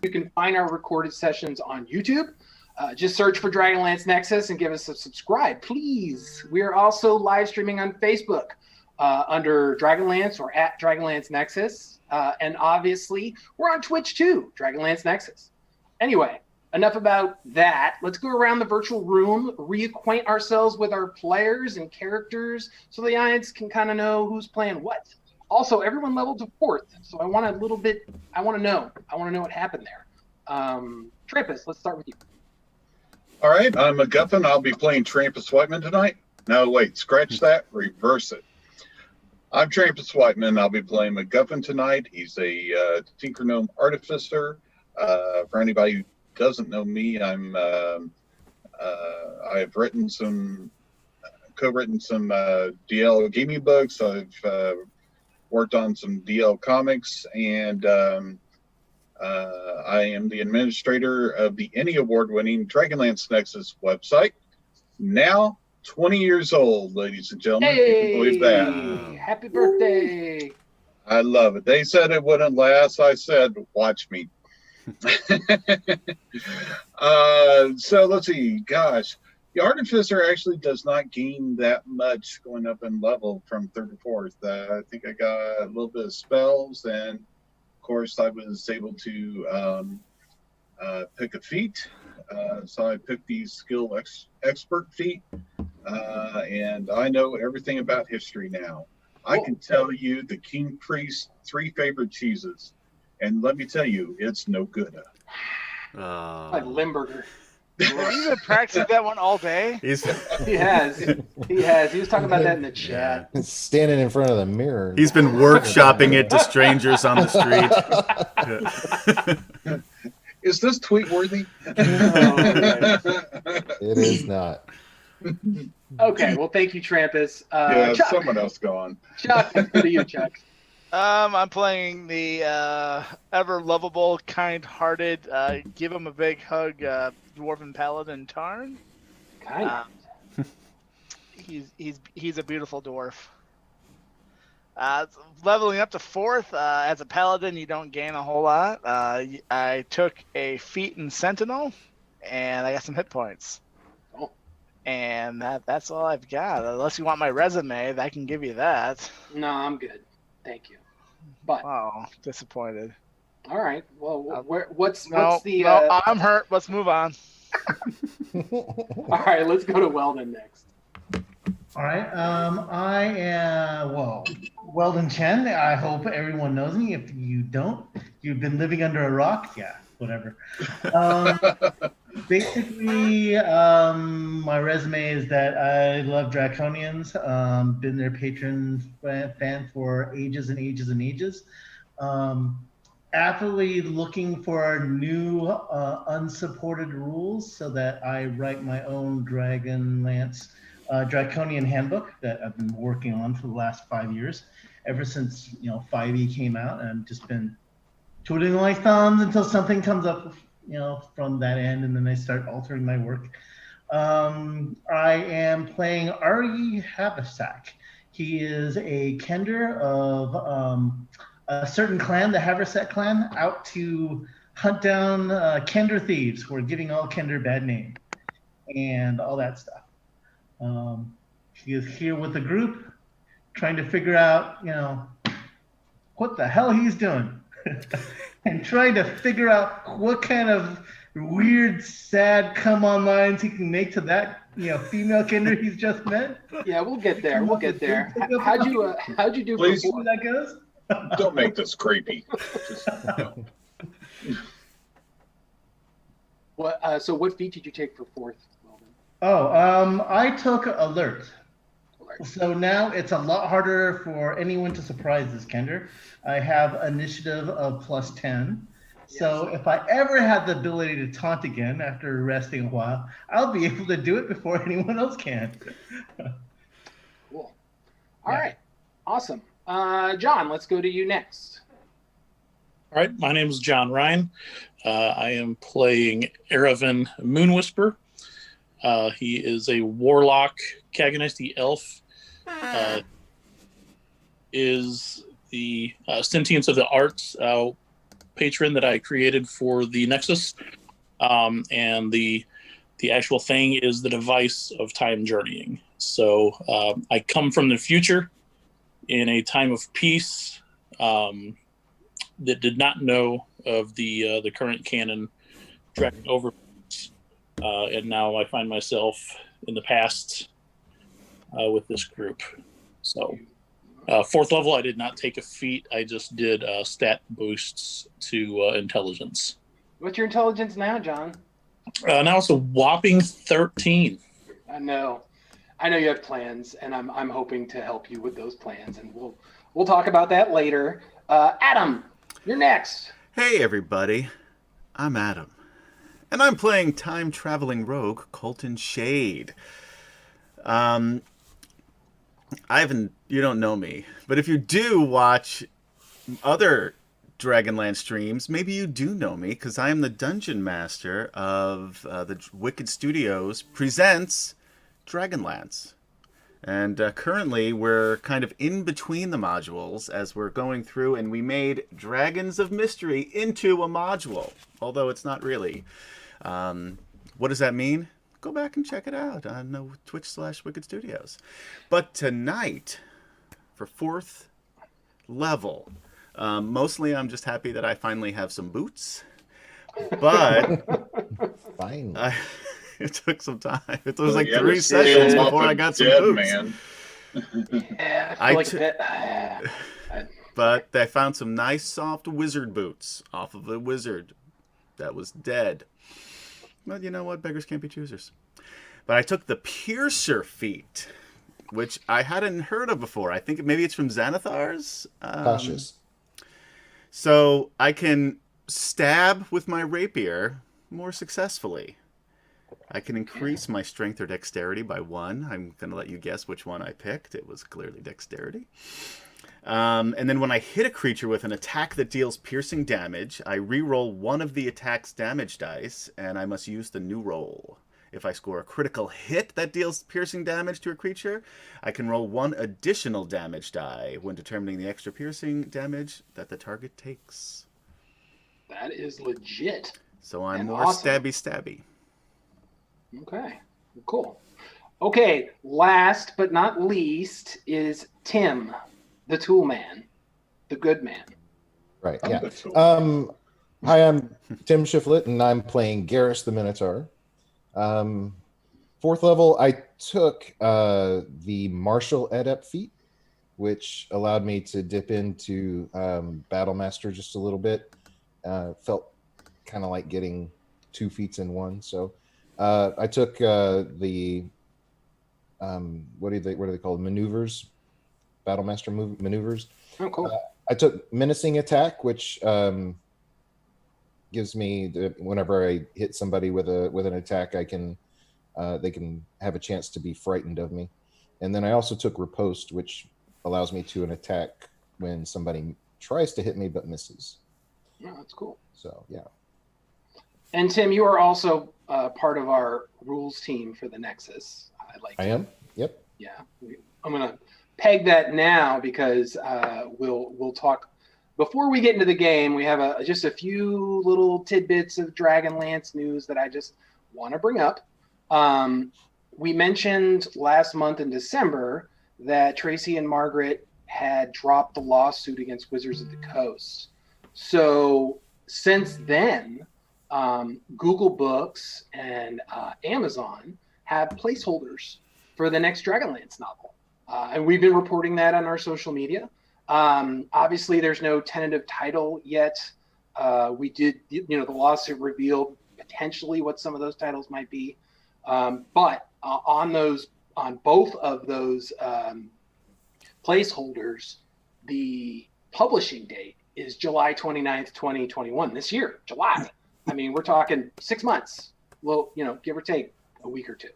You can find our recorded sessions on YouTube. Just search for Dragonlance Nexus and give us a subscribe, please. We are also live streaming on Facebook under Dragonlance or at Dragonlance Nexus. And obviously, we're on Twitch too, Dragonlance Nexus. Anyway, enough about that. Let's go around the virtual room, reacquaint ourselves with our players and characters so the audience can kind of know who's playing what. Also, everyone leveled to 4th, so I want to know what happened there. Trampus, let's start with you. All right, I'm MacGuffin. I'll be playing Trampus Whiteman tonight. No, wait, scratch that, reverse it. I'm Trampus Whiteman. I'll be playing MacGuffin tonight. He's a Tinker Gnome Artificer. For anybody who doesn't know me, I've co-written some DL gaming books. I've worked on some DL comics, and I am the administrator of the ENnie Award-winning Dragonlance Nexus website. Now 20 years old, ladies and gentlemen. Hey, you can believe that. Happy birthday. I love it. They said it wouldn't last. I said, watch me. So let's see. Gosh, the Artificer actually does not gain that much going up in level from 3rd to 4th. I think I got a little bit of spells, and of course I was able to pick a feat. So I picked these skill expert feat, and I know everything about history now. I can tell you the King Priest's 3 favorite cheeses, and let me tell you, it's no good. Like Limburger. Have you been practicing that one all day? He has. He was talking about that in the chat. Yeah. Standing in front of the mirror. He's been workshopping it to strangers on the street. Is this tweet worthy? It is not. Okay, well, thank you, Trampus. Yeah, Chuck. someone else go on. Chuck, what are you, Chuck? I'm playing the ever lovable, kind-hearted, give him a big hug, dwarven paladin Tarn. Kind. He's a beautiful dwarf. Leveling up to 4th, as a paladin, you don't gain a whole lot. I took a feat in Sentinel, and I got some hit points. Oh. And that's all I've got. Unless you want my resume, I can give you that. No, I'm good. Thank you. But Oh, disappointed. all right. Well, what's No, the? I'm hurt. Let's move on. All right, let's go to Weldon next. All right. I am Weldon Chen. I hope everyone knows me. If you don't, you've been living under a rock. Yeah, whatever. Basically, my resume is that I love Draconians. Been their patron fan for ages and ages and ages. Actively looking for new unsupported rules so that I write my own Dragonlance Draconian handbook that I've been working on for the last 5 years, ever since 5e came out, and I've just been twiddling my thumbs until something comes up, from that end, and then I start altering my work. I am playing Ari Haversack. He is a Kender of a certain clan, the Haversack clan, out to hunt down Kender thieves who are giving all Kender bad name and all that stuff. He is here with the group, trying to figure out, what the hell he's doing, and trying to figure out what kind of weird, sad come-on lines he can make to that, female Kender he's just met. Yeah, we'll get there. We'll get there. How'd you do? Please. Before that goes? Don't make this creepy. Just, So what feat did you take for 4th, Weldon? I took alert. So now it's a lot harder for anyone to surprise this Kender. I have initiative of +10. So if I ever have the ability to taunt again after resting a while, I'll be able to do it before anyone else can. Cool. All right. Awesome. John, let's go to you next. All right, my name is John Ryan. I am playing Erevan Moonwhisper. He is a warlock, Kaganist, the elf. Is the sentience of the arts. patron that I created for the Nexus, and the actual thing is the device of time journeying. So I come from the future in a time of peace that did not know of the current canon Dragon Over, and now I find myself in the past with this group. So 4th level, I did not take a feat. I just did stat boosts to intelligence. What's your intelligence now, John? Now it's a whopping 13. I know you have plans, and I'm hoping to help you with those plans, and we'll talk about that later. Adam, you're next. Hey everybody, I'm Adam, and I'm playing time-traveling rogue Colton Shade. You don't know me, but if you do watch other Dragonlance streams, maybe you do know me, because I am the Dungeon Master of the Wicked Studios presents Dragonlance. And currently, we're kind of in between the modules as we're going through, and we made Dragons of Mystery into a module, although it's not really. What does that mean? Go back and check it out on Twitch/Wicked Studios. But tonight, for 4th level, mostly I'm just happy that I finally have some boots. But Fine. it took some time. It was like 3 sessions before I got some boots. Man. Yeah, I feel like But I found some nice soft wizard boots off of a wizard that was dead. But you know what? Beggars can't be choosers. But I took the Piercer feat, which I hadn't heard of before. I think maybe it's from Xanathar's. Cautious. So I can stab with my rapier more successfully. I can increase my strength or dexterity by 1. I'm going to let you guess which one I picked. It was clearly dexterity. And then when I hit a creature with an attack that deals piercing damage, I re-roll one of the attack's damage dice, and I must use the new roll. If I score a critical hit that deals piercing damage to a creature, I can roll 1 additional damage die when determining the extra piercing damage that the target takes. that is legit. So I'm And more awesome. stabby. Okay, cool. Okay, last but not least is Tim, the Tool Man, the good man. Right. Yeah. Hi, I'm Tim Shiflett, and I'm playing Garrus the Minotaur. 4th level, I took the Martial Adept feat, which allowed me to dip into Battle Master just a little bit. Felt kind of like getting 2 feats in one. So I took the what are they called? Maneuvers, Battle Master maneuvers. Oh, cool. I took Menacing Attack, which gives me whenever I hit somebody with an attack, I can they can have a chance to be frightened of me. And then I also took Riposte, which allows me to an attack when somebody tries to hit me but misses. Oh, that's cool. So yeah. And Tim, you are also part of our rules team for the Nexus. I am. Yep. Yeah, I'm gonna peg that now because we'll talk before we get into the game. We have just a few little tidbits of Dragonlance news that I just want to bring up. We mentioned last month in December that Tracy and Margaret had dropped the lawsuit against Wizards of the Coast. So since then, Google Books and Amazon have placeholders for the next Dragonlance novel. And we've been reporting that on our social media. Obviously, there's no tentative title yet. We did, the lawsuit revealed potentially what some of those titles might be. But on both of those placeholders, the publishing date is July 29th, 2021, this year, July. I mean, we're talking 6 months, well, give or take a week or two.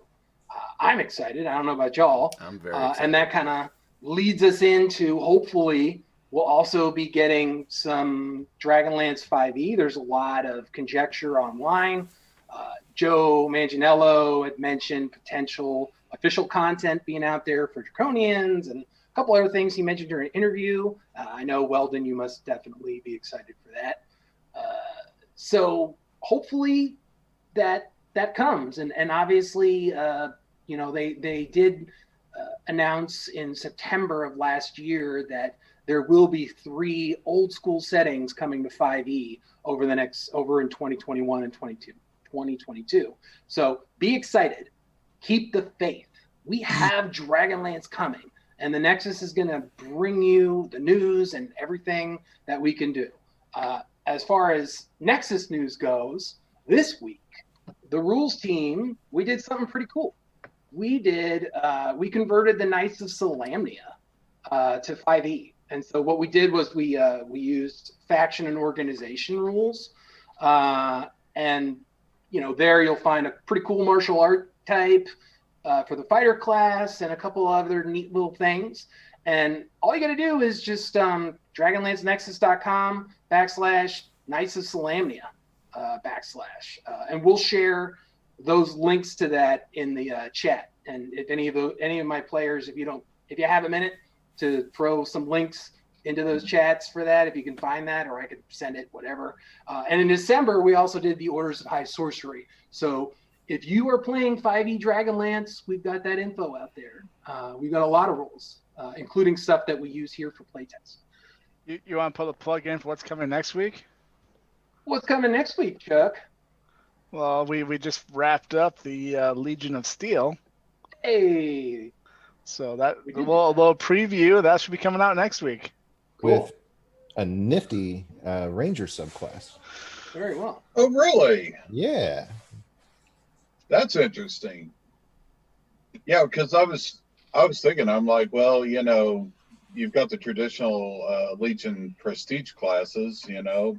I'm excited. I don't know about y'all. I'm very excited. And that kind of leads us into, hopefully, we'll also be getting some Dragonlance 5e. There's a lot of conjecture online. Joe Manganiello had mentioned potential official content being out there for Draconians and a couple other things he mentioned during an interview. I know, Weldon, you must definitely be excited for that. So hopefully that comes, and obviously, they did announce in September of last year that there will be 3 old school settings coming to 5e over in 2021 and 2022. So be excited. Keep the faith. We have Dragonlance coming, and the Nexus is going to bring you the news and everything that we can do. As far as Nexus news goes, this week, the rules team, we did something pretty cool. We converted the Knights of Solamnia to 5e. And so what we did was we used faction and organization rules. And, there you'll find a pretty cool martial art type for the fighter class and a couple other neat little things. And all you got to do is just dragonlancenexus.com/Knights of Solamnia / and we'll share those links to that in the chat. And if any of my players, if you have a minute to throw some links into those chats for that, if you can find that, or I could send it, whatever. And in December, we also did the Orders of High Sorcery. So if you are playing 5e Dragonlance, we've got that info out there. We've got a lot of rules, including stuff that we use here for playtest. You want to put a plug in for what's coming next week? What's coming next week, Chuck? Well, we just wrapped up the Legion of Steel. Hey. So that a little preview that should be coming out next week. Cool. With a nifty Ranger subclass. Very well. Oh, really? Yeah. That's interesting. Yeah, because I was thinking, I'm like, well, you've got the traditional Legion prestige classes, and I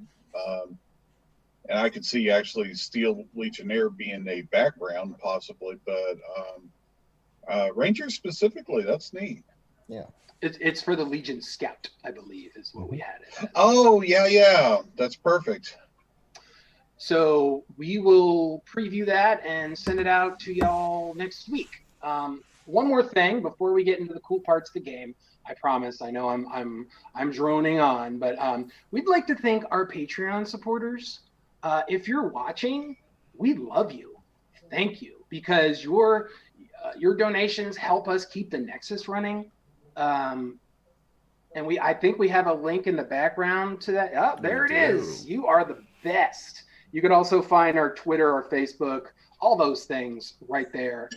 could see actually Steel Legionnaire being a background possibly, but Ranger specifically, that's neat. Yeah. It's for the Legion Scout, I believe, is what we had it. Oh, yeah. That's perfect. So we will preview that and send it out to y'all next week. One more thing before we get into the cool parts of the game. I promise. I know I'm droning on, but we'd like to thank our Patreon supporters. If you're watching, we love you. Thank you, because your donations help us keep the Nexus running. And I think we have a link in the background to that. Oh, there it is. You are the best. You can also find our Twitter, our Facebook, all those things right there.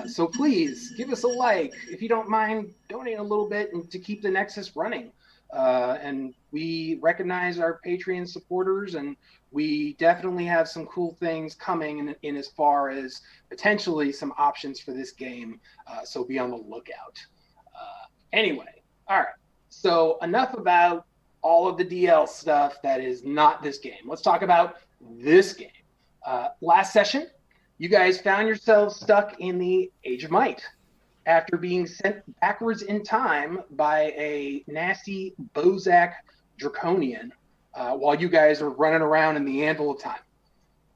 So please give us a like if you don't mind donating a little bit and to keep the Nexus running. And we recognize our Patreon supporters, and we definitely have some cool things coming in as far as potentially some options for this game. So be on the lookout. Anyway, all right. So enough about all of the DL stuff that is not this game. Let's talk about this game. Last session, you guys found yourselves stuck in the Age of Might after being sent backwards in time by a nasty Bozak Draconian while you guys are running around in the Anvil of Time.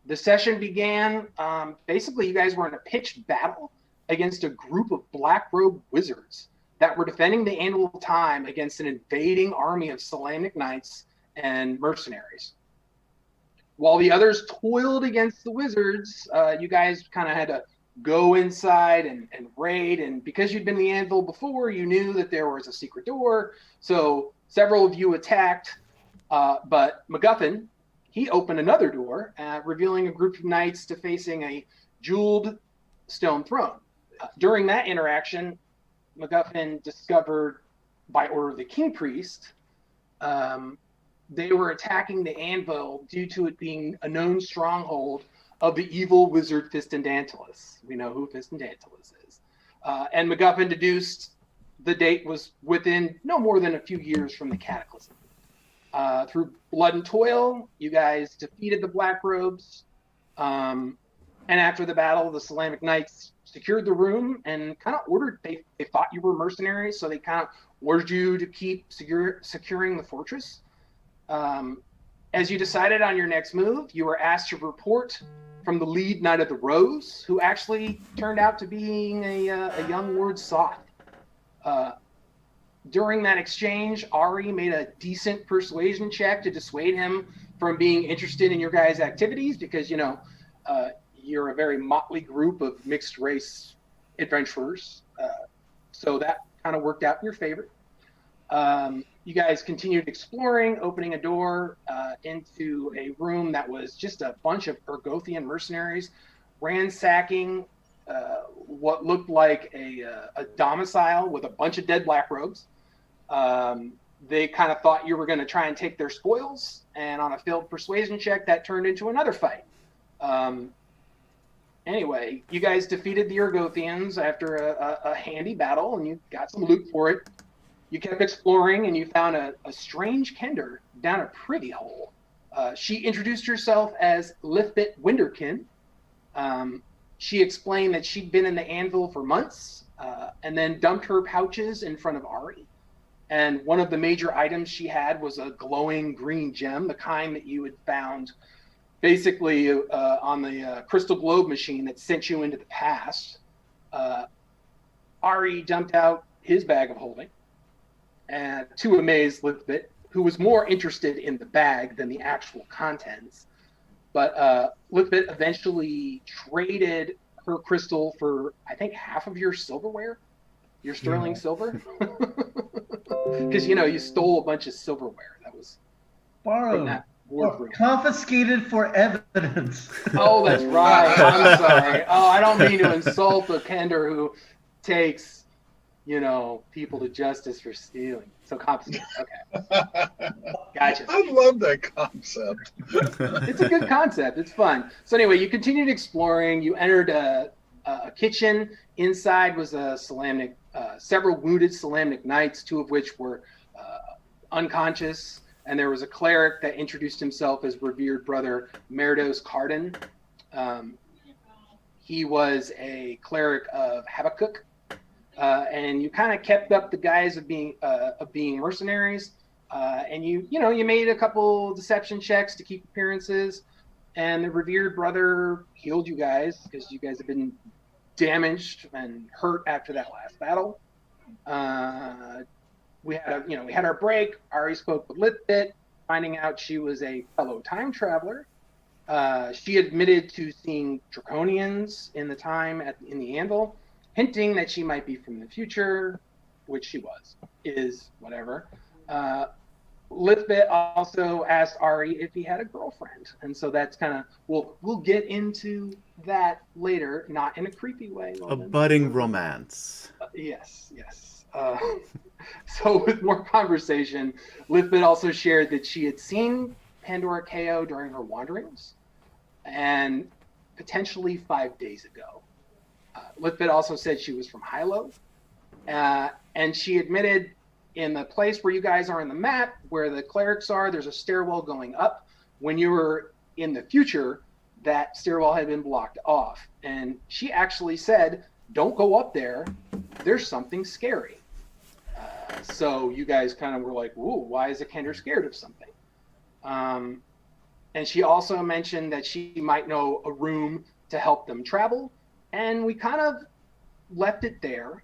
The session began, basically you guys were in a pitched battle against a group of black robe wizards that were defending the Anvil of Time against an invading army of Solamnic knights and mercenaries. While the others toiled against the wizards, you guys kind of had to go inside and raid. And because you'd been in the Anvil before, you knew that there was a secret door. So several of you attacked, but MacGuffin, he opened another door, revealing a group of knights to facing a jeweled stone throne. During that interaction, MacGuffin discovered, by order of the King Priest, they were attacking the Anvil due to it being a known stronghold of the evil wizard Fistandantilus. We know who Fistandantilus is. And MacGuffin deduced the date was within no more than a few years from the Cataclysm. Through blood and toil, you guys defeated the Black Robes. And after the battle, the Solamnic Knights secured the room and kind of ordered, they thought you were mercenaries, so they kind of ordered you to keep securing the fortress. As you decided on your next move, you were asked to report from the lead Knight of the Rose, who actually turned out to being a young Lord Soth. During that exchange, Ari made a decent persuasion check to dissuade him from being interested in your guys' activities because, you're a very motley group of mixed race adventurers. So that kind of worked out in your favor. You guys continued exploring, opening a door into a room that was just a bunch of Ergothian mercenaries ransacking what looked like a domicile with a bunch of dead black robes. They kind of thought you were going to try and take their spoils, and on a failed persuasion check, that turned into another fight. Anyway, you guys defeated the Ergothians after a handy battle, and you got some loot for it. You kept exploring, and you found a strange kender down a privy hole. She introduced herself as Lithbit Winderkin. She explained that she'd been in the anvil for months, and then dumped her pouches in front of Ari. And one of the major items she had was a glowing green gem, the kind that you had found basically on the crystal globe machine that sent you into the past. Ari dumped out his bag of holding, and to amaze Lithbit, who was more interested in the bag than the actual contents. But Lithbit eventually traded her crystal for, I think, half of your silverware, your sterling silver. Because, you stole a bunch of silverware. That was from Borrowed. that wardrobe. Confiscated for evidence. Oh, that's right. I'm sorry. Oh, I don't mean to insult the kender who takes, people to justice for stealing. So confiscated. Okay. Gotcha. I love that concept. It's a good concept. It's fun. So anyway, you continued exploring. You entered a kitchen. Inside was a Solamnic, several wounded Solamnic knights, two of which were unconscious. And there was a cleric that introduced himself as revered brother Merdos Carden. He was a cleric of Habakkuk. And you kind of kept up the guise of being mercenaries. And you made a couple deception checks to keep appearances. And the revered brother healed you guys because you guys have been damaged and hurt after that last battle. We had our break. Ari spoke with Lithbit, finding out she was a fellow time traveler. She admitted to seeing draconians in the time in the Anvil, hinting that she might be from the future, which she is, whatever. Lithbit also asked Ari if he had a girlfriend, and so that's kind of we'll get into that later, not in a creepy way. A budding romance. Yes. So with more conversation, Lithbit also shared that she had seen Pandora Ko during her wanderings, and potentially 5 days ago. Lithbit also said she was from Hilo, and she admitted in the place where you guys are in the map, where the clerics are, there's a stairwell going up. When you were in the future, that stairwell had been blocked off. And she actually said, don't go up there. There's something scary. So you guys kind of were like, whoa, why is a kender scared of something? And she also mentioned that she might know a room to help them travel. And we kind of left it there.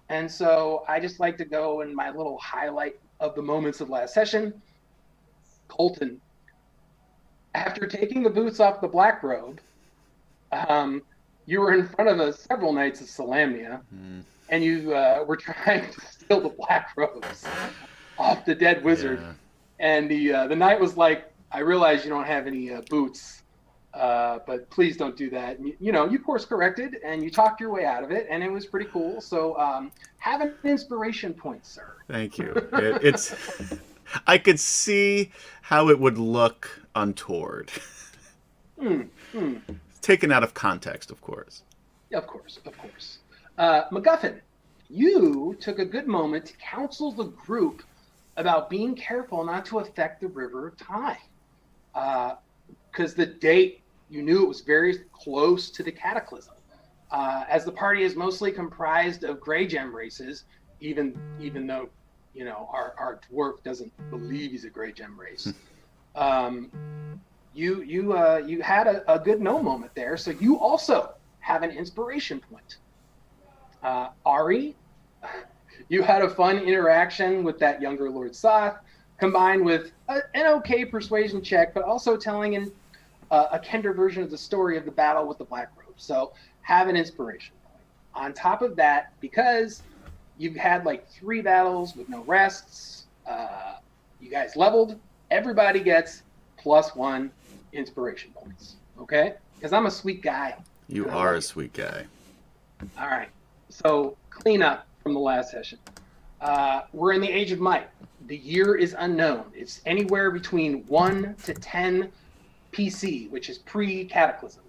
And so I just like to go in my little highlight of the moments of last session. Colton, after taking the boots off the black robe, you were in front of several knights of Solamnia, and you were trying to steal the black robes off the dead wizard. Yeah. And the knight was like, I realize you don't have any boots, but please don't do that. And, you course corrected and you talked your way out of it, and it was pretty cool. So have an inspiration point, sir. Thank you. It's I could see how it would look untoward. Taken out of context, of course. Of course. MacGuffin, you took a good moment to counsel the group about being careful not to affect the River of Time. Because the date, you knew it was very close to the Cataclysm. As the party is mostly comprised of Grey Gem races, even though, our dwarf doesn't believe he's a Grey Gem race. You had a good no moment there, so you also have an inspiration point. Ari, you had a fun interaction with that younger Lord Soth. combined with an okay persuasion check, but also telling a Kender version of the story of the battle with the Black Robe. So have an inspiration point. On top of that, because you've had like 3 battles with no rests, you guys leveled, everybody gets +1 inspiration points. Okay? Because I'm a sweet guy. You are a sweet guy. All right. So clean up from the last session. We're in the Age of Might. The year is unknown. It's anywhere between 1 to 10 PC, which is pre-Cataclysm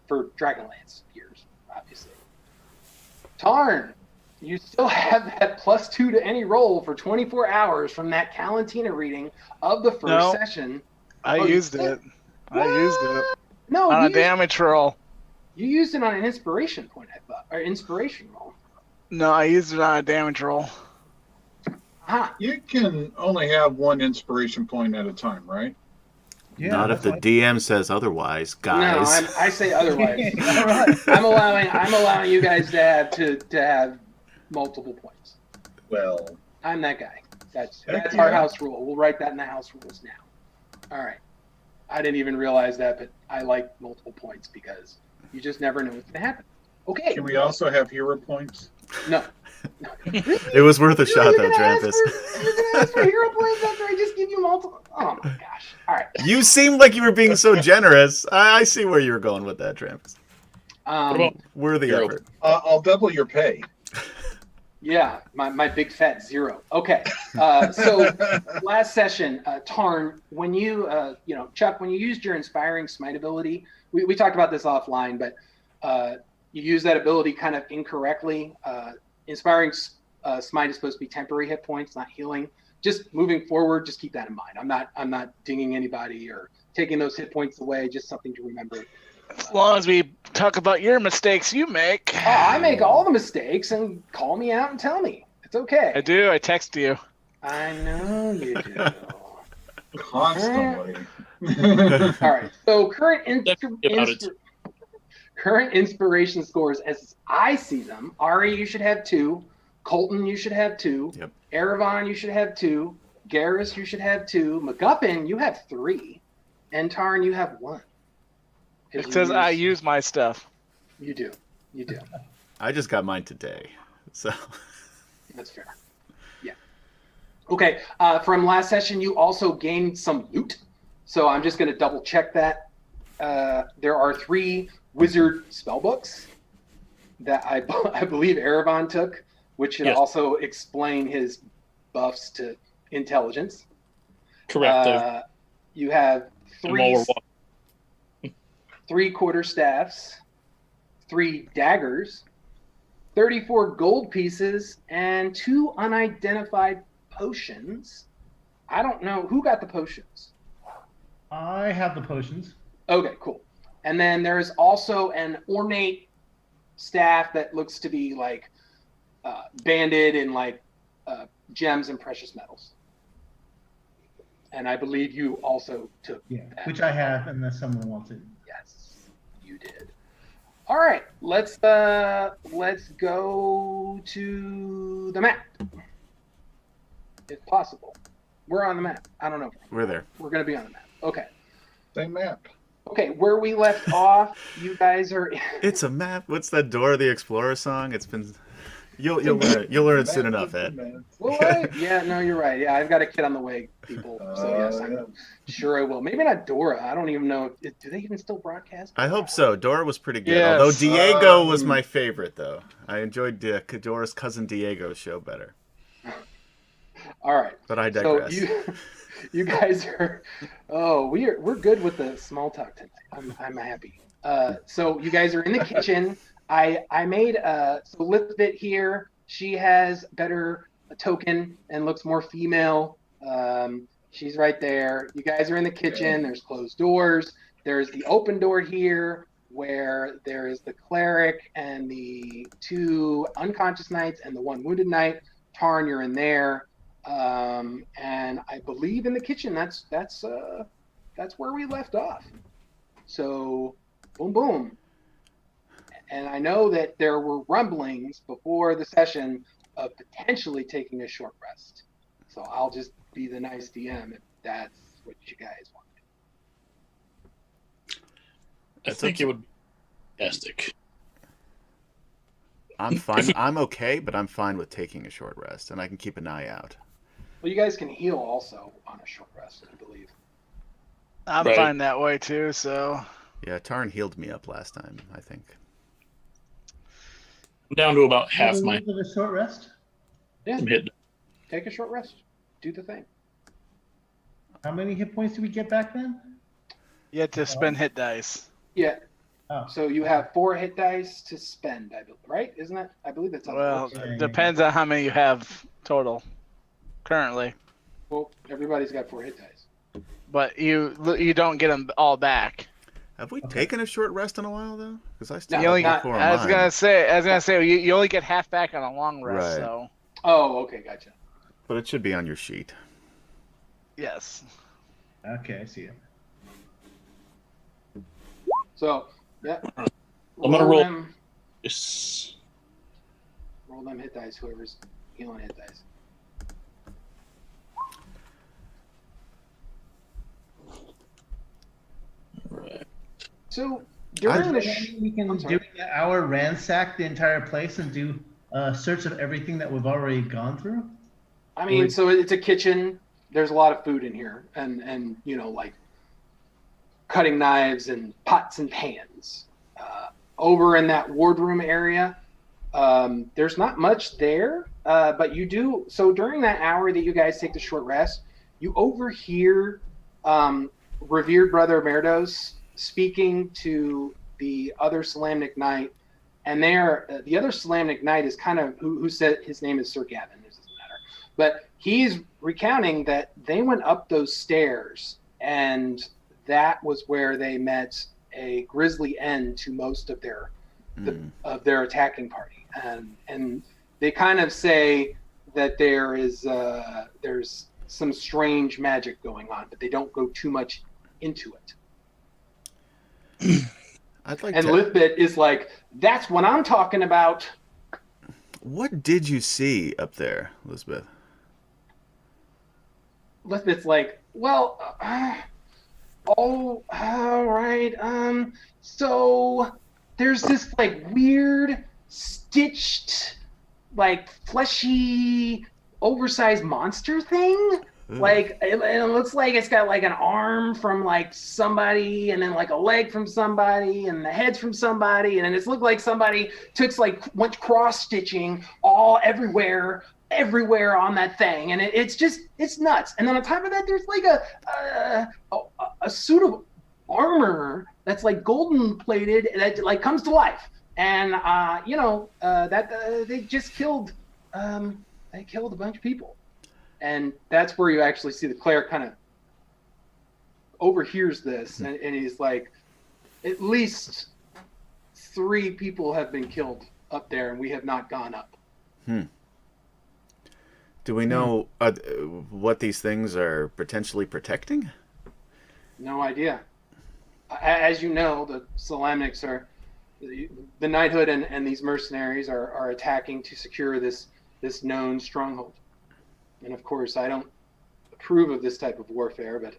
for Dragonlance years, obviously. Tarn, you still have that +2 to any roll for 24 hours from that Calentina reading of the first session. I used it. I used it. No, on a damage roll. You used it on an inspiration point, I thought, or inspiration roll. No, I used it on a damage roll. Ah, You can only have 1 inspiration point at a time, right? Yeah, Not if that's the DM says otherwise, no, guys. I say otherwise. All right. I'm allowing you guys to have multiple points. Well, I'm that guy. That's Heck our yeah. house rule. We'll write that in the house rules now. All right. I didn't even realize that, but I like multiple points because you just never know what's gonna happen. Okay. can we also have hero points? No. It was worth a shot, though, You're gonna Trampus. ask for hero points after I just give you multiple. Oh my gosh. All right. You seemed like you were being so generous. I see where you were going with that, Trampus. What about Worthy Hero. effort. I'll double your pay. Yeah, my big fat 0. Okay. So last session, Tarn, when you, Chuck, when you used your Inspiring Smite ability, we talked about this offline, but you used that ability kind of incorrectly. Inspiring Smite is supposed to be temporary hit points, not healing. Just moving forward, just keep that in mind. I'm not dinging anybody or taking those hit points away. Just something to remember. As long as we talk about your mistakes you make. Oh, I make all the mistakes and call me out and tell me. It's okay. I do. I text you. I know you do. Constantly. All right. So Definitely about it. current inspiration scores as I see them. Ari, you should have 2. Colton, you should have 2. Yep. Erevan, you should have 2. Garrus, you should have 2. MacGuffin, you have 3. And Tarn, you have 1. 'Cause It says I use my stuff. You do. You do. I just got mine today. So That's fair. Yeah. Okay. From last session, you also gained some loot. So I'm just going to double check that. There are 3 wizard spellbooks that I believe Erevan took, which should Yes. also explain his buffs to intelligence. Correct. You have I'm while we're 3 quarterstaffs, 3 daggers, 34 gold pieces, and 2 unidentified potions. I don't know who got the potions. I have the potions. Okay, cool. And then there's also an ornate staff that looks to be like banded in like gems and precious metals. And I believe you also took Yeah, that. which I have, unless someone wants it. Yes, you did. All right, let's go to the map, if possible. We're on the map. I don't know. we're there. We're gonna be on the map. Okay. Same map. Okay, where we left off, you guys are. It's a map. What's that Dora the Explorer song? It's been. You'll learn it. You'll learn it soon enough, Ed. Will I? Yeah, no, you're right. Yeah, I've got a kid on the way, people. So yes, I'm sure I will. Maybe not Dora. I don't even know. Do they even still broadcast? I hope so. Dora was pretty good. Yes. Although Diego was my favorite, though. I enjoyed Dora's cousin Diego's show better. All right. But I So digress. you guys are. Oh, we're good with the small talk tonight. I'm happy. So you guys are in the kitchen. I made so Lithvit here. She has better token and looks more female. She's right there. You guys are in the kitchen. There's closed doors. There's the open door here where there is the cleric and the 2 unconscious knights and the 1 wounded knight. Tarn, you're in there. And I believe in the kitchen. That's where we left off. So, boom, boom. And I know that there were rumblings before the session of potentially taking a short rest. So I'll just be the nice DM if that's what you guys want. I think it would be fantastic. I'm fine. I'm okay, but I'm fine with taking a short rest, and I can keep an eye out. Well, you guys can heal also on a short rest, I believe. I'm Right. fine that way too. So Yeah, Tarn healed me up last time, I think. I'm down to about half Have a my little bit of a short rest. Yeah, hit. take a short rest. Do the thing. How many hit points do we get back then? you have to spend hit dice. Yeah. Oh. So you have 4 hit dice to spend, I believe, right? Isn't it? I believe that's how it Well, works. Yeah. depends on how many you have total currently, Well, everybody's got 4 hit dice. but you don't get them all back. Have we Okay. taken a short rest in a while though? Because I still No, You only, have not- four of I was mine. gonna say you only get half back on a long rest. Right. So Oh, okay, gotcha. But it should be on your sheet. yes. Okay, I see it. So, yeah. I'm gonna roll. them, Yes. roll them hit dice, whoever's healing hit dice. Right. So, during the We can I'm sorry. do an hour ransack the entire place and do a search of everything that we've already gone through. I mean, so it's a kitchen. There's a lot of food in here, and you know, like cutting knives and pots and pans. Over in that wardroom area, there's not much there, but you do. So during that hour that you guys take the short rest, you overhear revered brother Merdos speaking to the other Salamnic Knight, and the other Salamnic Knight is kind of who said his name is Sir Gavin. It doesn't matter, but he's recounting that they went up those stairs, and that was where they met a grisly end to most of their of their attacking party, and they kind of say that there's some strange magic going on, but they don't go too much into it. I'd like And to. Lithbit is like, that's what I'm talking about. What did you see up there, Elizabeth? Lithbit's like, well, all right. So there's this like weird stitched, like fleshy, oversized monster thing. Like it looks like it's got like an arm from like somebody, and then like a leg from somebody, and the head's from somebody, and then it's looked like somebody went cross stitching all everywhere on that thing, and it's nuts. And then on top of that, there's like a suit of armor that's like golden plated that like comes to life, and they just killed a bunch of people. And that's where you actually see the cleric kind of overhears this, and he's like, at least 3 people have been killed up there, and we have not gone up. Do we know what these things are potentially protecting? No idea. As you know, the Salamnics are, the knighthood and these mercenaries are attacking to secure this known stronghold. And of course, I don't approve of this type of warfare, but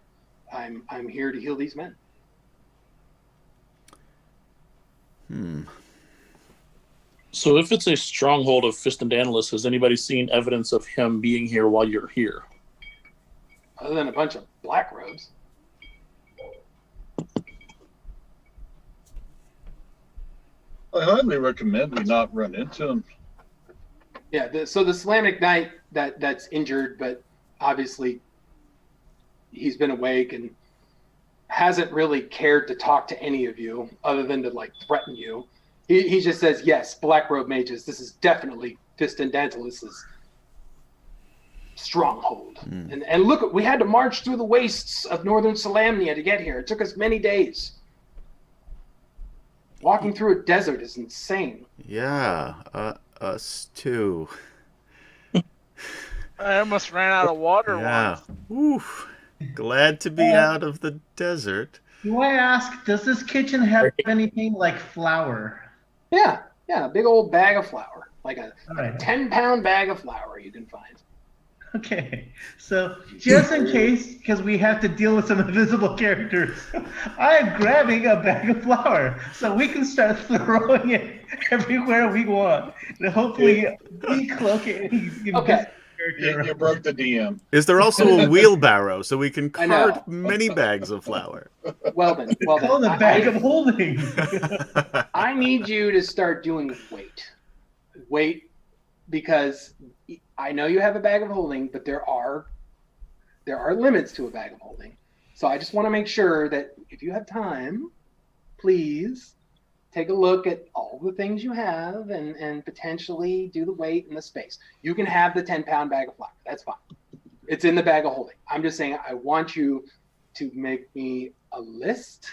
I'm here to heal these men. So if it's a stronghold of Fistandanilus, has anybody seen evidence of him being here while you're here? Other than a bunch of black robes. I highly recommend we not run into him. Yeah, so the Salamnic Knight that's injured, but obviously he's been awake and hasn't really cared to talk to any of you other than to like threaten you. He just says, yes, black robe mages, this is definitely Fistandantilus's stronghold. And look, we had to march through the wastes of northern Salamnia to get here. It took us many days. Walking through a desert is insane. Yeah, us too. I almost ran out of water Yeah. once. Oof. Glad to be out of the desert. Do I ask, does this kitchen have anything like flour? Yeah, a big old bag of flour, like a All right. 10-pound bag of flour you can find. Okay, so just in case, because we have to deal with some invisible characters, I am grabbing a bag of flour so we can start throwing it everywhere we want. And hopefully decloak any invisible Okay. character. You broke the DM. Is there also a wheelbarrow so we can I know. cart many bags of flour? Weldon, Call the bag of holding. I need you to start doing weight, because I know you have a bag of holding, but there are limits to a bag of holding. So I just want to make sure that if you have time, please take a look at all the things you have and potentially do the weight and the space. You can have the 10-pound bag of flour. That's fine. It's in the bag of holding. I'm just saying I want you to make me a list.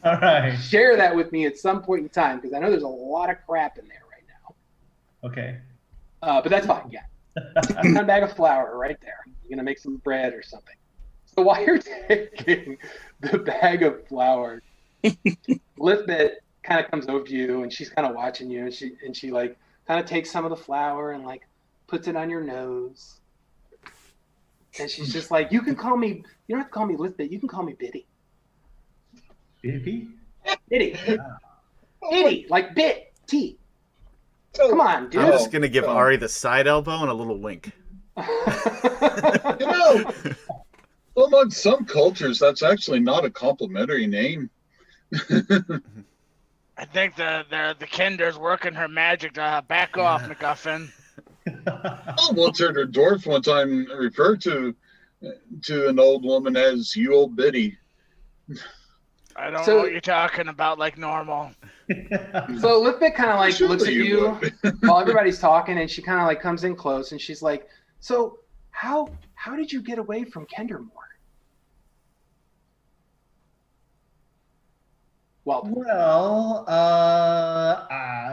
All right. Share that with me at some point in time, because I know there's a lot of crap in there right now. Okay. But that's fine. Yeah. 10-pound bag of flour right there. You're going to make some bread or something. So while you're taking the bag of flour, Lithbit kind of comes over to you, and she's kind of watching you, and she like kind of takes some of the flour and like puts it on your nose. And she's just like, you don't have to call me Lithbit, you can call me Biddy. Bibby? Biddy. Biddy, like bit, T. Come on, dude. I'm just going to give Ari the side elbow and a little wink. You know, among some cultures, that's actually not a complimentary name. I think the Kinder's working her magic to back off, MacGuffin. I once heard a dwarf one time refer to an old woman as "you old biddy." I don't know what you're talking about, like normal. So Lithbit kind of like Surely looks at you while everybody's talking, and she kind of like comes in close, and she's like, "So how did you get away from Kendermore?" Well,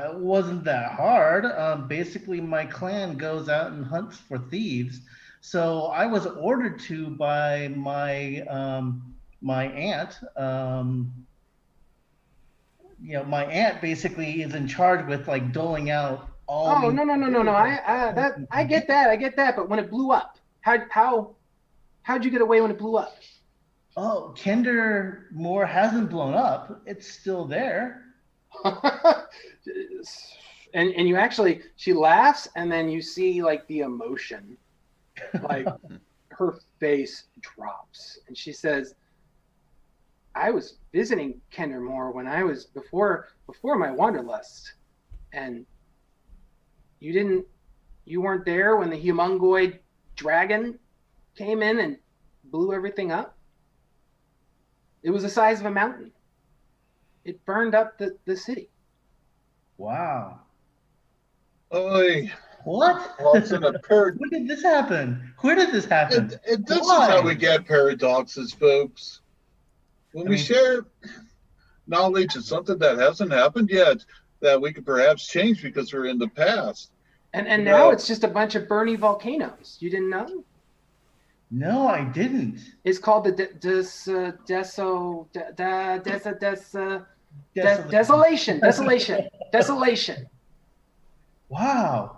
it wasn't that hard. Basically, my clan goes out and hunts for thieves. So I was ordered to by my aunt. My aunt basically is in charge with like doling out all. Oh no! I get that. But when it blew up, how'd you get away when it blew up? Oh, Kendermore hasn't blown up. It's still there. and you actually, she laughs, and then you see like the emotion, like her face drops, and she says, "I was visiting Kendermore when I was before my wanderlust, and you weren't there when the humongoid dragon came in and blew everything up. It was the size of a mountain. It burned up the city." Wow. Oy. What? When did this happen? Where did this happen? This is how we get paradoxes, folks. When we share knowledge of something that hasn't happened yet, that we could perhaps change because we're in the past. And now it's just a bunch of burning volcanoes. You didn't know? No, I didn't. It's called the desolation. Wow.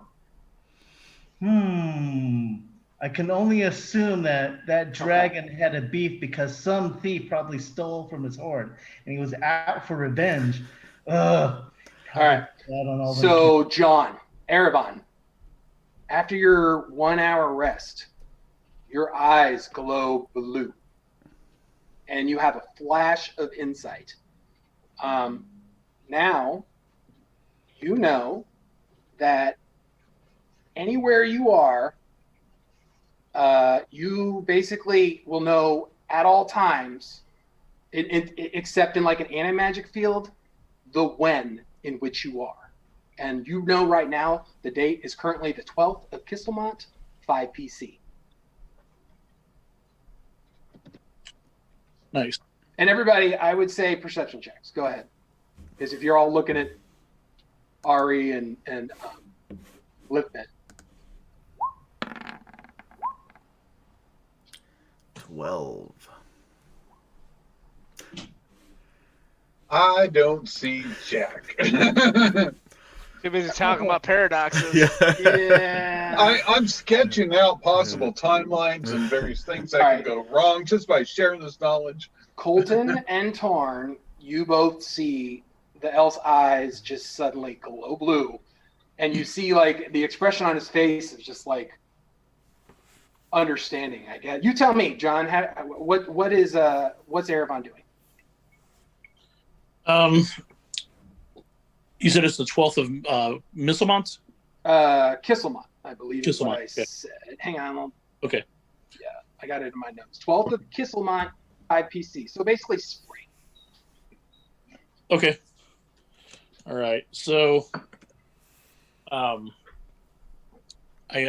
I can only assume that dragon had a beef because some thief probably stole from his hoard and he was out for revenge. Ugh. All right. So, John, Erebon, after your 1 hour rest, your eyes glow blue and you have a flash of insight. Now, you know that anywhere you are, you basically will know at all times, except in like an animagic field, the when in which you are. And you know right now the date is currently the 12th of Kistelmont, 5 PC. Nice. And everybody, I would say perception checks. Go ahead. Because if you're all looking at Ari and Lithbit. 12. I don't see Jack. Too busy talking about paradoxes. Yeah. I'm sketching out possible timelines and various things that Alright. could go wrong just by sharing this knowledge. Colton and Tarn, you both see the elf's eyes just suddenly glow blue, and you see like the expression on his face is just like understanding. I guess you tell me, John. What's Erevan doing? You said it's the 12th of Misselmont? Kisselmont, I believe is what I Kisselmont, yeah. said. Hang on. Okay. Yeah, I got it in my notes. 12th of Kisselmont, IPC. So basically spring. Okay. All right. So, I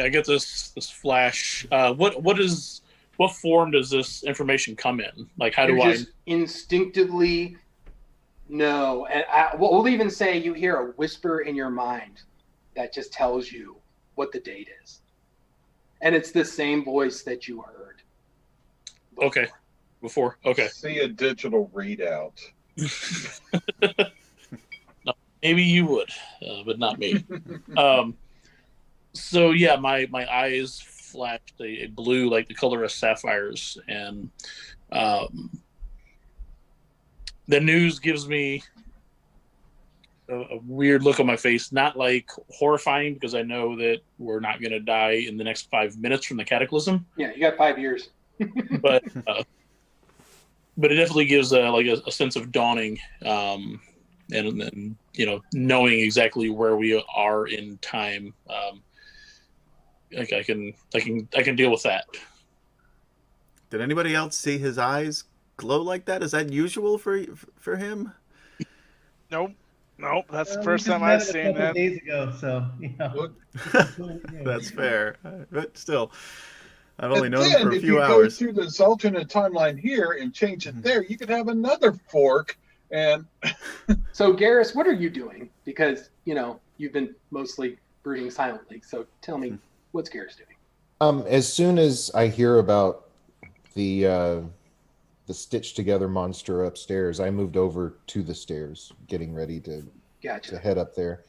get this flash. What form does this information come in? Like, how do You I? just instinctively know, and we'll even say you hear a whisper in your mind that just tells you what the date is, and it's the same voice that you heard before. Okay. Before. Okay. See a digital readout. No, maybe you would, but not me. So yeah, my eyes flashed a blue, like the color of sapphires, and the news gives me a weird look on my face. Not like horrifying, because I know that we're not going to die in the next 5 minutes from the cataclysm. Yeah, you got 5 years. But it definitely gives a sense of dawning, and then knowing exactly where we are in time. Like I can deal with that. Did anybody else see his eyes glow like that? Is that usual for him? Nope. That's the We first just time met I've a seen couple that. days ago, so Look, That's fair, but still, I've only and known him then for a if few you hours. go through this alternate timeline here and change it there, you could have another fork. And So Garrus, what are you doing? Because you've been mostly brooding silently. So tell me, what's Garrus doing? As soon as I hear about the stitched together monster upstairs, I moved over to the stairs, getting ready to Gotcha. head up there,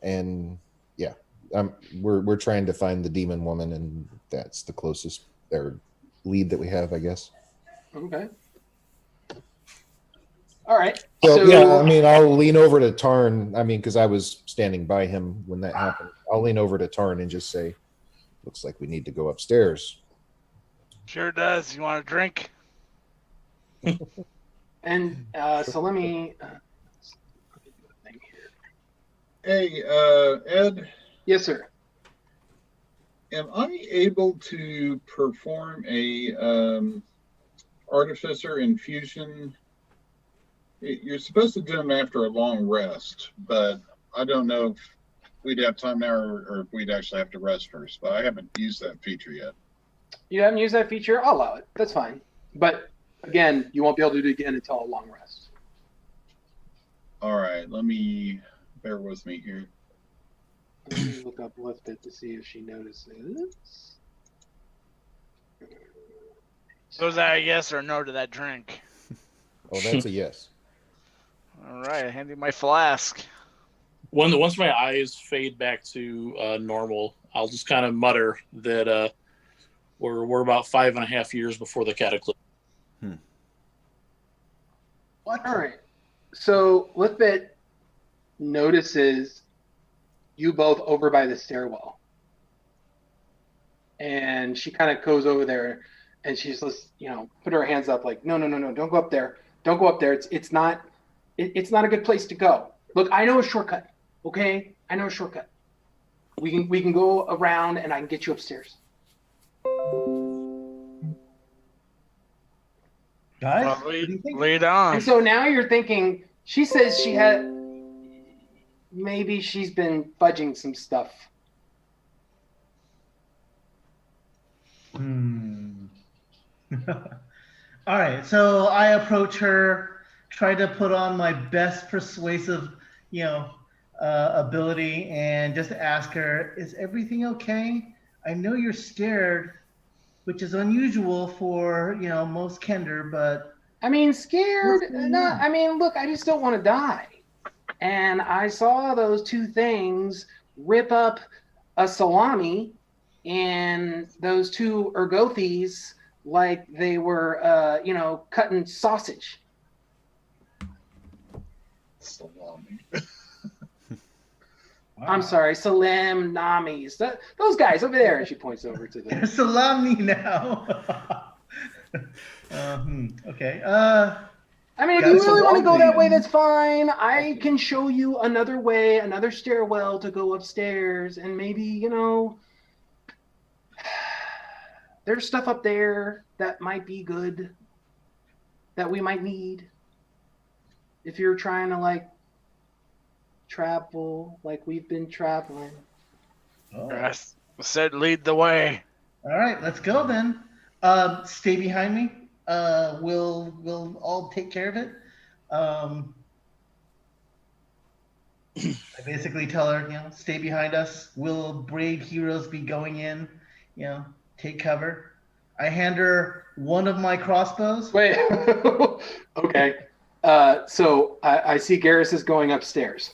and yeah, we're trying to find the demon woman, and that's the closest lead that we have, I guess. Okay. All right. So yeah, I mean, I'll lean over to Tarn. I mean, because I was standing by him when that happened. I'll lean over to Tarn and just say, "Looks like we need to go upstairs." Sure does. You want a drink? And so let me. hey, Ed, Yes, sir. am I able to perform a artificer infusion? You're supposed to do them after a long rest, but I don't know if we'd have time now or if we'd actually have to rest first. But I haven't used that feature yet. You haven't used that feature? I'll allow it. That's fine. But again, you won't be able to do it again until a long rest. All right, bear with me here. Let me look up Lifted to see if she notices. So is that a yes or no to that drink? Oh, that's a yes. All right, I hand you my flask. Once my eyes fade back to normal, I'll just kind of mutter that we're about 5.5 years before the cataclysm. what? All right. So Lifted notices you both over by the stairwell. And she kind of goes over there and she's just, put her hands up like, no, don't go up there. Don't go up there. It's not a good place to go. Look, I know a shortcut. Okay? I know a shortcut. We can go around and I can get you upstairs. Guys, Well, what do you think? lead on. And so now you're thinking, she says maybe she's been fudging some stuff. All right, so I approach her, try to put on my best persuasive, ability, and just ask her, "Is everything okay? I know you're scared, which is unusual for most Kender, but I mean, scared? What's going No, on? I mean, look, I just don't want to die. and I saw those two things rip up a salami and those two ergothes like they were, cutting sausage. Salami. I'm sorry, salam namis. Those guys over there. And she points over to They're the. salami now. Okay. I mean, if Got you really want to go that way, salami. that's fine. I can show you another way, another stairwell to go upstairs, and maybe, there's stuff up there that might be good, that we might need. If you're trying to, travel like we've been traveling. Oh. I said lead the way. All right, let's go then. Stay behind me. We'll all take care of it. I basically tell her, stay behind us. Will brave heroes be going in? Take cover. I hand her one of my crossbows. Wait. Okay. So I see Garrus is going upstairs.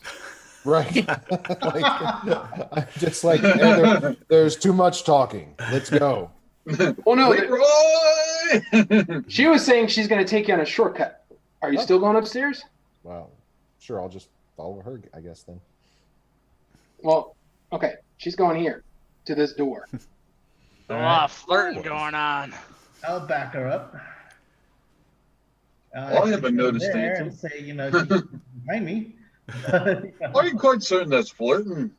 Right. I'm just like, hey, there's too much talking. Let's go. Well, no, Leroy! she was saying she's going to take you on a shortcut. Are you still going upstairs? Wow. Sure, I'll just follow her, I guess, then. Well, okay. She's going here to this door. A lot of flirting going on. I'll back her up. I haven't noticed there anything. and say, she's behind me. Are you quite certain that's flirting?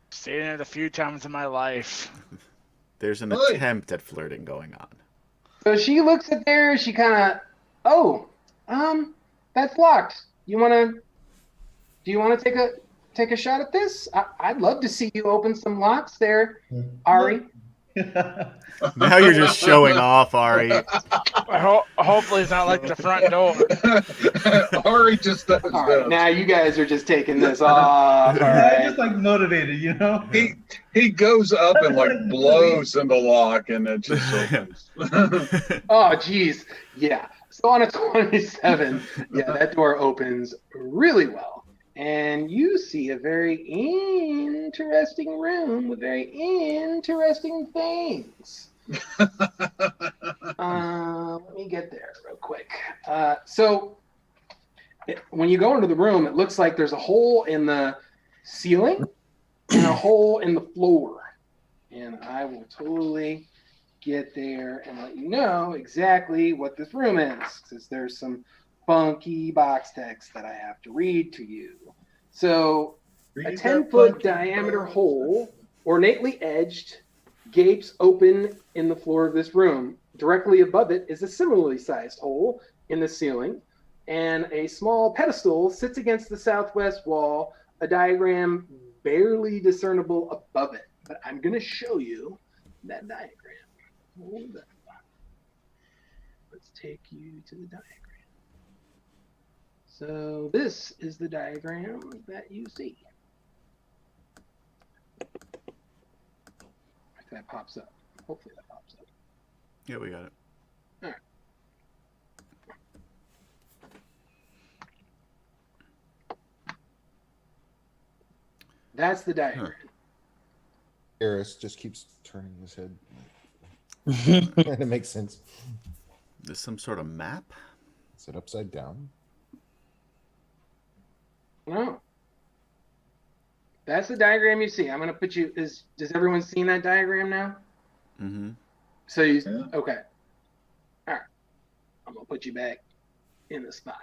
Seen it a few times in my life. There's an Hey. attempt at flirting going on. So she looks at there. She kind of, that's locked. Do you want to take a shot at this? I'd love to see you open some locks there, Ari. Now you're just showing off, Ari. Hopefully it's not like the front door. Ari just does All right, that. now you guys are just taking this off. All I'm right. just motivated, He goes up and blows in the lock and it just opens. Oh, geez. Yeah. So on a 27, that door opens really well. And you see a very interesting room with very interesting things. Let me get there real quick. When you go into the room, it looks like there's a hole in the ceiling and a hole in the floor. And I will totally get there and let you know exactly what this room is, because there's some funky box text that I have to read to you. So a 10-foot diameter hole, ornately edged, gapes open in the floor of this room. Directly above it is a similarly sized hole in the ceiling, and a small pedestal sits against the southwest wall, a diagram barely discernible above it. But I'm going to show you that diagram. Hold on. Let's take you to the diagram. So this is the diagram that you see. If that pops up. Hopefully that pops up. Yeah, we got it. All right. That's the diagram. Garrus just keeps turning his head. And it makes sense. Is some sort of map? Is it upside down? No. That's the diagram you see. I'm going to put you, does everyone seen that diagram now? Mm-hmm. So you, Yeah. okay. All right. I'm going to put you back in the spot.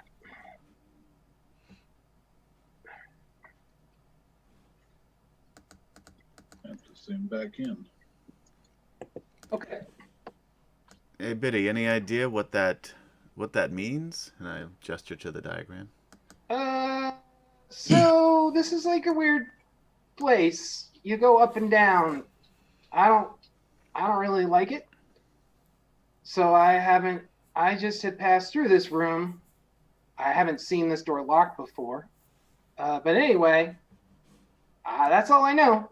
Have to zoom back in. Okay. Hey, Biddy, any idea what that means? And I gesture to the diagram. So this is like a weird place. You go up and down. I don't really like it. So I just had passed through this room. I haven't seen this door locked before. But anyway, that's all I know.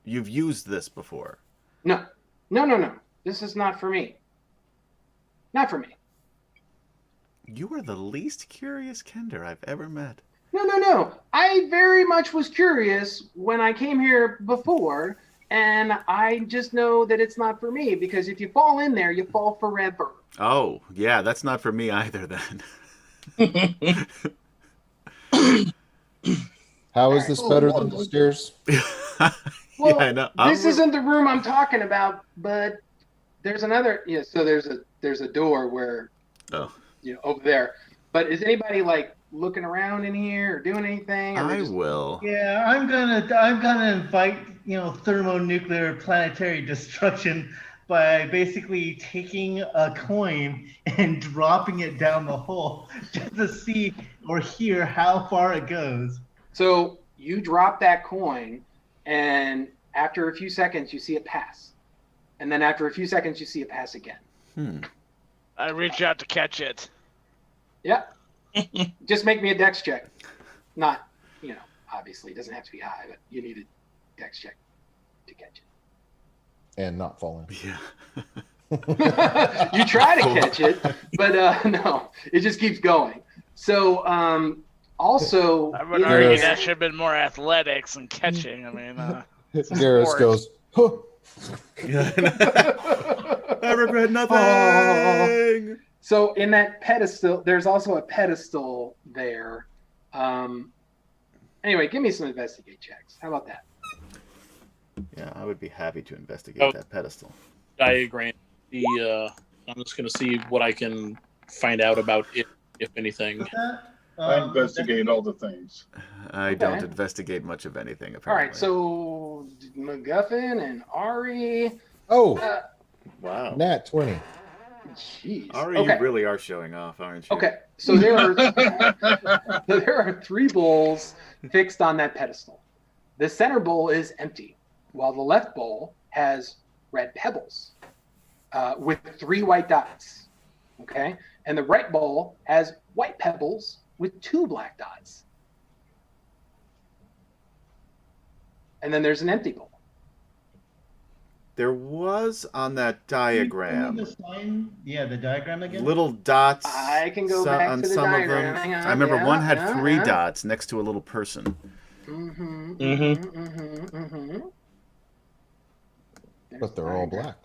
You've used this before? No. This is not for me. Not for me. You are the least curious Kender I've ever met. No. I very much was curious when I came here before, and I just know that it's not for me because if you fall in there, you fall forever. Oh, yeah, that's not for me either then. How is this better than the stairs? Well, yeah, I know. this isn't the room I'm talking about, but there's another. Yeah, so there's a door where, Oh. Over there. But is anybody like looking around in here or doing anything? Or I will. Yeah, I'm gonna invite thermonuclear planetary destruction by basically taking a coin and dropping it down the hole just to see or hear how far it goes. So you drop that coin, and after a few seconds, you see it pass, and then after a few seconds, you see it pass again. I reach out to catch it. Yeah. Just make me a dex check. Not, obviously it doesn't have to be high, but you need a dex check to catch And not falling. Yeah. it. You try to catch it, but no, it just keeps going. So also, I would in argue there- that should have been more athletics and catching. I mean, Garrus sport. goes, huh. I regret nothing. So in that pedestal, there's also a pedestal there. Anyway, give me some investigate checks. How about that? Yeah, I would be happy to investigate Oh. that pedestal. Diagram. I'm just going to see what I can find out about it, if anything. With that, I investigate all the things. I don't investigate much of anything, All apparently. right, so MacGuffin and Ari. Oh, Wow. nat 20. Jeez. Ari, Okay. you really are showing off, aren't you? Okay, so there are 3 bowls fixed on that pedestal. The center bowl is empty, while the left bowl has red pebbles with 3 white dots. Okay, and the right bowl has white pebbles with 2 black dots. And then there's an empty bowl. There was on that Can you diagram the diagram again. little dots I can go back on to the some diagram. of them. Hang on. I remember Yeah, one had yeah, 3 yeah. dots next to a little person. But they're all black.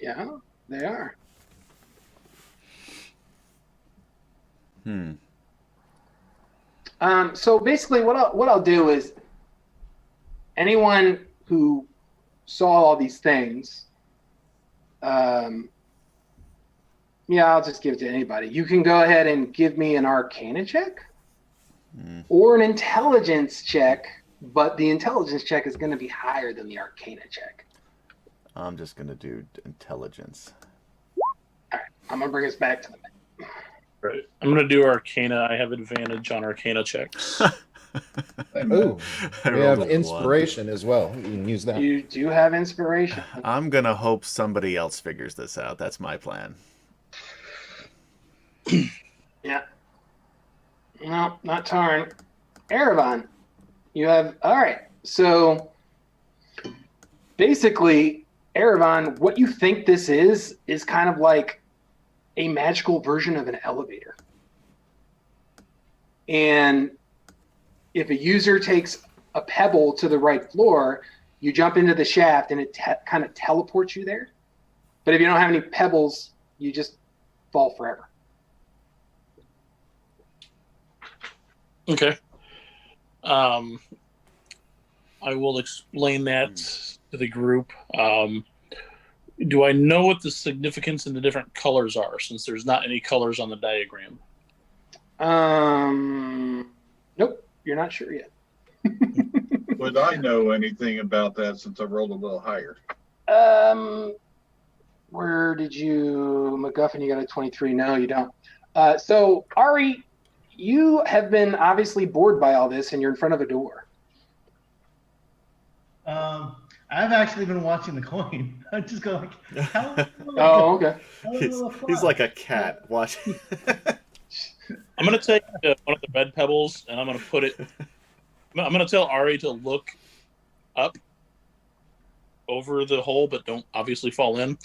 Yeah, they are. So basically, what I'll do is anyone who saw all these things, I'll just give it to anybody. You can go ahead and give me an Arcana check or an Intelligence check, but the Intelligence check is going to be higher than the Arcana check. I'm just going to do intelligence. All right, I'm going to bring us back to the Right. I'm going to do Arcana. I have advantage on Arcana checks. Ooh, I we rolled have a inspiration as well. You can use that. You do have inspiration. 1. I'm going to hope somebody else figures this out. That's my plan. Yeah. No, not Tarn. Erevan, you have. All right. So basically, Erevan, what you think this is kind of like a magical version of an elevator. And if a user takes a pebble to the right floor, you jump into the shaft and it kind of teleports you there. But if you don't have any pebbles, you just fall forever. Okay. I will explain that to the group. Do I know what the significance in the different colors are, since there's not any colors on the diagram? Nope, you're not sure yet. Would I know anything about that since I rolled a little higher? Where did you, MacGuffin, you got a 23? No, you don't. So, Ari, you have been obviously bored by all this and you're in front of a door. I've actually been watching the coin. I'm just going, how? Oh, okay. He's like a cat watching. I'm going to take one of the red pebbles and I'm going to put it. I'm going to tell Ari to look up over the hole, but don't obviously fall in.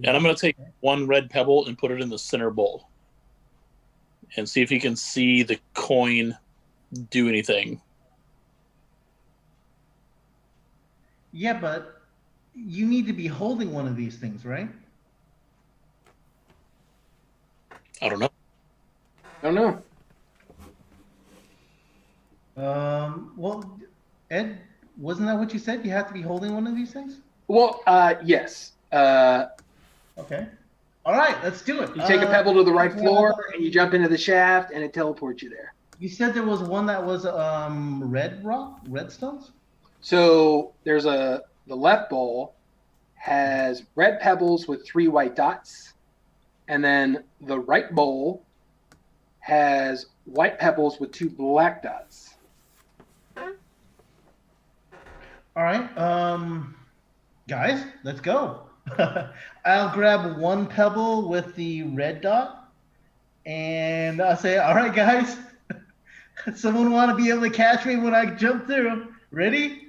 And I'm going to take one red pebble and put it in the center bowl and see if he can see the coin do anything. Yeah, but you need to be holding one of these things, right? I don't know. I don't know. Well, Ed, wasn't that what you said? You have to be holding one of these things? Well, yes. Okay. All right, let's do it. You take a pebble to the right floor, and you jump into the shaft, and it teleports you there. You said there was one that was red rock, red stones? So there's the left bowl has red pebbles with 3 white dots, and then the right bowl has white pebbles with 2 black dots. All right, guys, let's go. I'll grab 1 pebble with the red dot, and I'll say, all right, guys, someone want to be able to catch me when I jump through. Ready?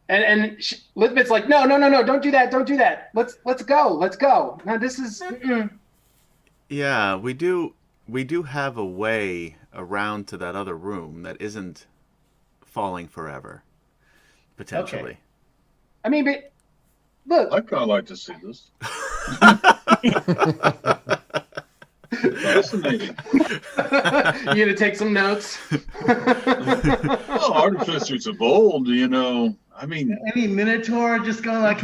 And Lithmit's like, no, don't do that, don't do that. Let's go. Now this is. Yeah, we do have a way around to that other room that isn't falling forever, potentially. Okay. I mean, but look. I'd kind of like to see this. Fascinating. You gonna take some notes? Well, artificers are bold, you know. I mean, Any minotaur just going like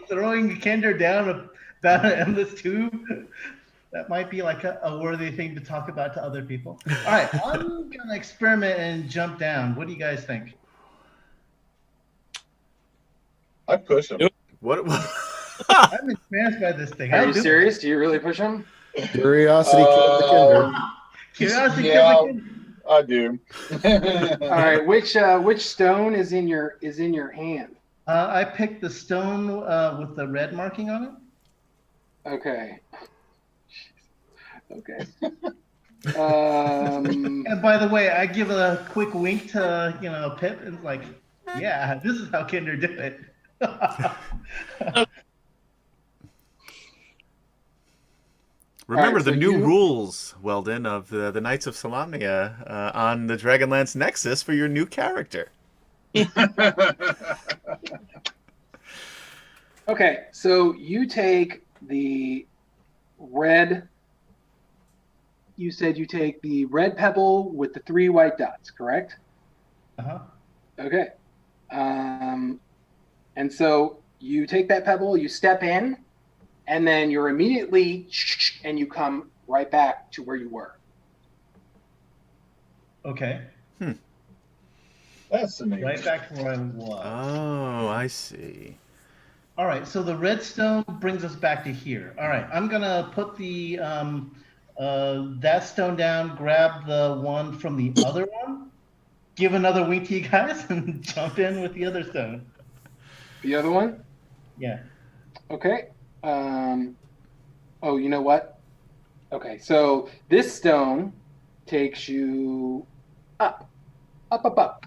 throwing Kender down an endless tube? That might be like a worthy thing to talk about to other people. All right, I'm gonna experiment and jump down. What do you guys think? I'd push him. What? I'm entranced by this thing. Are I'll you do serious? Do you really push him? Curiosity killed the Kinder. Curiosity Yeah, kills the kid. I do. All right, which stone is in your hand? I picked the stone with the red marking on it. Okay. Okay. And by the way, I give a quick wink to Pip and like, yeah, this is how Kinder did it. Remember Alright, so the new you- rules, Weldon, of the Knights of Solamnia on the Dragonlance Nexus for your new character. Okay, so you take the red. You said you take the red pebble with the 3 white dots, correct? Uh-huh. Okay. And so you take that pebble, you step in, and then you're immediately, and you come right back to where you were. Okay. Fascinating. Right back to where I was. Oh, I see. All right, so the red stone brings us back to here. All right, I'm gonna put the that stone down, grab the one from the other one, give another wink to you guys, and jump in with the other stone. The other one? Yeah. Okay. Oh, you know what? Okay, so this stone takes you up.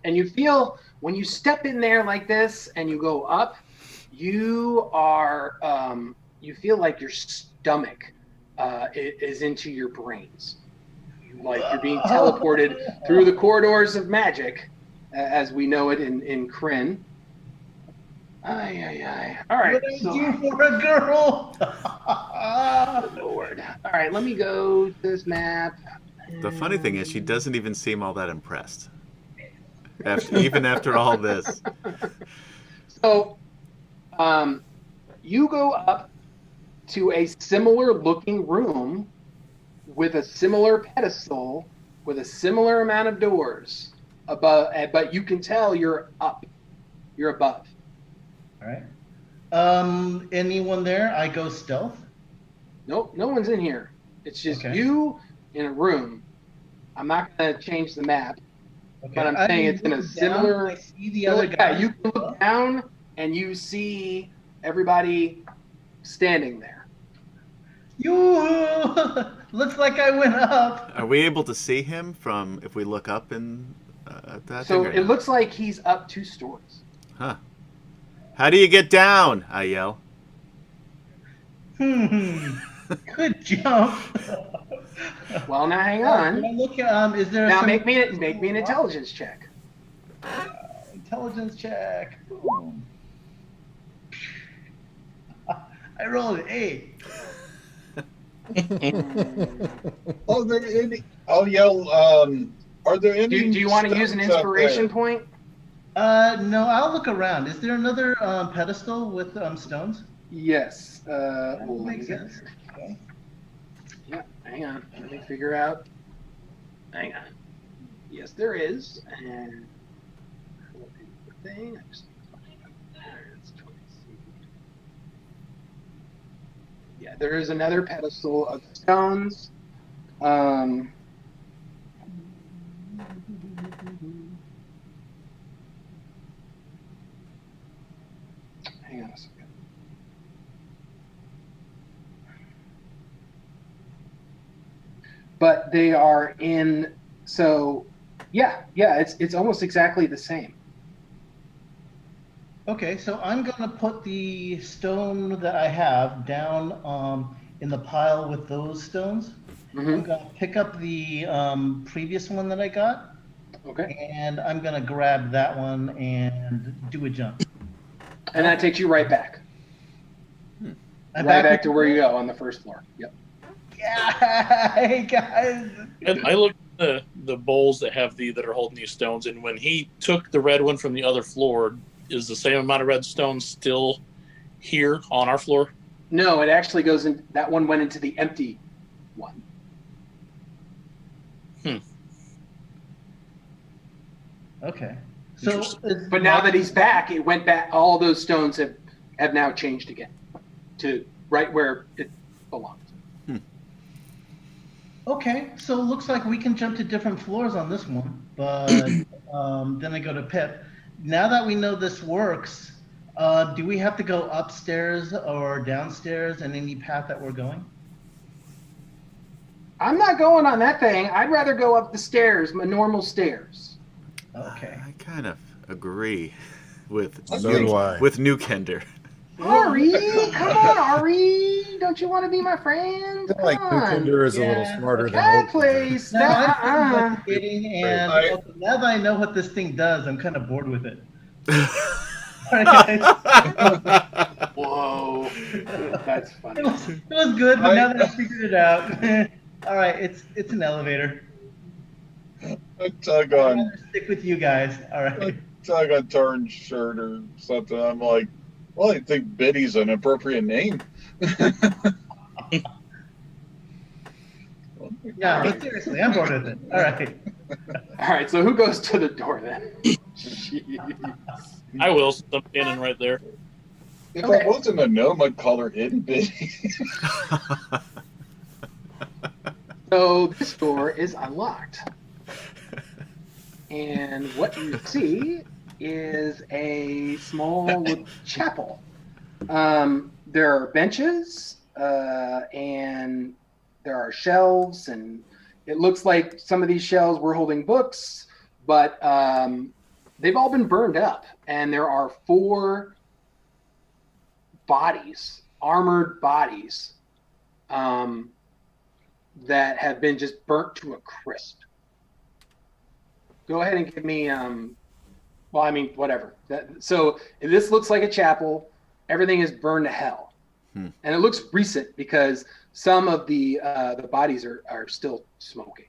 And you feel when you step in there like this and you go up, you are you feel like your stomach is into your brains. Like you're being teleported through the corridors of magic, as we know it in Kryn. Ay. All right. What I do for a girl? Lord. All right, let me go to this map. The funny thing is, she doesn't even seem all that impressed. Even after all this. So, you go up to a similar looking room with a similar pedestal with a similar amount of doors above, but you can tell you're up. You're above. All right. Anyone there? I go stealth. Nope, no one's in here. It's just Okay. you in a room. I'm not going to change the map, Okay. but I'm I saying it's in a look down, similar. I see the other guy. Yeah, you can look down and you see everybody standing there. You looks like I went up. Are we able to see him from if we look up in at that So thing? or it not? looks like he's up 2 stories. Huh. How do you get down? I yell. Good jump. Well, now hang Can on. I look is there Now some make me an intelligence check. intelligence check? Boom. I rolled an 8. Oh, there any? I'll yell. Are there any? Do you want to use an stones up inspiration there? point? No, I'll look around. Is there another pedestal with stones? Yes. That Well, would let make me sense. Okay. Yeah, hang on. Let me figure out. Hang on. Yes, there is. And the thing. It's 20. Yeah, there is another pedestal of stones. Hang on a second. But they are in. So, yeah, it's almost exactly the same. Okay, so I'm gonna put the stone that I have down in the pile with those stones. I'm Mm-hmm. gonna pick up the previous one that I got, Okay. and I'm gonna grab that one and do a jump. And that takes you right back. I'm Right back with to where you go on the first floor. Yep. Yeah, hey guys. I looked at the bowls that are holding these stones, and when he took the red one from the other floor, is the same amount of red stones still here on our floor? No, it actually goes in. That one went into the empty one. Okay. So, But now that he's back, it went back. All those stones have now changed again to right where it belongs. okay, so it looks like we can jump to different floors on this one, but then I go to Pip. Now that we know this works, do we have to go upstairs or downstairs in any path that we're going? I'm not going on that thing. I'd rather go up the stairs, my normal stairs. Okay. I kind of agree with So do I. with Newkender. Ari, come on, Ari! Don't you want to be my friend? I feel like Come on. Newkender is a little Yeah, smarter than That Old Kender. place. Now, That, I'm investigating, and I- okay, now that I know what this thing does, I'm kind of bored with it. All right, guys. Whoa, that's funny. It was good, but now that I figured it out, all right, it's an elevator. I tug I'd on rather stick with you guys. All right. Torn's shirt or something. I'm like, well, I think Biddy's an appropriate name. Yeah, but seriously, I'm bored with it. All right. All right, so who goes to the door then? Jeez. I will, since I'm standing right there. If Okay. I wasn't a gnome, I'd call her Itty Bitty. So this door is unlocked. And what you see is a small little chapel. There are benches and there are shelves, and it looks like some of these shelves were holding books, but they've all been burned up. And there are 4 bodies, armored bodies, that have been just burnt to a crisp. Go ahead and give me, well, I mean, whatever. So this looks like a chapel. Everything is burned to hell. And it looks recent because some of the bodies are still smoking.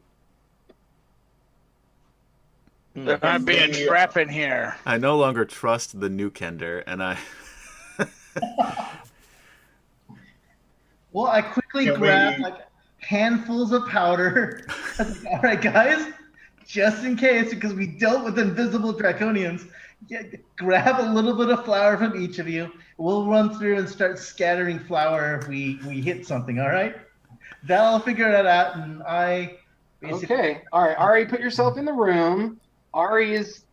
There might be a trap in here. I no longer trust the Newkender, and I. Well, I quickly Can grab we- like handfuls of powder. I was like, all right, guys, just in case, because we dealt with invisible draconians, grab a little bit of flour from each of you. We'll run through and start scattering flour if we hit something. All right, that'll figure that out. And I basically Okay. All right. Ari, put yourself in the room. Ari is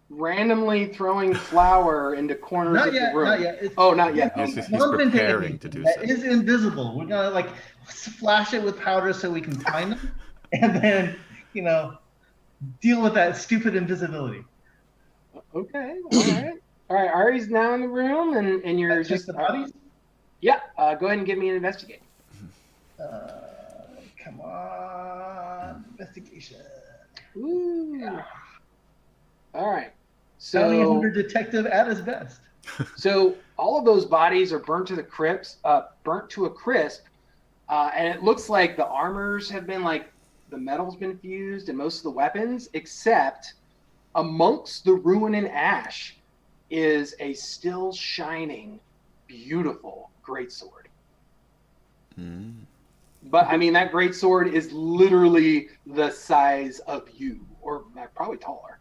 randomly throwing flour into corners not of yet, the room. not yet. It's, Oh, not yet. He's- Okay. he's bump into preparing anything to do that so. is invisible. We're gonna like flash it with powder so we can find them, and then deal with that stupid invisibility. Okay. All right. All right, Ari's now in the room, and you're Check just the bodies. yeah. Go ahead and give me an investigate. Come on, investigation. Ooh. All right. Bounty So hunter detective at his best. So all of those bodies are burnt to a crisp, and it looks like the armors have been like the metal's been fused, and most of the weapons, except amongst the ruin and ash, is a still shining, beautiful greatsword. Mm. But I mean, that greatsword is literally the size of you, or probably taller.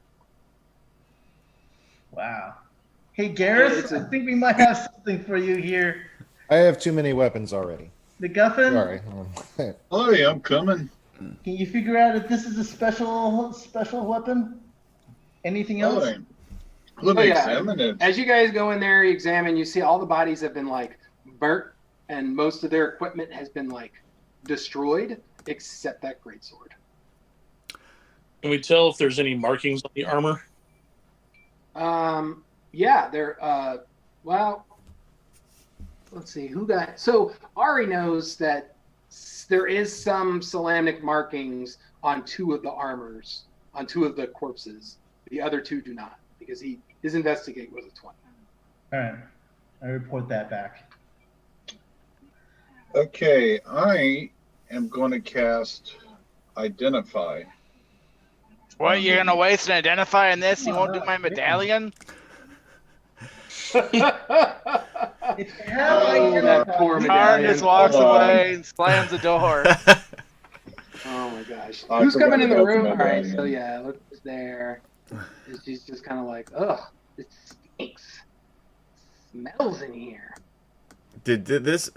Wow. Hey, Garrus, I think we might have something for you here. I have too many weapons already. MacGuffin, Sorry. Oh, yeah, I'm coming. can you figure out if this is a special weapon? Anything else? Oh, let Oh, me yeah. examine it. As you guys go in there, you examine, you see all the bodies have been like burnt, and most of their equipment has been like destroyed, except that greatsword. Can we tell if there's any markings on the armor? Yeah, they're well, let's see who got. So Ari knows that there is some Salamic markings on two of the armors, on two of the corpses. The other two do not, because his investigate was a 20. All right. I report that back. Okay, I am going to cast Identify. What, you're gonna waste an identify in this? You won't do my medallion? If you have Oh, that identified- poor Karn medallion. just walks Hold on. away and slams the door. Oh my gosh. I Who's coming forgot in the about room? the All right, medallion. so yeah, look there. She's just kind of like, ugh, it stinks. Smells in here. Did this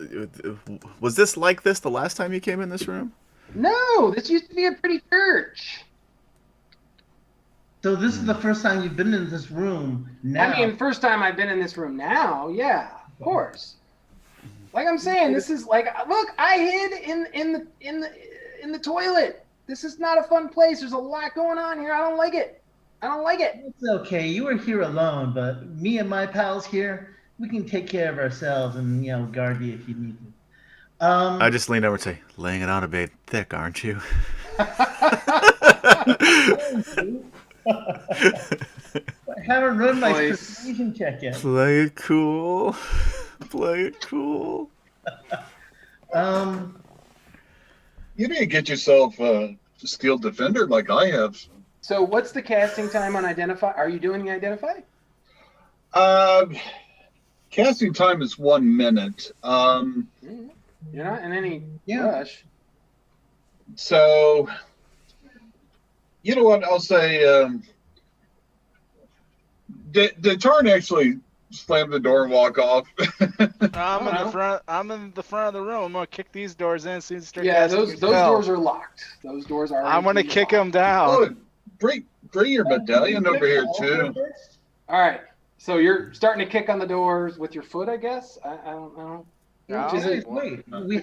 was this like this the last time you came in this room? No, this used to be a pretty church. So this is the first time you've been in this room now. I mean, first time I've been in this room now, yeah, of course. Like I'm saying, this is like, look, I hid in the toilet. This is not a fun place. There's a lot going on here. I don't like it. I don't like it. It's okay. You were here alone, but me and my pals here, we can take care of ourselves and, guard you if you need to. I just leaned over and say, "Laying it on a bit thick, aren't you?" I haven't run my Nice. persuasion check yet. Play it cool. Play it cool. You need to get yourself a Steel Defender like I have. So what's the casting time on Identify? Are you doing the Identify? Casting time is 1 minute. You're not in any Yeah. rush. So, you know what? I'll say, did Tarn actually slam the door and walk off? I'm in the front. I'm in the front of the room. I'm gonna kick these doors in as soon as you start Yeah, casting those your those spell. doors are locked. Those doors are. I'm gonna kick them locked. down. Oh, bring your medallion over here too. All right. So you're starting to kick on the doors with your foot, I guess. I don't know. No. Which is it? Wait, we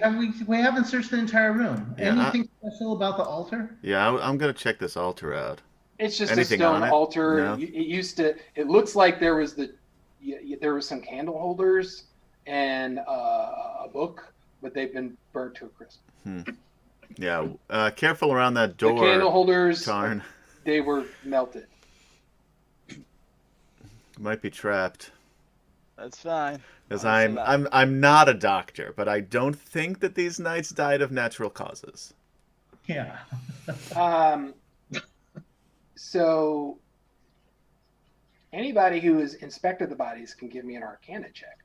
haven't searched the entire room. Yeah, Anything special about the altar? Yeah, I'm gonna check this altar out. It's just Anything a stone on it? altar. No. It used to. It looks like there was there was some candle holders and a book, but they've been burnt to a crisp. Yeah, careful around that The candle door, holders, Tarn. they were melted. Might be trapped. That's fine. Because Oh, so I'm not a doctor, but I don't think that these knights died of natural causes. Yeah. So anybody who has inspected the bodies can give me an Arcana check.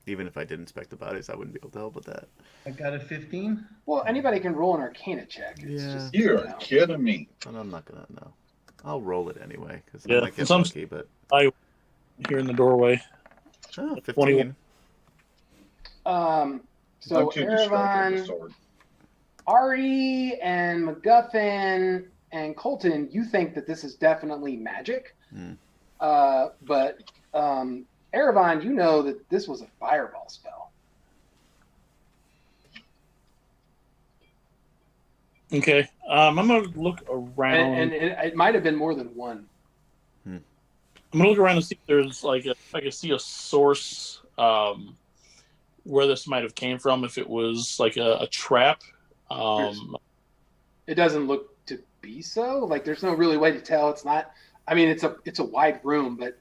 Even if I did inspect the bodies, I wouldn't be able to help with that. I got a 15. Well, anybody can roll an Arcana check. It's Yeah. just, You are know. kidding me. But I'm not gonna know. I'll roll it anyway because Yeah, I might get some- lucky. But Here in the doorway. 15. 21. So I'm too distracted with the Erevan, sword. Ari, and MacGuffin and Colton, you think that this is definitely magic. Hmm. But Erevan, you know that this was a fireball spell. Okay. I'm gonna look around. And it might have been more than one. I'm gonna look around and see if there's if I can see a source where this might have came from. If it was like a trap. It doesn't look to be so. Like there's no really way to tell. It's not. I mean, it's a wide room, but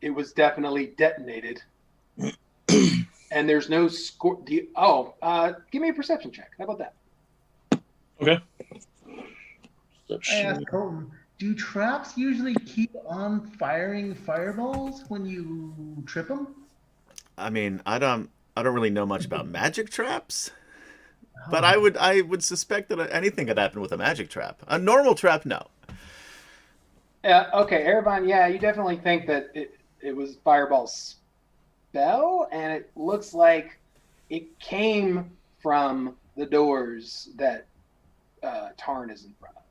it was definitely detonated. And there's no score. Give me a perception check. How about that? Okay. I asked Colton, do traps usually keep on firing fireballs when you trip them? I mean, I don't really know much about magic traps, but I would suspect that anything could happen with a magic trap. A normal trap, no. Okay, Erebon, yeah, you definitely think that it was Fireball's spell, and it looks like it came from the doors that Tarn is in front of.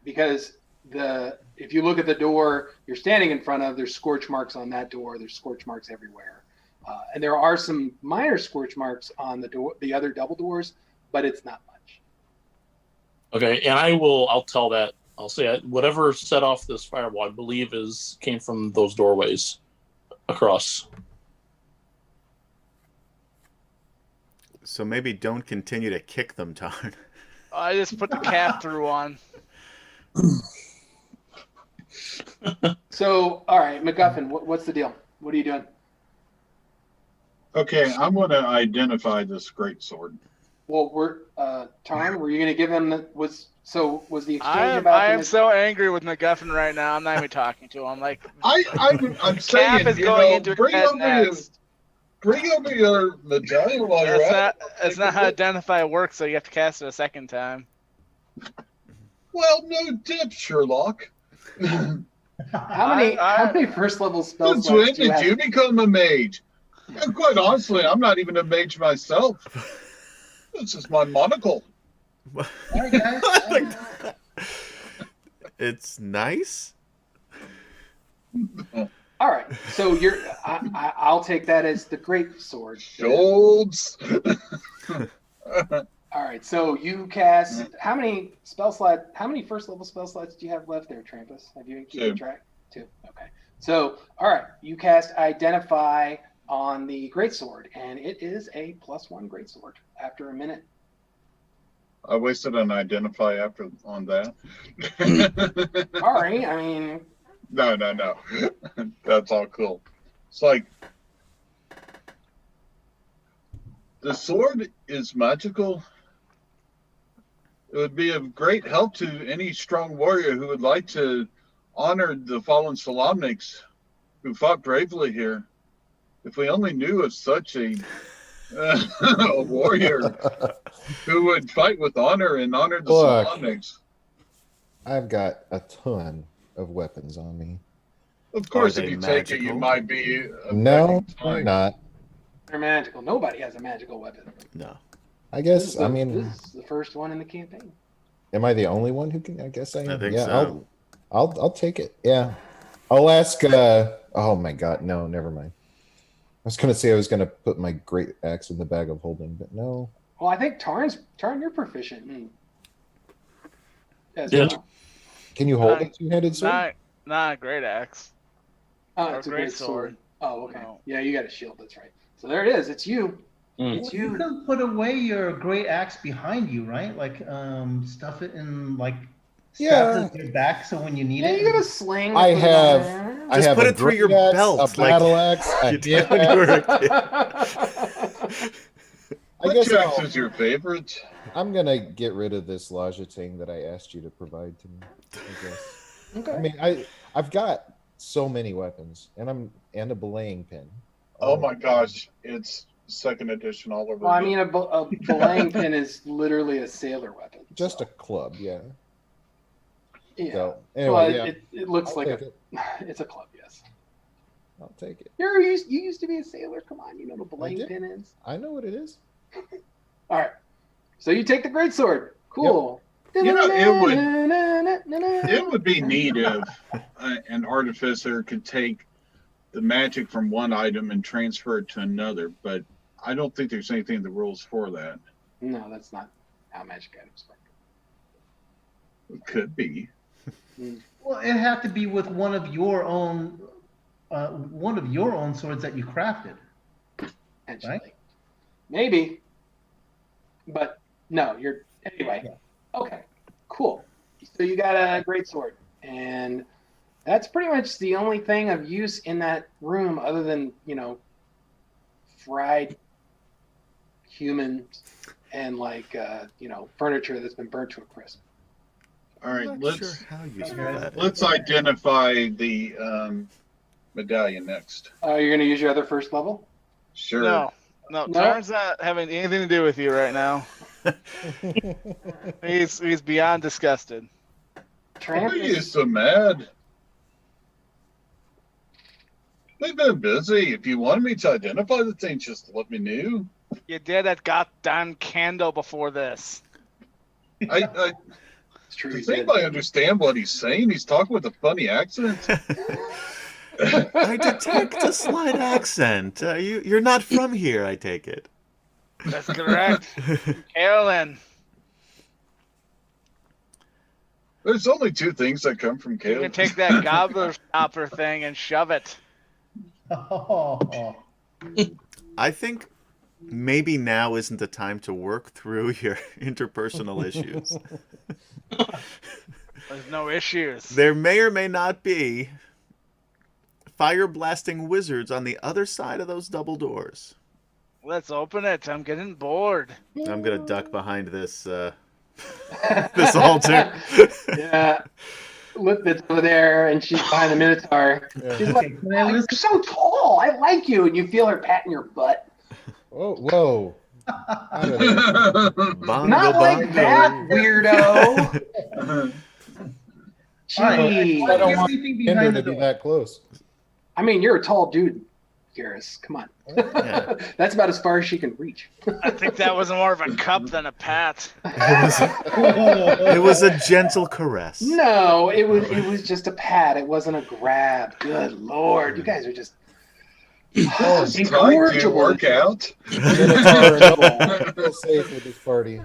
Because if you look at the door you're standing in front of, there's scorch marks on that door. There's scorch marks everywhere, and there are some minor scorch marks on the other double doors, but it's not much. Okay, and I'll tell that. I'll say whatever set off this fireball, I believe, came from those doorways across. So maybe don't continue to kick them, Tarn. I just put the cat through on. So, all right, MacGuffin, what's the deal? What are you doing? Okay, I'm going to identify this great sword. Well, Tarn, were you going to give him was the exchange I about? am so angry with MacGuffin right now. I'm not even talking to him. Like I'm saying, Cap is going into bring his over head next. bring over your medallion while you're at it. That's not how Identify works, so you have to cast it a second time. Well, no dip, Sherlock. How many first level spell Since slots when do you did have? you become a mage? And quite honestly, I'm not even a mage myself. This is my monocle. All right, guys. It's nice. All right, so I'll take that as the great sword. Schultz. All right, so you cast how many first level spell slots do you have left there, Trampus? Have you keeping Two. track? 2. Okay. So, all right, you cast Identify on the greatsword, and it is a +1 greatsword after a minute. I wasted an identify on that. Sorry, I mean, No. That's all cool. It's like the sword is magical. It would be of great help to any strong warrior who would like to honor the fallen Solamniks who fought bravely here. If we only knew of such a warrior who would fight with honor and honor the Look. Solamniks. I've got a ton of weapons on me. Of course, Are if they you take it, you magical? might be. No, affecting I'm time. not. they're magical. Nobody has a magical weapon. No. I This guess. is the, I mean, this is the first one in the campaign. am I the only one who can? I guess I am. I think yeah, so. I'll take it. Yeah, I'll ask. Oh my God, no, never mind. I was gonna say I was gonna put my great axe in the bag of holding, but no. Well, I think Tarn, you're proficient in as Yeah. well. Can you hold a Not- two-handed sword? Not a great axe. Oh, Or it's a great great sword. sword. Oh, okay. No. Yeah, you got a shield. That's right. So there it is. It's you. It's You you. can put away your great axe behind you, right? Like stuff it in strap it to your back so when you need Yeah, it. you got a sling. I to put it on have- there. I Just have put a it through your great axe, belt, a like battle axe. a you did dip when you were a axe. kid. I What guess axe is your favorite? I'm gonna get rid of this Lajatine that I asked you to provide to me. I guess. Okay. I mean, I've got so many weapons, and a belaying pin. Oh my gosh, it's second edition all over. Well, I again. mean, a belaying pin is literally a sailor weapon. Just so, a club, yeah. yeah. So Well, anyway, yeah, it looks I'll like take it. it's a club. Yes. I'll take it. You used to be a sailor. Come on, you know what a belaying did. pin is. I know what it is. All right. So you take the great sword. Cool. You know, it it would be neat if an artificer could take the magic from one item and transfer it to another, but I don't think there's anything in the rules for that. No, that's not how magic items work. It could be. Well, it had to be with one of your own swords that you crafted. Potentially. Right? Maybe. But no, you're anyway. Yeah. Okay. Cool. So you got a great sword. And that's pretty much the only thing of use in that room other than, fried humans and furniture that's been burnt to a crisp. All right, I'm not let's sure how useful Okay. that let's is. identify the medallion next. Oh, you're gonna use your other first level? Sure. No, No? Tarn's not having anything to do with you right now. He's beyond disgusted. Why Tramp are you is so mad? They've been busy. If you wanted me to identify the thing, just let me know. You did that goddamn candle before this. it's true. Does he did. anybody understand what he's saying? He's talking with a funny accent. I detect a slight accent. You're not from here, I take it. That's correct. Carolyn. There's only two things that come from You Caleb. can take that gobbler stopper thing and shove it. Oh, I think maybe now isn't the time to work through your interpersonal issues. There's no issues. There may or may not be fire blasting wizards on the other side of those double doors. Let's open it. I'm getting bored. I'm gonna duck behind this this altar. Yeah. Lipit's over there, and she's behind the Minotaur. She's like, okay. Can I "Oh, you're listen? so tall. I like you." And you feel her patting your butt. Whoa. Out of there. Bongo, Not like bongo. that, weirdo. All right. Gee. Why are you sleeping Hinder behind to the be door? that close. I mean, you're a tall dude, Garrus. Come on. Yeah. That's about as far as she can reach. I think that was more of a cup than a pat. It was a gentle caress. No, it was just a pat. It wasn't a grab. Good Lord. You guys are just Trying to incorrigible. work out. Minotaur and Noble feel safe with this party.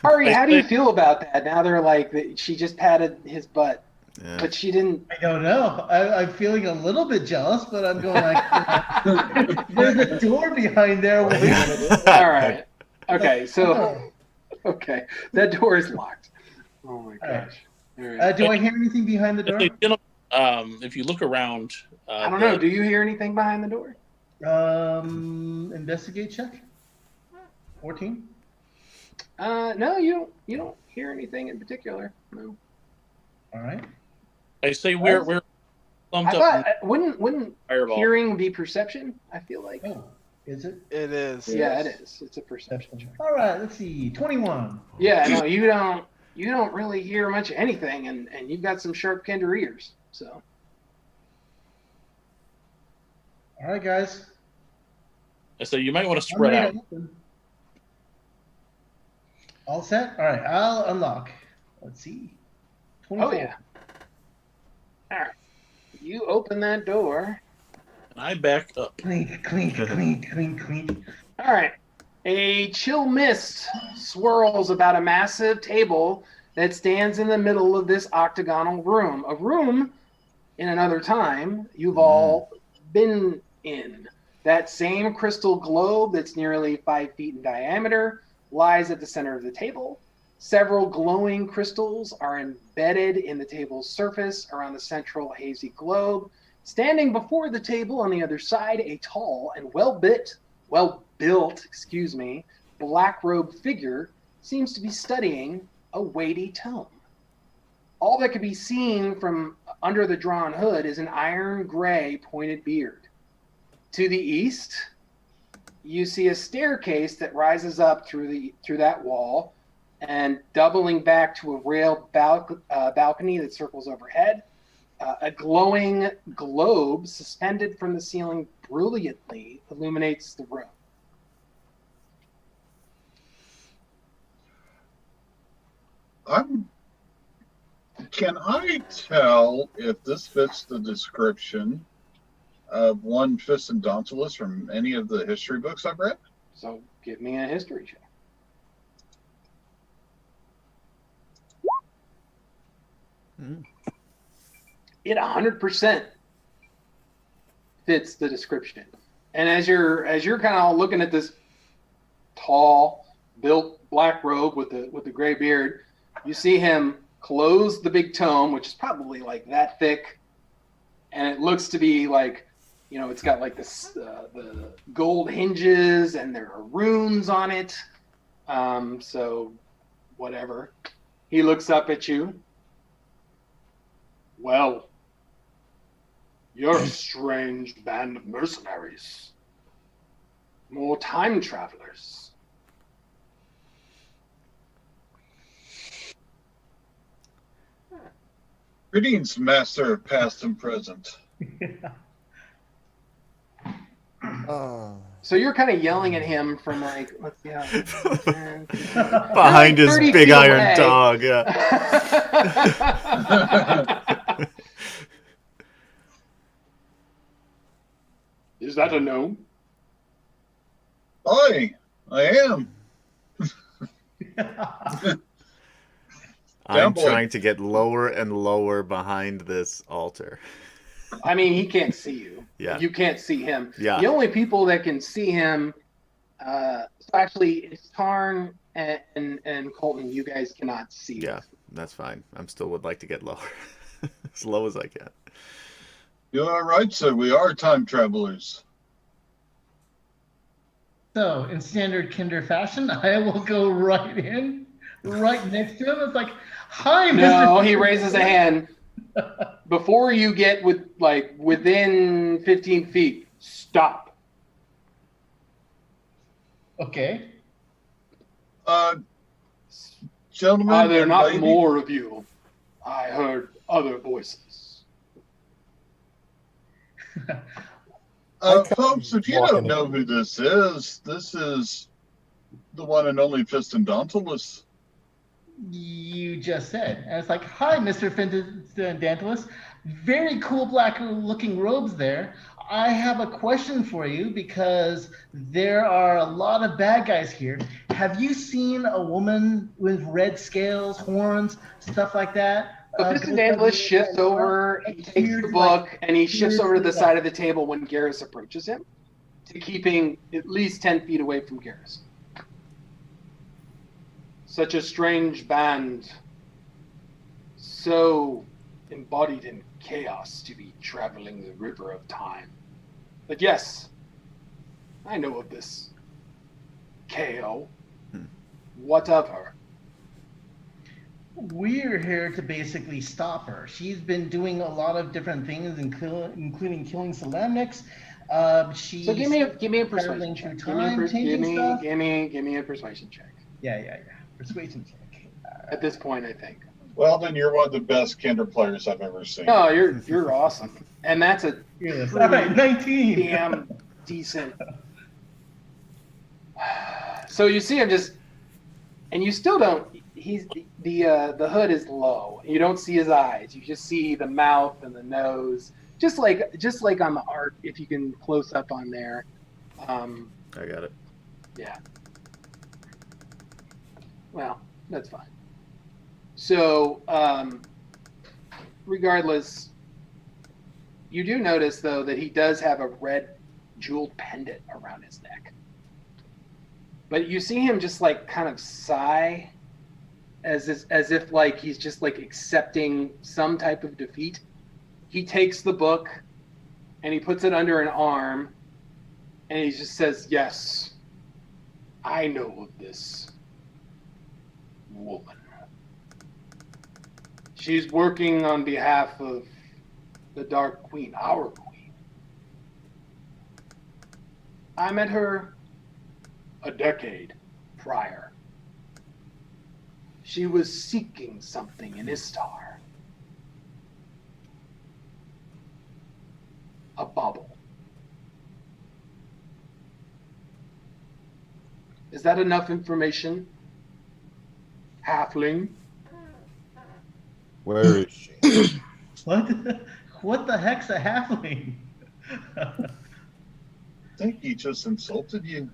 Ari, how do you feel about that? Now they're like, she just patted his butt, Yeah. but she didn't. I don't know. I'm feeling a little bit jealous, but I'm going like, there's a door behind there. All right. Okay, so that door is locked. Oh my gosh. All right. Do I hear anything behind the door? If you look around, I don't know. Do you hear anything behind the door? Investigate check. 14. No, you don't hear anything in particular. No. All right. I say we're I lumped up thought in wouldn't fireball. hearing be perception? I feel like. Oh, is it? It is. Yeah, it is. It's a perception check. All right. Let's see. 21. Yeah, no, you don't really hear much of anything, and you've got some sharp kinder ears. So All right, guys. So you might want to I'm spread ready out. to open. All set? All right. I'll unlock. Let's see. 24. oh yeah. All right, you open that door. And I back up. Clink, clink, clink, clink, clink. All right. A chill mist swirls about a massive table that stands in the middle of this octagonal room. A room in another time you've all been in. That same crystal globe that's nearly 5 feet in diameter lies at the center of the table. Several glowing crystals are embedded in the table's surface around the central hazy globe. Standing before the table on the other side, a tall and well-built, black-robed figure seems to be studying a weighty tome. All that could be seen from under the drawn hood is an iron gray pointed beard. To the east, you see a staircase that rises up through that wall and doubling back to a railed balcony that circles overhead. A glowing globe suspended from the ceiling brilliantly illuminates the room. Can I tell if this fits the description of one Fistodontalus from any of the history books I've read? So give me a history check. it 100% fits the description. And as you're kind of looking at this tall, built black robe with the gray beard, you see him close the big tome, which is probably like that thick, and it looks to be like, you know, it's got like this the gold hinges and there are runes on it. So whatever. He looks up at you. Well, you're a strange band of mercenaries. More time travelers. Greetings, master of past and present. So you're kind of yelling at him from like, let's see how. Behind his 30 big feet iron away. dog. Yeah. Is that a gnome? I am. I'm Down, boy. trying to get lower and lower behind this altar. I mean, he can't see you. Yeah. You can't see him. Yeah. The only people that can see him, so actually, it's Tarn and Colton. You guys cannot see. Yeah, that's fine. I'm still would like to get lower. As low as I can. You are right, sir. We are time travelers. So, in standard Kinder fashion, I will go right next to him. It's like, hi, Mr. No, he raises a hand. Before you get within 15 feet, stop. Okay. Gentlemen, Are there and not lady, more of you? I heard other voices. Folks, if you don't know who this is the one and only Fistendontalus. You just said. And it's like, hi, Mr. Fistendontalus. Very cool black looking robes there. I have a question for you because there are a lot of bad guys here. Have you seen a woman with red scales, horns, stuff like that? So Fistendontalus shifts over, he takes the book, and he shifts over to the side of the table when Garrus approaches him, to keeping at least 10 feet away from Garrus. Such a strange band, so embodied in chaos to be traveling the river of time. But yes, I know of this KO. What of her? We're here to basically stop her. She's been doing a lot of different things, including killing Salamniks. She's So give me a persuasion traveling check. through time, changing stuff. Give me a persuasion check. Yeah. Persuasion check. At this point, I think. Well, then you're one of the best Kinder players I've ever seen. No, you're awesome, and that's a Fearless. All right, 19. damn decent. So you see him just, and you still don't. He's the hood is low. You don't see his eyes. You just see the mouth and the nose, just like on the art. If you can close up on there. I got it. Yeah. Well, that's fine. So, regardless, you do notice, though, that he does have a red jeweled pendant around his neck. But you see him just, like, kind of sigh as if, like, he's just, like, accepting some type of defeat. He takes the book, and he puts it under an arm, and he just says, yes, I know of this woman. She's working on behalf of the Dark Queen, our queen. I met her a decade prior. She was seeking something in Istar. A bauble. Is that enough information? Halfling? Where is she? What the heck's a halfling? I think he just insulted you.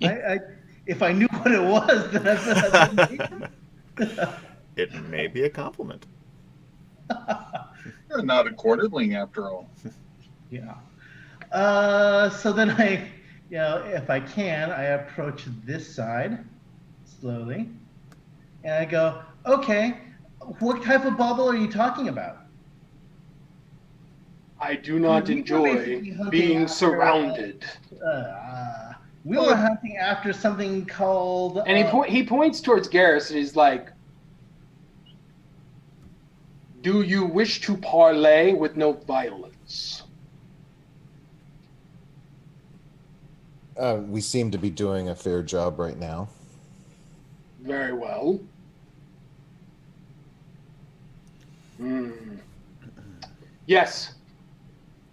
If I knew what it was, then It may be a compliment. You're not a quarterling after all. Yeah. So then if I can, I approach this side slowly, and I go, okay, what type of bubble are you talking about? I do not We were enjoy basically hunting being after, surrounded. We were hunting after something called. And he points towards Garrus and he's like, "Do you wish to parley with no violence?" We seem to be doing a fair job right now. Very well. Yes.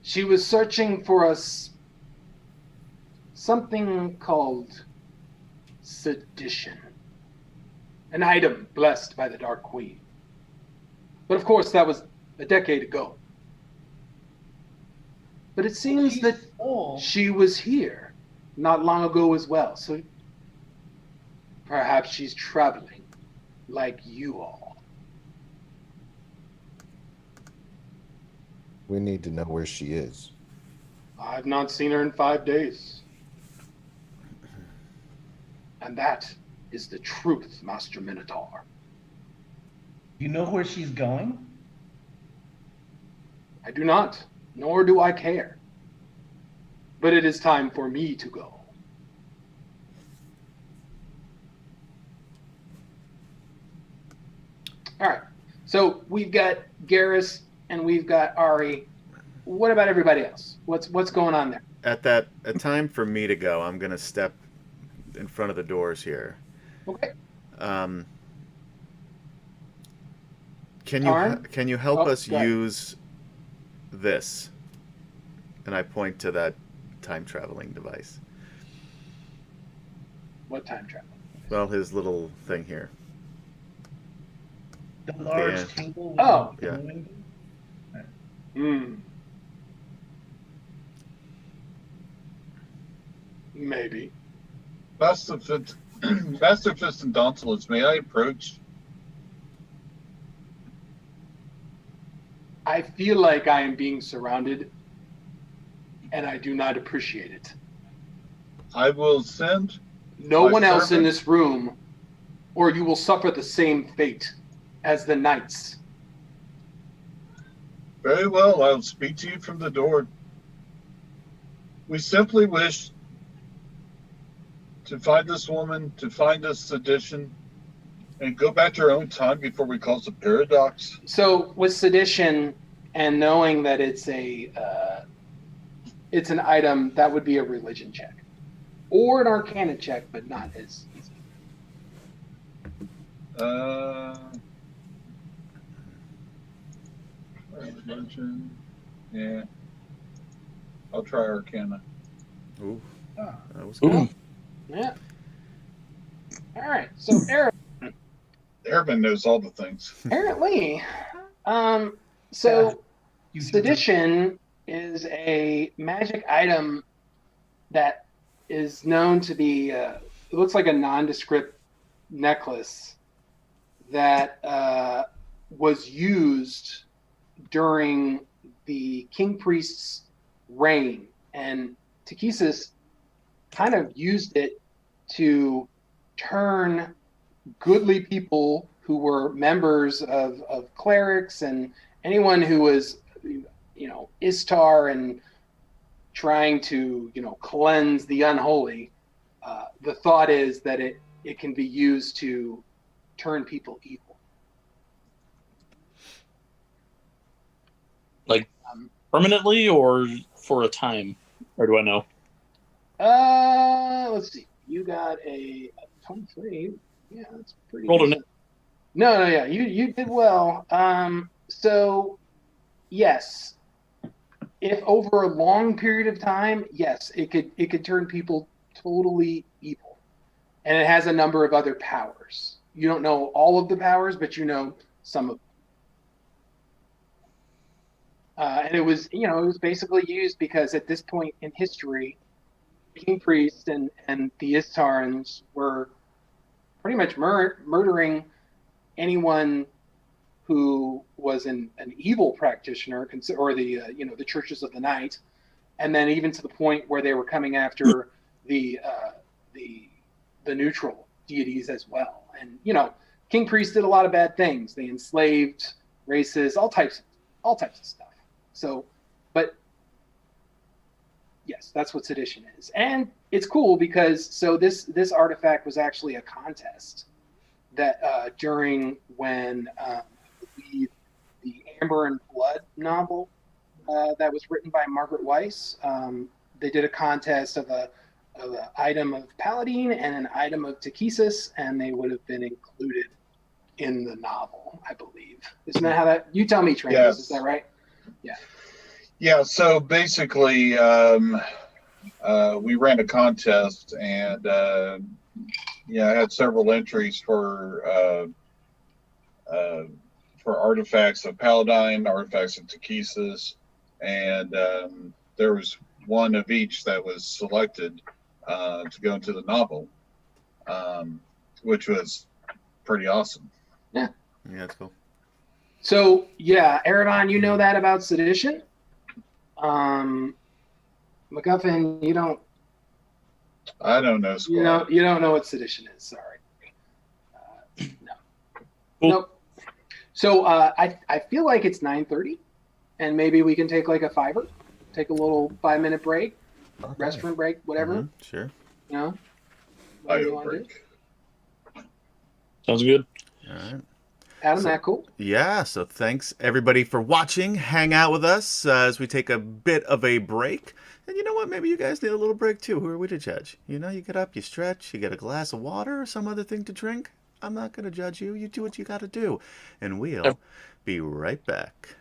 She was searching for us something called sedition. An item blessed by the Dark Queen. But of course, that was a decade ago. But it seems that she was here not long ago as well. So perhaps she's traveling like you all. We need to know where she is. I've not seen her in 5 days. And that is the truth, Master Minotaur. You know where she's going? I do not, nor do I care. But it is time for me to go. All right. So we've got Garrus and we've got Ari. What about everybody else? What's going on there? At a time for me to go, I'm gonna step in front of the doors here. Okay. Can you help us go ahead. use this? And I point to that time traveling device. What time travel? Well, his little thing here. The large Yeah. table. With Oh. the Yeah. glowing- Maybe. Master Fist and Dauntless, may I approach? I feel like I am being surrounded, and I do not appreciate it. I will send. No My one else in servant? this room, or you will suffer the same fate as the knights. Very well, I'll speak to you from the door. We simply wish to find this woman, to find this sedition, and go back to our own time before we cause a paradox. So with sedition and knowing that it's an item, that would be a religion check. Or an arcana check, but not as easy. Religion. Yeah. I'll try Arcana. Ooh, Ah. that was good. Ooh. Yeah. All right. So Eric, Airman knows all the things. apparently, so You- sedition is a magic item that is known to be, it looks like a nondescript necklace that was used during the King Priest's reign. And Takesis kind of used it to turn goodly people who were members of clerics and anyone who was, Istar and trying to, cleanse the unholy. The thought is that it can be used to turn people evil. Like permanently or for a time? Or do I know? Let's see. You got a 23. Yeah, that's pretty Rolled a decent. No, yeah, you did well. So yes, if over a long period of time, yes, it could turn people totally evil, and it has a number of other powers. You don't know all of the powers, but you know some of them. And it was basically used because at this point in history, King Priest and the Istarans were pretty much murdering anyone who was an evil practitioner, or the the churches of the night, and then even to the point where they were coming after the neutral deities as well. And King Priest did a lot of bad things. They enslaved races, all types of stuff. So, but yes, that's what sedition is. And it's cool because this artifact was actually a contest that during when the Amber and Blood novel that was written by Margaret Weiss, they did a contest of an item of Paladine and an item of Takesis, and they would have been included in the novel, I believe. Isn't that how that? You tell me, Travis. Yes. Is that right? Yeah. Yeah. So basically, we ran a contest, and I had several entries for artifacts of Paladine, artifacts of Takesis, and there was one of each that was selected to go into the novel, which was pretty awesome. Yeah. Yeah, that's cool. So yeah, Erebon, you know that about sedition. MacGuffin, you don't. I don't know. Squad. You don't know what sedition is. Sorry. No. Cool. Nope. So I feel like it's 9:30, and maybe we can take like a fiver, take a little 5-minute break, Okay. restroom break, whatever. Mhm, sure. Whatever you Bio want to do. break. Sounds good. All right. Adam, that cool? Yeah, so thanks everybody for watching. Hang out with us as we take a bit of a break. And you know what? Maybe you guys need a little break too. Who are we to judge? You get up, you stretch, you get a glass of water or some other thing to drink. I'm not going to judge you. You do what you got to do. And we'll be right back.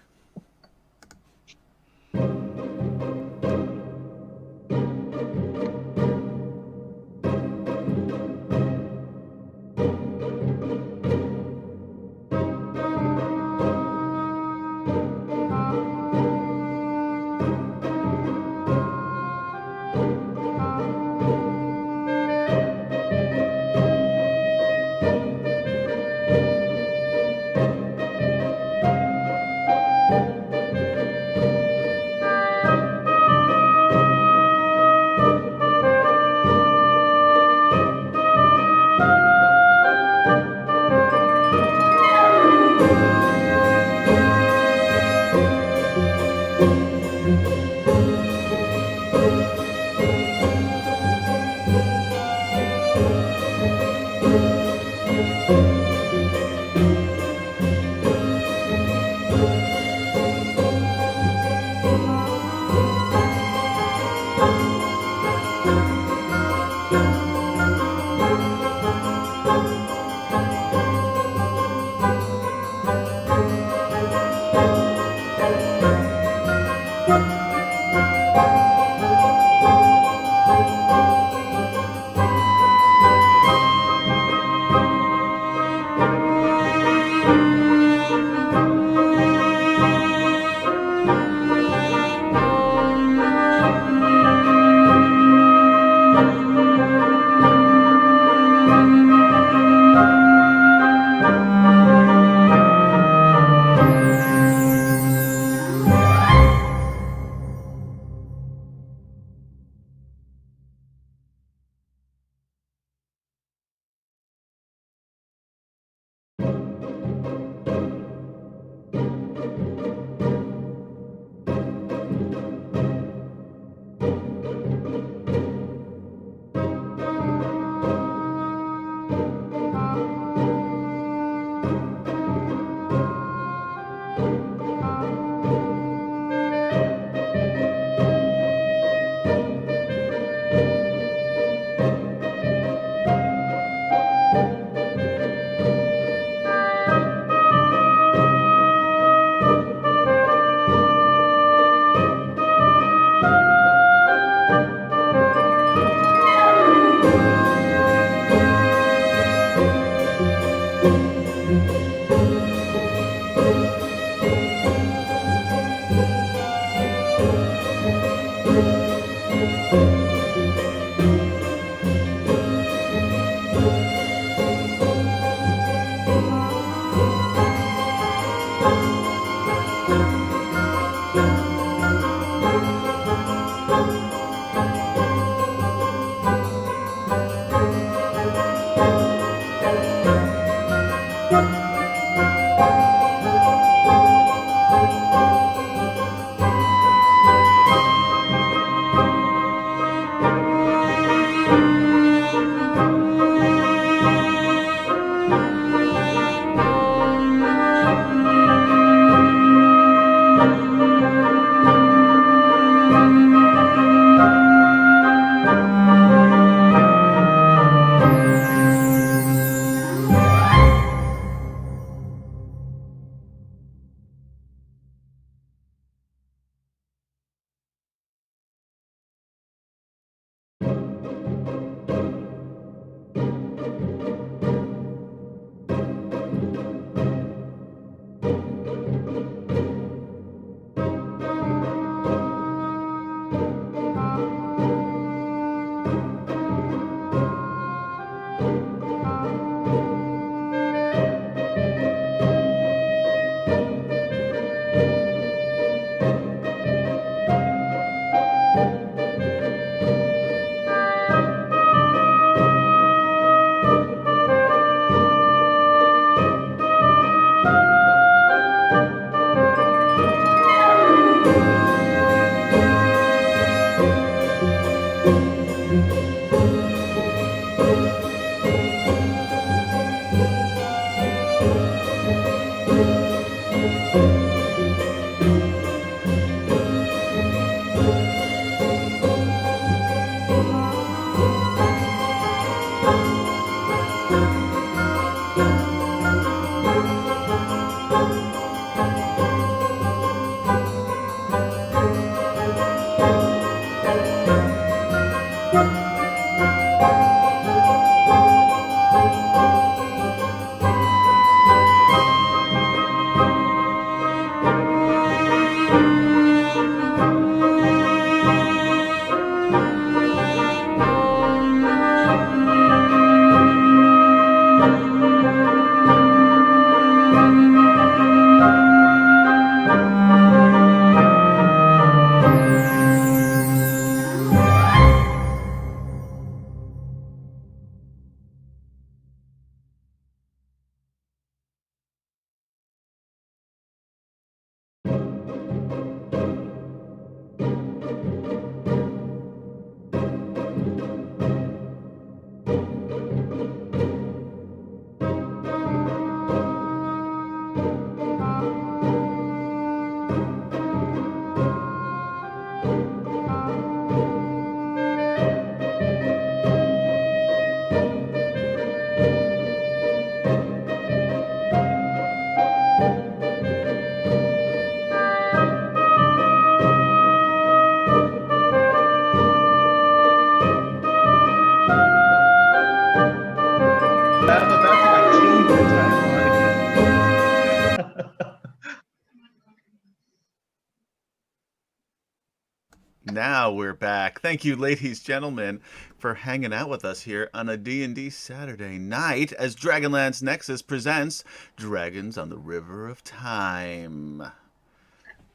Now we're back. Thank you, ladies, gentlemen, for hanging out with us here on a D&D Saturday night as Dragonlance Nexus presents Dragons on the River of Time.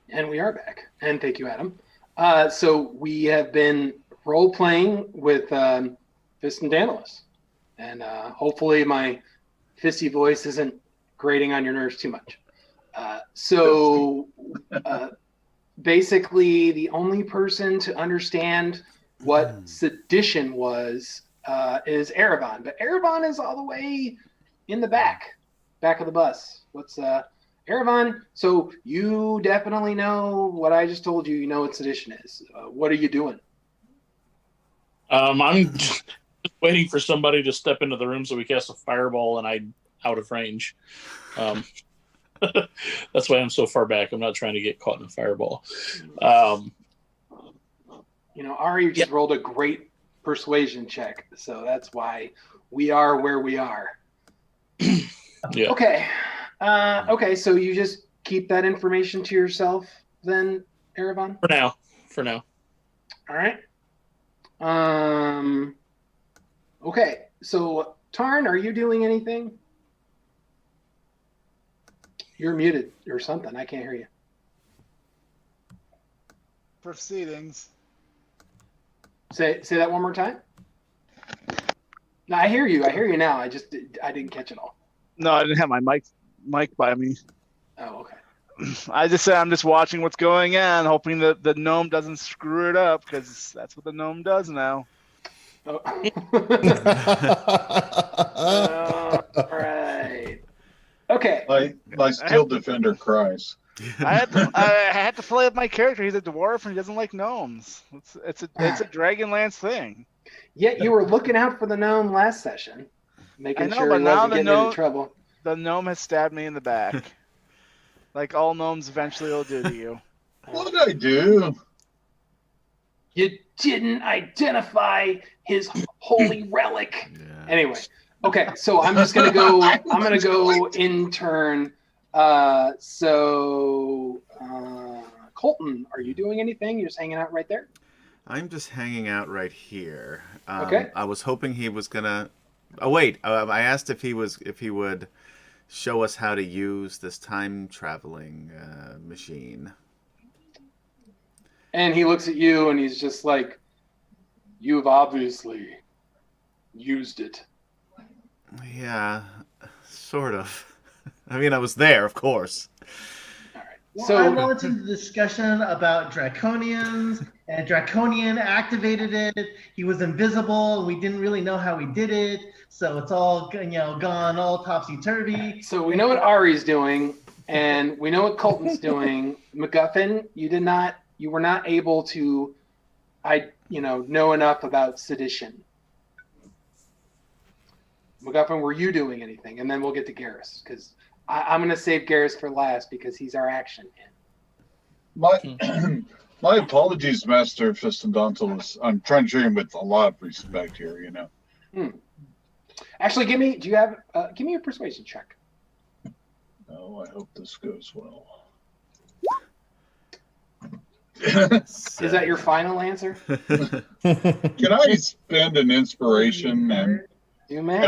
And we are back. And thank you, Adam. So we have been role-playing with Fist and Daedalus. And hopefully my fisty voice isn't grating on your nerves too much. Basically, the only person to understand what sedition was is Erevan. But Erevan is all the way in the back of the bus. What's Erevan? So you definitely know what I just told you. You know what sedition is. What are you doing? I'm just waiting for somebody to step into the room so we cast a fireball and I'm out of range. That's why I'm so far back. I'm not trying to get caught in a fireball. Ari just rolled a great persuasion check, so that's why we are where we are. Yeah. Okay. So you just keep that information to yourself then, Erevan? For now. All right. Okay. So Tarn, are you doing anything? You're muted or something. I can't hear you. Proceedings. Say that one more time. No, I hear you. I hear you now. I didn't catch it all. No, I didn't have my mic by me. Oh, okay. I just said I'm just watching what's going on, hoping that the gnome doesn't screw it up, because that's what the gnome does now. Oh. All right. Okay. My steel defender cries. I had to play with my character. He's a dwarf and he doesn't like gnomes. It's a Dragonlance thing. Yet you were looking out for the gnome last session, making sure but he now wasn't getting into trouble. The gnome has stabbed me in the back, like all gnomes eventually will do to you. What did I do? You didn't identify his holy relic. Yeah. Anyway, okay, so I'm just gonna go. I'm gonna go in turn. Colton, are you doing anything? You're just hanging out right there? I'm just hanging out right here. Okay. I was hoping he was gonna. Oh wait, I asked if he would show us how to use this time traveling machine. And he looks at you and he's just like, "You've obviously used it." Yeah, sort of. I mean, I was there, of course. Well, So- I wanted the discussion about Draconians, and Draconian activated it. He was invisible, and we didn't really know how he did it. So it's all gone all topsy-turvy. So we know what Ari's doing, and we know what Colton's doing. MacGuffin, you were not able to, know enough about sedition. MacGuffin, were you doing anything? And then we'll get to Garrus, because I'm going to save Garrus for last because he's our action man. My apologies, Master Fistendontalus. I'm trying to treat him with a lot of respect here, Actually, give me a persuasion check. Oh, I hope this goes well. Is that your final answer? Can I spend an inspiration You may.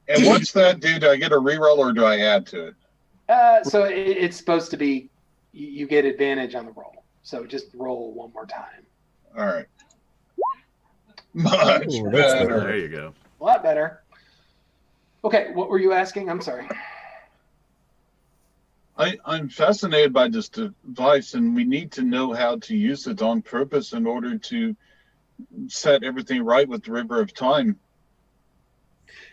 and what's that do? Do I get a reroll or do I add to it? So it's supposed to be you get advantage on the roll. So just roll one more time. All right. Much Ooh, that's better. There you go. A lot better. Okay, what were you asking? I'm sorry. I'm fascinated by this device, and we need to know how to use it on purpose in order to set everything right with the River of Time.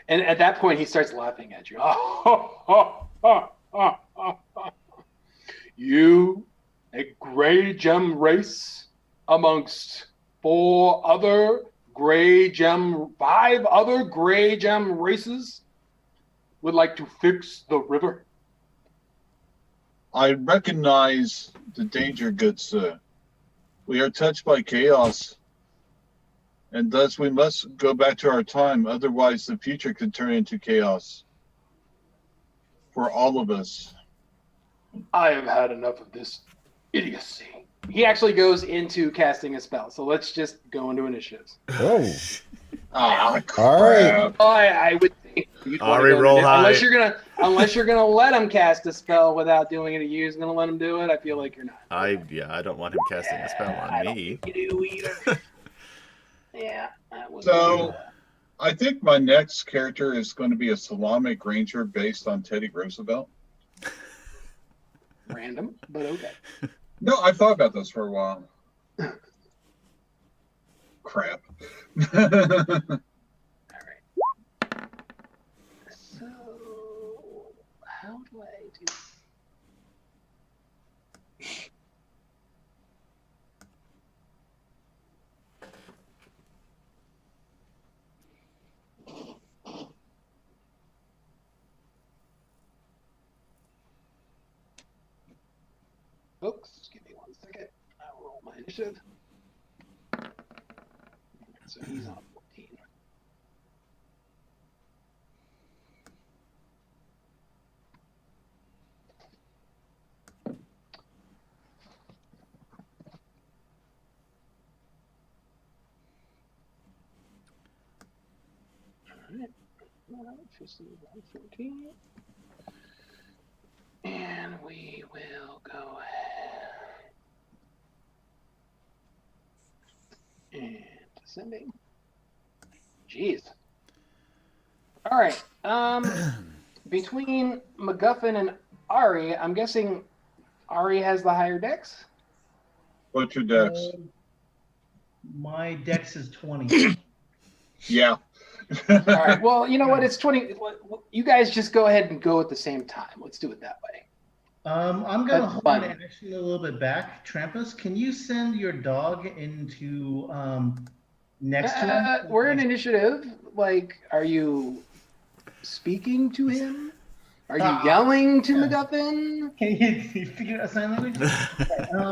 And at that point, he starts laughing at you. You, a gray gem race amongst five other gray gem races, would like to fix the river? I recognize the danger, good sir. We are touched by chaos, and thus we must go back to our time. Otherwise, the future could turn into chaos for all of us. I have had enough of this idiocy. he actually goes into casting a spell. So let's just go into initiatives. Oh, Ah, all right. crap. Oh, I would think you'd want Ari, to go roll into, high. unless you're gonna let him cast a spell without doing it. You're just gonna let him do it. I feel like you're not. I don't want him casting a spell I on don't me. think you do either. Yeah. That would So, I think my next character is going to be a Salamic Ranger based on Teddy Roosevelt. be random, but okay. No, I've thought about this for a while. Crap. All right. So, how do I do? Folks, give me 1 second. I'll roll my initiative. So he's on 14. Alright. 14. And we will go and descending. Jeez. All right. Between MacGuffin and Ari, I'm guessing Ari has the higher dex. What's your dex? My dex is 20. Yeah. All right. Well, you know what? It's 20. You guys just go ahead and go at the same time. Let's do it that way. I'm going to That's hold fine. my action a little bit back. Trampus, can you send your dog into next to him? We're in initiative. Like, are you speaking to him? Are you yelling to MacGuffin? Can you figure out sign language?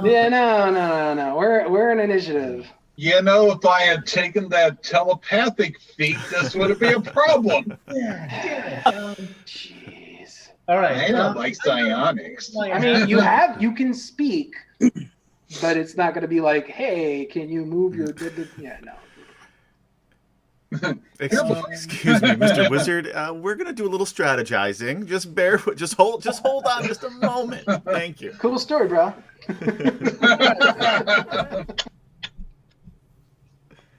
Yeah, no. We're in initiative. You know, if I had taken that telepathic feat, this would be a problem. Yeah, damn it. Jeez. All right. I don't like psionics. I mean, you can speak, but it's not going to be like, hey, can you move your? Yeah, no. Excuse me, Mr. Wizard. We're gonna do a little strategizing. Just hold on just a moment. Thank you. Cool story, bro.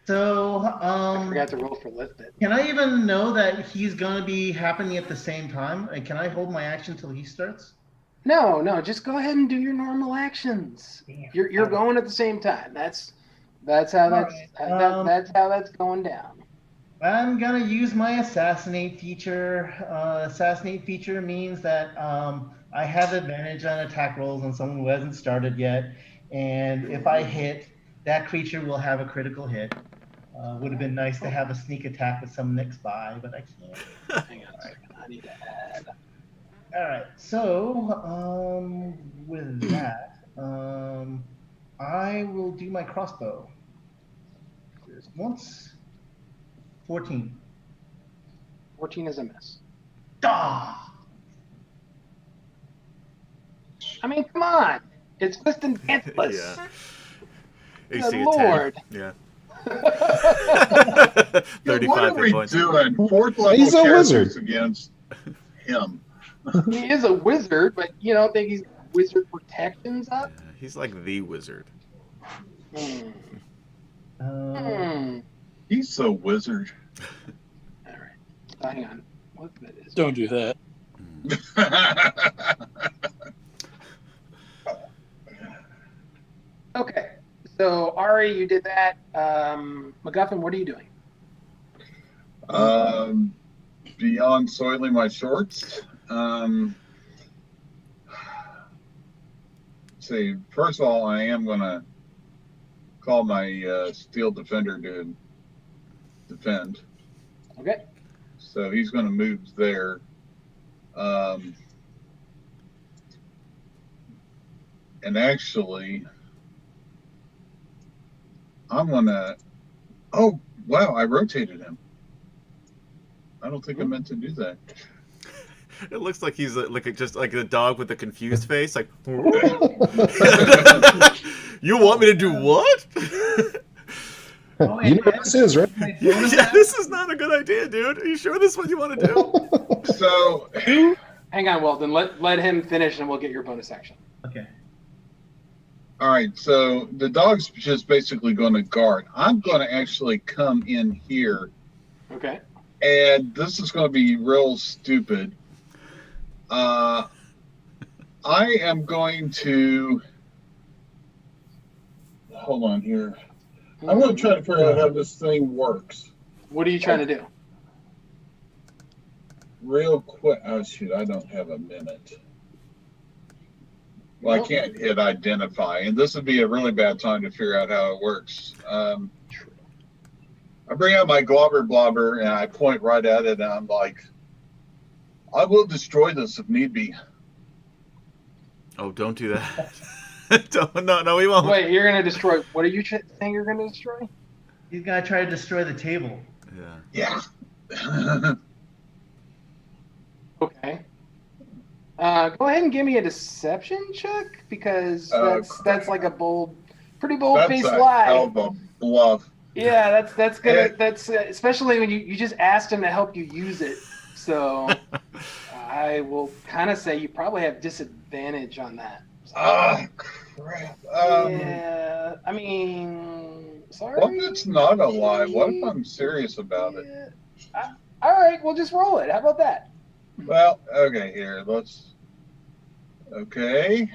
So, I forgot to roll for lift it. can I even know that he's going to be happening at the same time? And can I hold my action till he starts? No, just go ahead and do your normal actions. You're going at the same time. That's how that's how that's going down. I'm gonna use my assassinate feature. Assassinate feature means that I have advantage on attack rolls on someone who hasn't started yet, and if I hit, that creature will have a critical hit. Would have been nice to have a sneak attack with some next by, but I can't. Hang on a second. I need to add. All right, so with that, I will do my crossbow. There's once. 14. 14 is a miss. Ah! I mean, come on. It's Whiston Dantless. Yeah. Good AC Lord. of 10. Yeah. What 35 are we hit points. doing? Fourth level He's a characters wizard. against him. He is a wizard, but you don't think he's got wizard protections up? Yeah, he's like the wizard. He's a wizard. All right. So hang on. What that is? Don't do that. Okay. So Ari, you did that. MacGuffin, what are you doing? Beyond soiling my shorts. See, first of all, I am gonna call my steel defender to defend. Okay. So he's gonna move there. And actually, I'm gonna. Oh wow! I rotated him. I don't think I meant to do that. It looks like he's just like a dog with a confused face. Like You want me to do what? Oh, You know what this is, right? Yeah, this is not a good idea, dude. Are you sure this is what you want to do? So, Hang on, Weldon. Let him finish, and we'll get your bonus action. Okay. all right. So the dog's just basically going to guard. I'm going to actually come in here, Okay. and this is going to be real stupid. I am going to hold on here. I'm going to try to figure out how this thing works What are you trying to do? real quick. Oh shoot, I don't have a minute. Well, I can't hit identify, and this would be a really bad time to figure out how it works. I bring out my globber blobber and I point right at it, and I'm like, I will destroy this if need be. Oh, don't do that. No, we won't. Wait, you're gonna destroy. What are you saying you're gonna destroy? He's gonna try to destroy the table. Yeah. Yeah. Okay. Go ahead and give me a deception check because that's like a pretty bold That's faced a lie. hell of a bluff. Yeah, that's gonna Yeah. that's especially when you just asked him to help you use it. So I will kind of say you probably have disadvantage on that. Ah, crap. Yeah, I mean, sorry. What if it's not a lie? What if I'm serious about it? Yeah. All right, we'll just roll it. How about that? Well, okay, here, let's. Okay.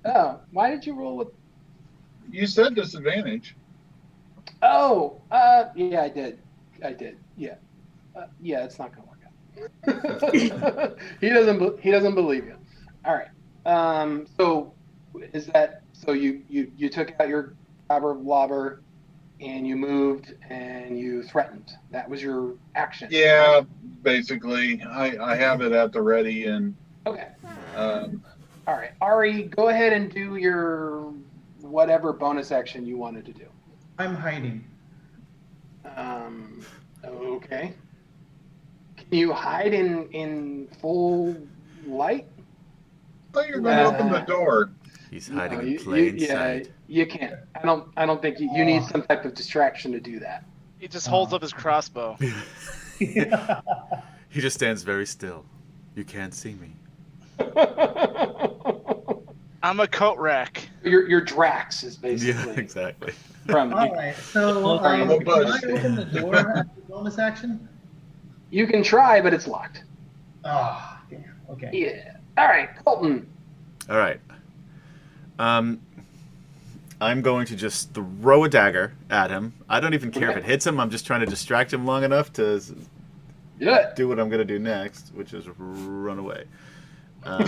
Oh, why did you roll with? You said disadvantage. Oh, yeah, I did. Yeah, yeah, it's not gonna work out. He doesn't believe you. All right. So is that so? You took out your lobber, and you moved and you threatened. That was your action. Yeah, right? basically, I have it at the ready, and Okay. all right, Ari, go ahead and do your whatever bonus action you wanted to do. I'm hiding. Okay. Can you hide in full light? I thought you were going to open the door. He's hiding No, in plain sight. you can't. I don't think you need some type of distraction to do that. He just holds up his crossbow. Yeah. He just stands very still. You can't see me. I'm a coat rack. Your Drax is Yeah, basically exactly. from. All right. So Sorry, can but- I open the door after bonus action? You can try, but it's locked. Oh, damn. Okay. Yeah. All right, Colton. All right. I'm going to just throw a dagger at him. I don't even care if Okay. it hits him. I'm just trying to distract him long enough to Do it. do what I'm going to do next, which is run away. I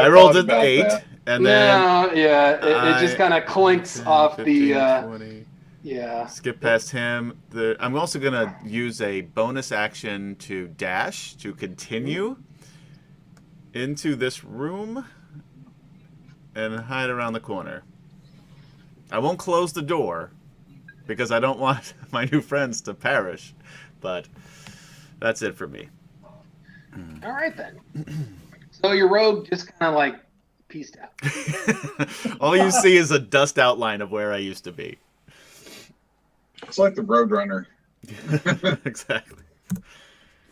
rolled thought an about 8, that. and then No, yeah, it just kind of clinks 10, off 15, the. 20. Yeah. Skip past him. I'm also going to use a bonus action to dash to continue into this room and hide around the corner. I won't close the door because I don't want my new friends to perish, but that's it for me. All right then. So your rogue just kind of like pieced out. All you see is a dust outline of where I used to be. It's like the Roadrunner. Exactly.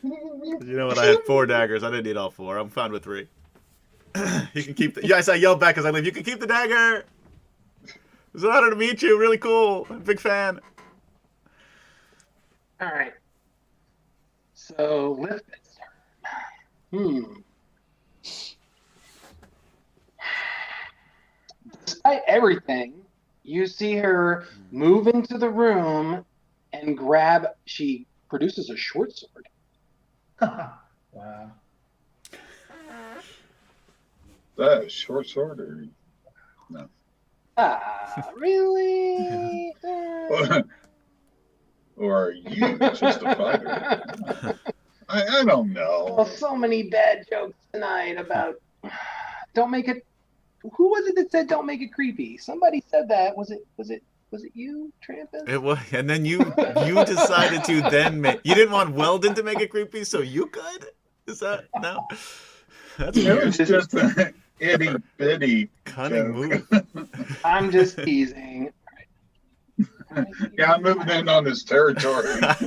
You know what? I had 4 daggers. I didn't need all 4. I'm fine with 3. You can keep the... Yes, I yelled back as I leave. You can keep the dagger. It's an honor to meet you. Really cool. I'm a big fan. All right. So Lift's turn. Despite everything, you see her move into the room and grab. She produces a short sword. Wow. That short sword, Really? or are you just a fighter? I don't Well, know. so many bad jokes tonight about don't make it. Who was it that said don't make it creepy? Somebody said that. Was it you, Trampus? It was, and then you decided to then make... You didn't want Weldon to make it creepy, so you could? Is that... No? That's It weird. was just an itty bitty Cunning joke. move. I'm just teasing. Yeah, I'm moving in on his territory. Let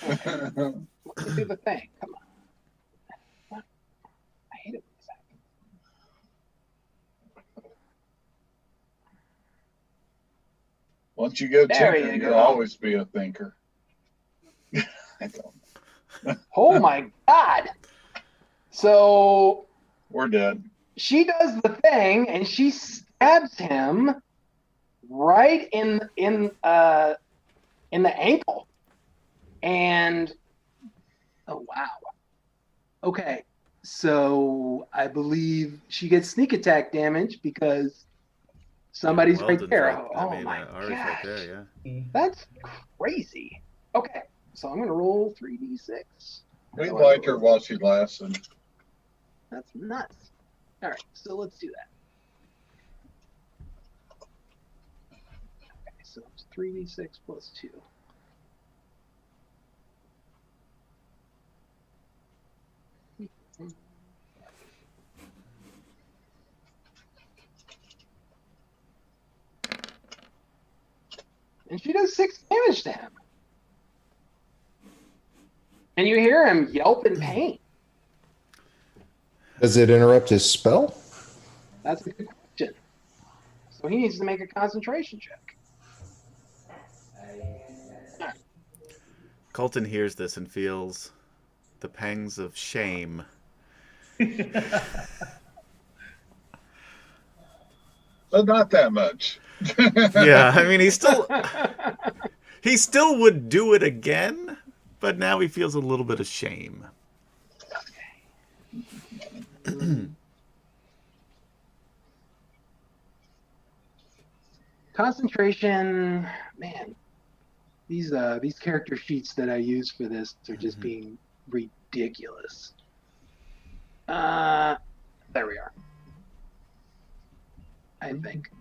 me do the thing. Come on. I hate it when this happens. Once you go There tinker, you you'll go. always be a thinker. I don't. Oh my God. So We're dead. she does the thing and she stabs him right in the ankle. And oh wow. Okay. So I believe she gets sneak attack damage because somebody's right Weldon's there. right- Oh I mean, my Ari's right gosh. there, yeah. That's crazy. Okay. So I'm gonna roll 3d6. We like her while she lasts. And That's nuts. All right, so let's do that. Okay, so it's 3d6 plus 2. And she does 6 damage to him. And you hear him yelp in pain. Does it interrupt his spell? That's a good question. So he needs to make a concentration check. Colton hears this and feels the pangs of shame. but not that much. Yeah, I mean, he still would do it again, but now he feels a little bit of shame. Concentration, man. These character sheets that I use for this are just being ridiculous. There we are. I think.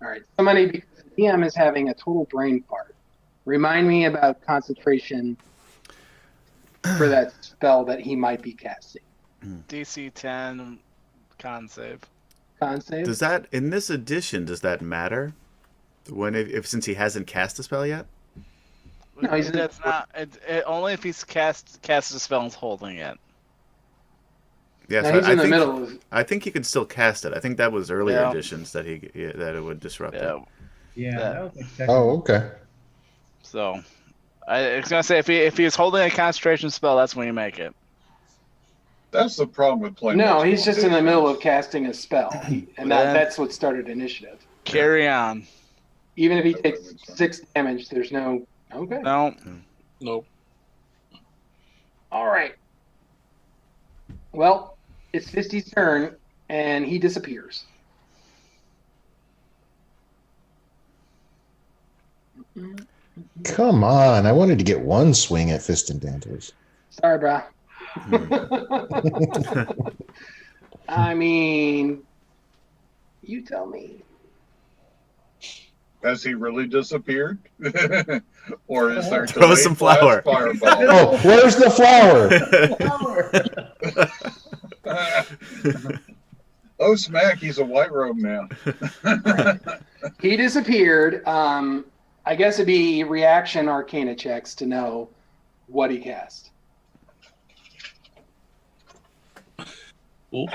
All right. Somebody, because the DM is having a total brain fart. Remind me about concentration for that spell that he might be casting. DC 10 con save. Con save? Does that, in this edition, does that matter? When if since he hasn't cast a spell yet? No, he's That's not only if he's cast a spell and holding it. Yeah, No, so he's I in the think, middle of. I think he can still cast it. I think that was earlier Yeah. editions that that it would disrupt it. Yeah. Yeah, Yeah. that was like Oh, okay. So I was gonna say if he's holding a concentration spell, that's when you make it. That's the problem with playing. No, multiple he's just in the editions. middle of casting a spell, and Then- that's what started initiative. Carry on. Even if he takes 6 damage, there's no. Okay. No. Nope. All right. Well, it's Fisty's turn, and he disappears. Come on. I wanted to get one swing at Fist and Dantos. Sorry, brah. Hmm. I mean, you tell me. Has he really disappeared? Or is there Throw delayed some blast flour. Fireball? Oh, where's the flower? Oh, smack! He's a white robe now. He disappeared. I guess it'd be reaction arcana checks to know what he cast. Ooh.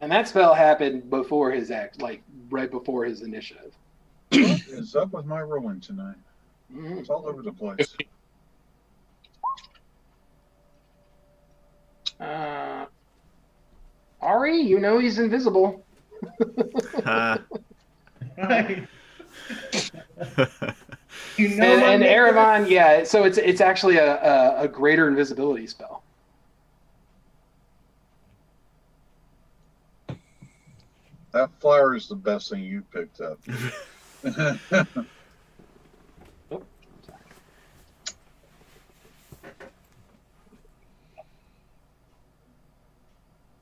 And that spell happened before his act, like right before his initiative. What is up with my rolling tonight? Mhm. It's all over the place. Ari, you know he's invisible. Right. You know, And my- Erevan, yeah. So it's actually a greater invisibility spell. That flower is the best thing you picked up.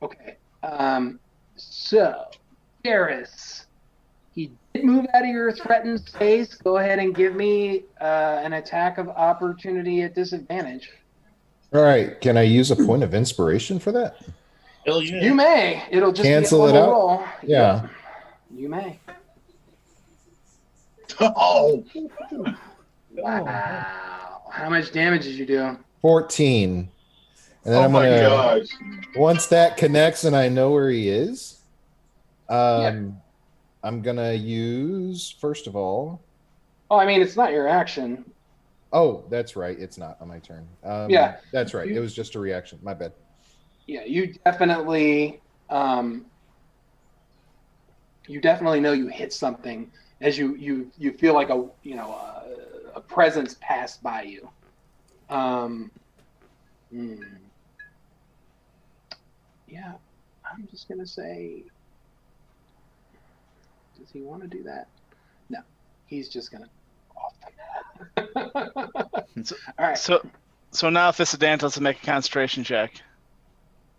Okay. So, Garrus, he did move out of your threatened space. Go ahead and give me an attack of opportunity at disadvantage. All right. Can I use a point of inspiration for that? Hell yeah. You may. It'll just Cancel be it a out? little roll. Yeah. Yep. You may. Oh, Wow. How much damage did you do? 14. And then oh I'm my gonna gosh. once that connects and I know where he is, Yeah. I'm gonna use first of all. Oh, I mean, it's not your action. Oh, that's right. It's not on my turn. Yeah. That's right. It was just a reaction. My bad. Yeah, you definitely know you hit something as you feel like a presence passed by you. Yeah, I'm just gonna say, does he want to do that? No, he's just gonna off. All right. So now Fissidantos has to make a concentration check.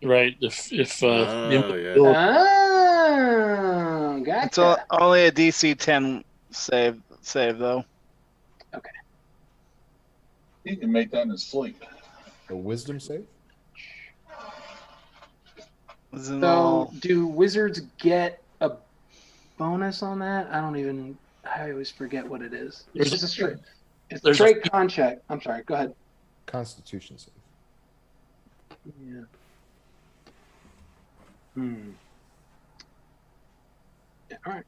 Right. If Oh, yeah. Oh, It's gotcha. only a DC 10 save though. He can make that in his sleep. A wisdom save. So, do wizards get a bonus on that? I always forget what it is. It's just a straight. It's a straight con check. I'm sorry. Go ahead. Constitution save. Yeah. Yeah, all right.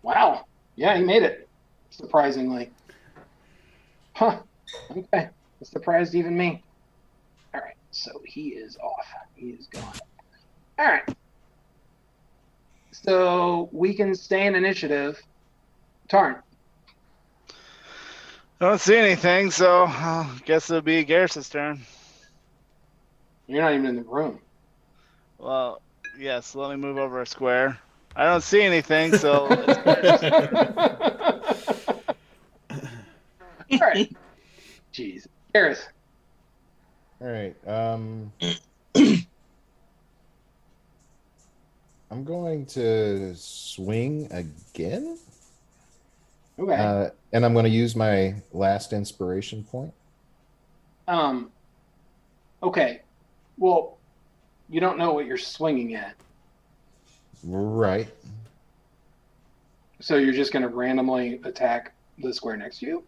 Wow. Yeah, he made it. Surprisingly. Huh. Okay. That surprised even me. All right. So he is off. He is gone. All right. So we can stay in initiative. Tarn. I don't see anything, so I guess it'll be Garrus's turn. You're not even in the room. Well, yes, let me move over a square. I don't see anything, so All right. Jeez. Garrus. All right. I'm going to swing again. Okay. And I'm going to use my last inspiration point. Okay. Well, you don't know what you're swinging at. Right. So you're just going to randomly attack the square next to you?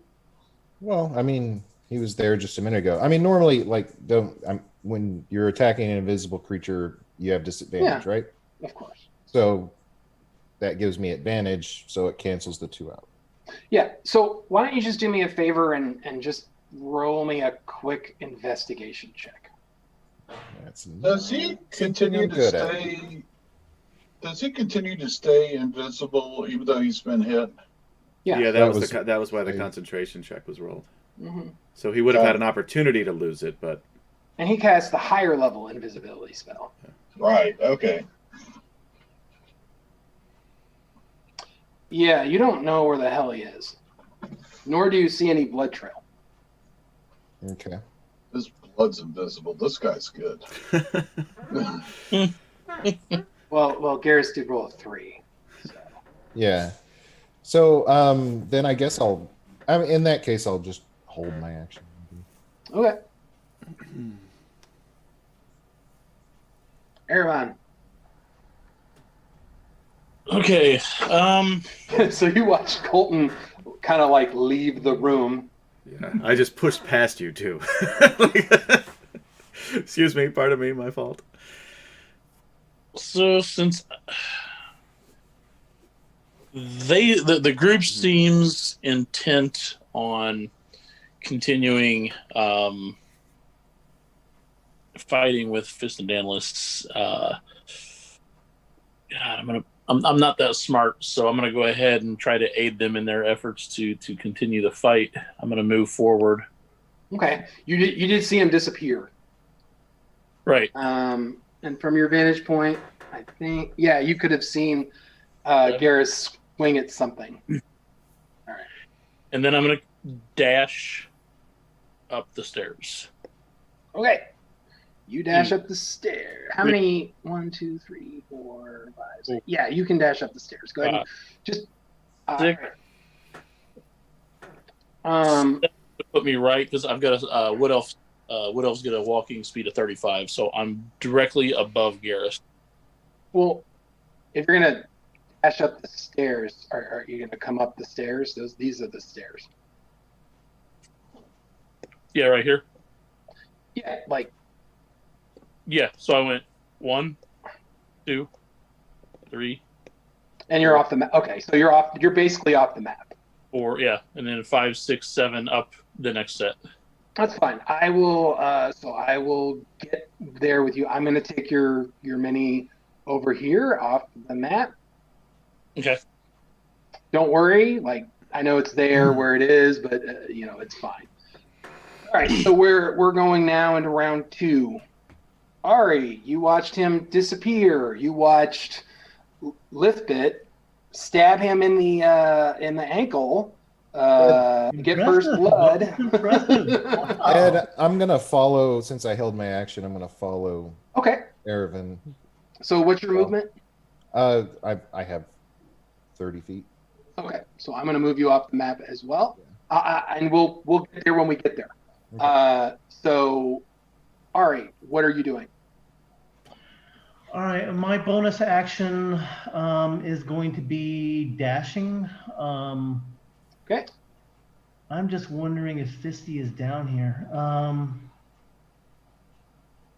Well, I mean, he was there just a minute ago. I mean, normally, when you're attacking an invisible creature, you have disadvantage, Yeah. right? Of course. So that gives me advantage, so it cancels the 2 out. Yeah. So why don't you just do me a favor and just roll me a quick investigation check? That's Does he continue to good at stay? Does he continue to stay invisible even though he's been hit? Yeah. Yeah, That that was why the I- concentration check was rolled. Mm-hmm. So he would have had an opportunity to lose it, but And he cast the higher level invisibility spell. Right. Okay. Yeah, you don't know where the hell he is. Nor do you see any blood trail. Okay. His blood's invisible. This guy's good. Well, Garrus did roll a 3. So. Yeah. So then I guess in that case, I'll just hold my action. Okay. Erevan. Okay. So you watched Colton kind of like leave the room. yeah, I just pushed past you too. Excuse me, pardon me, my fault. So since the group seems intent on continuing fighting with Fissidantos, I'm not that smart, so I'm gonna go ahead and try to aid them in their efforts to continue the fight. I'm gonna move forward. Okay. You did see him disappear. Right. And from your vantage point, I think, yeah, you could have seen Garrus swing at something. All right. And then I'm gonna dash up the stairs. Okay. You dash up the stair. How many? 1, 2, 3, 4, 5, 6. Yeah, you can dash up the stairs. Go ahead. And just. Six. Put me right because I've got a Wood Elf's got a walking speed of 35, so I'm directly above Garrus. Well, if you're gonna dash up the stairs, are you gonna come up the stairs? These are the stairs. Yeah, right here. Yeah, like. Yeah, so I went 1, 2, 3. And you're off the map. Okay, so you're off. You're basically off the map. 4, yeah, and then 5, 6, 7 up the next set. That's fine. I will. So I will get there with you. I'm gonna take your mini over here off the map. Okay. Don't worry. Like I know it's there where it is, but it's fine. All right. So we're going now into round 2. Ari, you watched him disappear. You watched Lithbit stab him in the ankle. Get first blood. And I'm gonna follow, since I held my action. I'm gonna follow. Okay. Erevan. So what's your movement? I have 30 feet. Okay, so I'm gonna move you off the map as well, and we'll get there when we get there. Okay. So, Ari, what are you doing? All right, my bonus action is going to be dashing. Okay. I'm just wondering if Fisty is down here.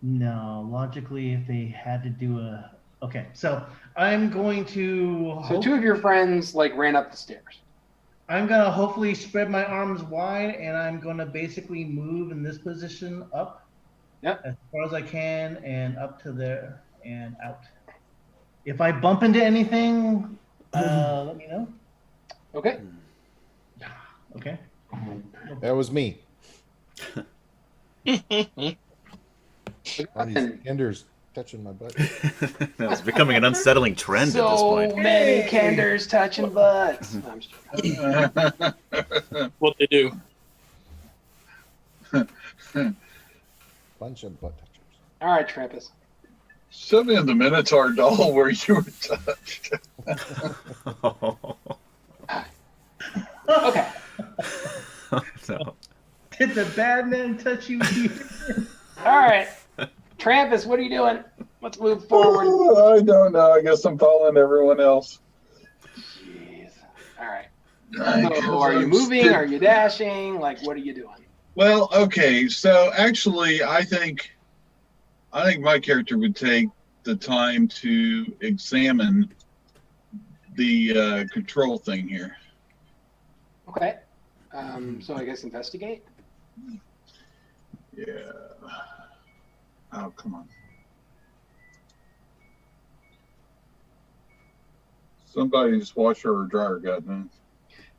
No, logically, if they had to do a... Okay, so I'm going to... So 2 of your friends ran up the stairs. I'm going to hopefully spread my arms wide, and I'm going to basically move in this position up. Yep. As far as I can, and up to there and out. If I bump into anything, let me know. Okay. Okay. That was me. All these Enders touching my butt. It's becoming an unsettling trend at this point. So many Kenders touching butts. No, I'm just joking. What they do. Bunch of butt touchers. All right, Trampus. Show me in the Minotaur doll where you were touched. Okay. No. Did the bad man touch you here? All right. Trampus, what are you doing? Let's move forward. I don't know. I guess I'm following everyone else. Jeez. All right. So are you moving? Are you dashing? What are you doing? Well, okay. So actually, I think my character would take the time to examine the control thing here. Okay. So I guess investigate. Yeah. Oh, come on. Somebody's washer or dryer got done.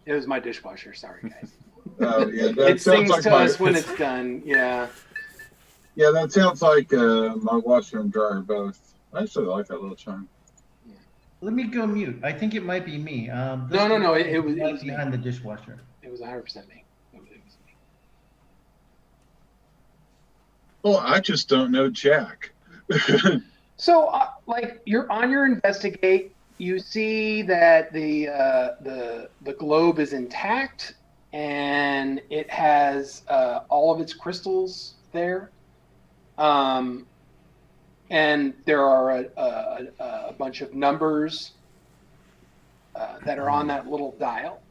It was my dishwasher. Sorry, guys. Yeah, that It sounds sings like to my, us when it's done. Yeah. Yeah, that sounds like my washer and dryer both. I actually like that little chime. Let me go mute. I think it might be me. No. It was me. behind the dishwasher. It was 100% me. It was me. Well, I just don't know Jack. So, you're on your investigate. You see that the globe is intact, and it has all of its crystals there. And there are a bunch of numbers that are on that little dial.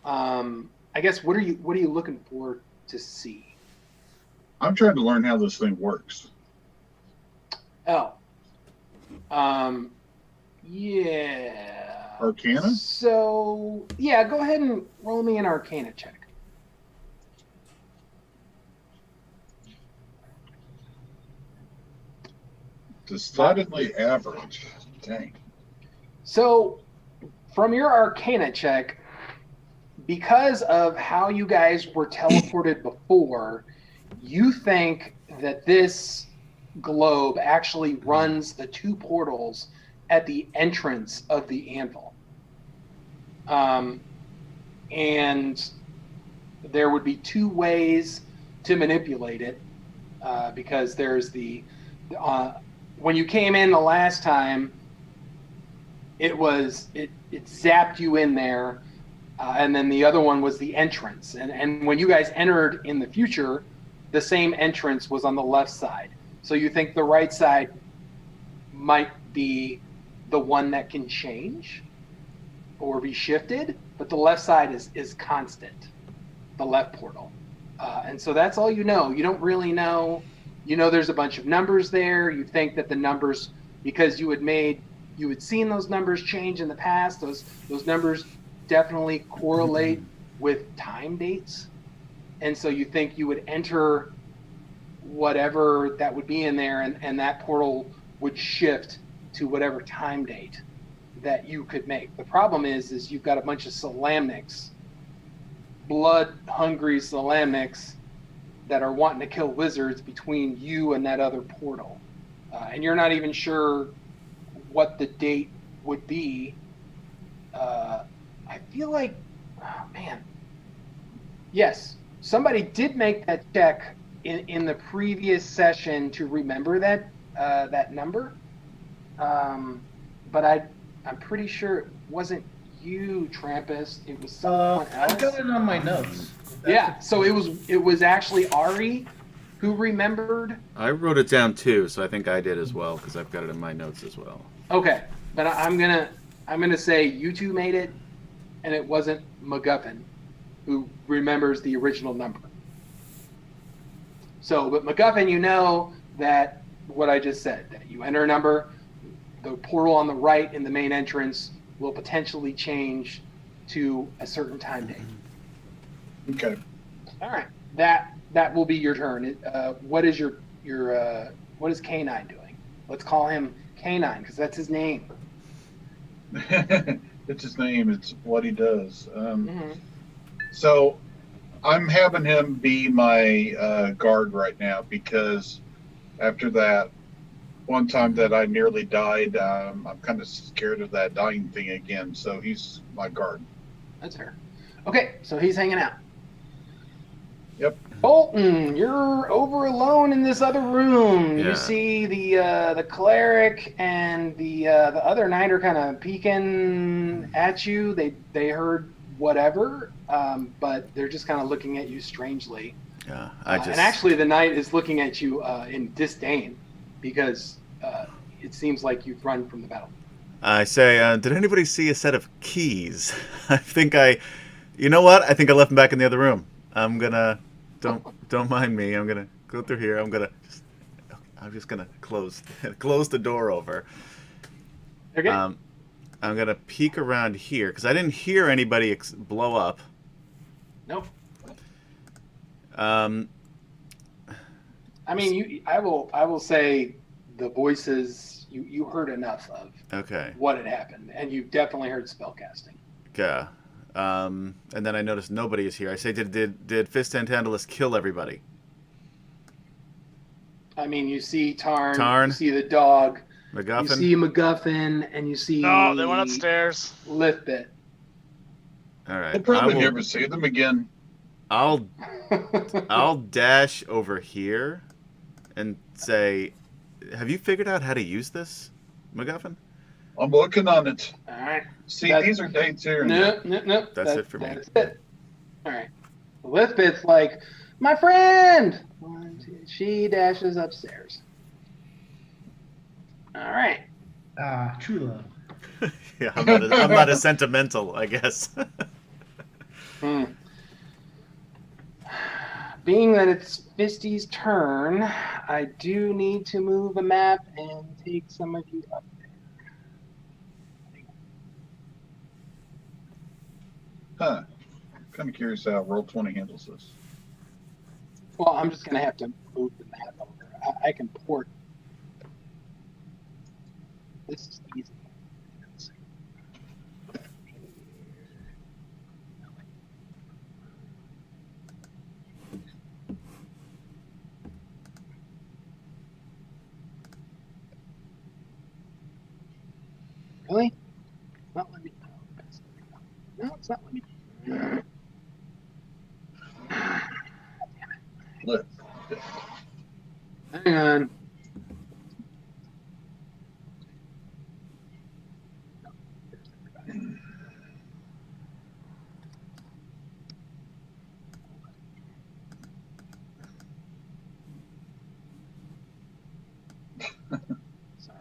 I guess what are you looking for to see? I'm trying to learn how this thing works. Oh. Yeah. Arcana? So, yeah, go ahead and roll me an Arcana check. Decidedly average. Dang. So, from your Arcana check, because of how you guys were teleported before, you think that this globe actually runs the 2 portals at the entrance of the anvil. And there would be 2 ways to manipulate it. because there's when you came in the last time, it zapped you in there, and then the other one was the entrance. And when you guys entered in the future, the same entrance was on the left side. So you think the right side might be the one that can change or be shifted, but the left side is constant, the left portal. And so that's all you know. You don't really know. You know there's a bunch of numbers there. You think that the numbers, because you had seen those numbers change in the past, those numbers definitely correlate with time dates. And so you think you would enter whatever that would be in there, and that portal would shift to whatever time date that you could make. The problem is you've got a bunch of Solamnics, blood-hungry Solamnics, that are wanting to kill wizards between you and that other portal. And you're not even sure what the date would be. I feel like, oh man. Yes, somebody did make that check in the previous session to remember that number. But I'm pretty sure it wasn't you, Trampus. It was someone else. I've got it on my notes. Yeah, so it was actually Ari who remembered. I wrote it down too, so I think I did as well because I've got it in my notes as well. Okay, but I'm gonna say you two made it, and it wasn't MacGuffin who remembers the original number. So, but MacGuffin, you know that what I just said, that you enter a number, the portal on the right in the main entrance will potentially change to a certain time date. Okay. All right, that will be your turn. What is what is K9 doing? Let's call him K9 because that's his name. It's his name. It's what he does. So I'm having him be my guard right now because after that one time that I nearly died, I'm kind of scared of that dying thing again. So he's my guard. That's fair. Okay, so he's hanging out. Yep. Bolton, you're over alone in this other room. Yeah. You see the cleric and the other knight are kind of peeking at you. They heard whatever, but they're just kind of looking at you strangely. Yeah, And actually, the knight is looking at you in disdain because it seems like you've run from the battle. I say, did anybody see a set of keys? You know what? I think I left them back in the other room. I'm gonna, don't mind me. I'm gonna go through here. I'm just gonna close the door over. Okay. I'm gonna peek around here because I didn't hear anybody blow up. Nope. I mean, I will say the voices you heard enough of. Okay. What had happened, and you definitely heard spellcasting. Yeah. And then I noticed nobody is here. I say, did Fist and Tantalus kill everybody? I mean, you see Tarn. Tarn. You see the dog. MacGuffin? You see MacGuffin, and you see. No, they went upstairs. Liftbit. All right. We'll probably never see them again. I'll dash over here and say, have you figured out how to use this, MacGuffin? I'm working on it. All right. See, these are dates here. No. That's it for me. That's it. All right. Liftbit's like, my friend. 1, 2. She dashes upstairs. All right. True love. Yeah, I'm not as sentimental, I guess. Being that it's Fisty's turn, I do need to move a map and take some of you up there. Huh. Kind of curious how Roll20 handles this. Well, I'm just going to have to move the map over. I can port. This is easy. Really? Not let me. No, it's not let me. Look. Hang on. Sorry.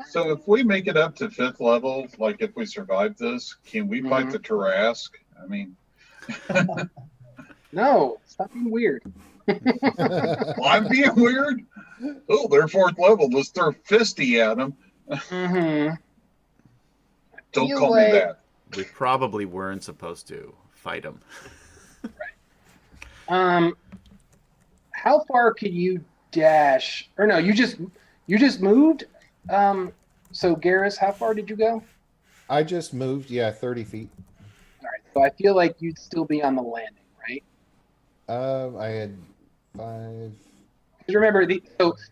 So if we make it up to 5th level, like if we survive this, can we fight the Tarrasque? I mean, No, stop being weird. well, I'm being weird. Oh, they're 4th level. Let's throw fisty at them. Mm-hmm. Don't feel call me like- that. We probably weren't supposed to fight him. How far could you dash? Or no, you just moved. So Garrus, how far did you go? I just moved, 30 feet. All right, so I feel like you'd still be on the landing, right? I had 5, 'Cause remember,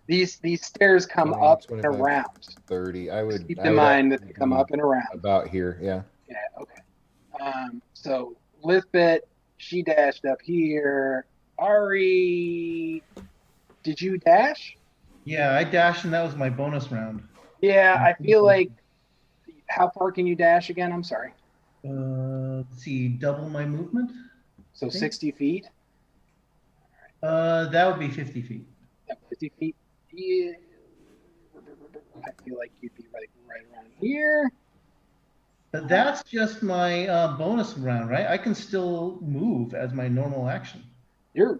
these stairs come 20, up 25. and around. 30. I would Keep I in would mind that they actually come be up and around. about here. Yeah. Yeah, okay. So Lithbit, she dashed up here. Ari, did you dash? Yeah, I dashed, and that was my bonus round. Yeah, I feel like. How far can you dash again? I'm sorry. Let's see, double my movement. So Okay. 60 feet. That would be 50 feet. 50 feet. Yeah. I feel like you'd be right around here. But that's just my bonus round, right? I can still move as my normal action. You're.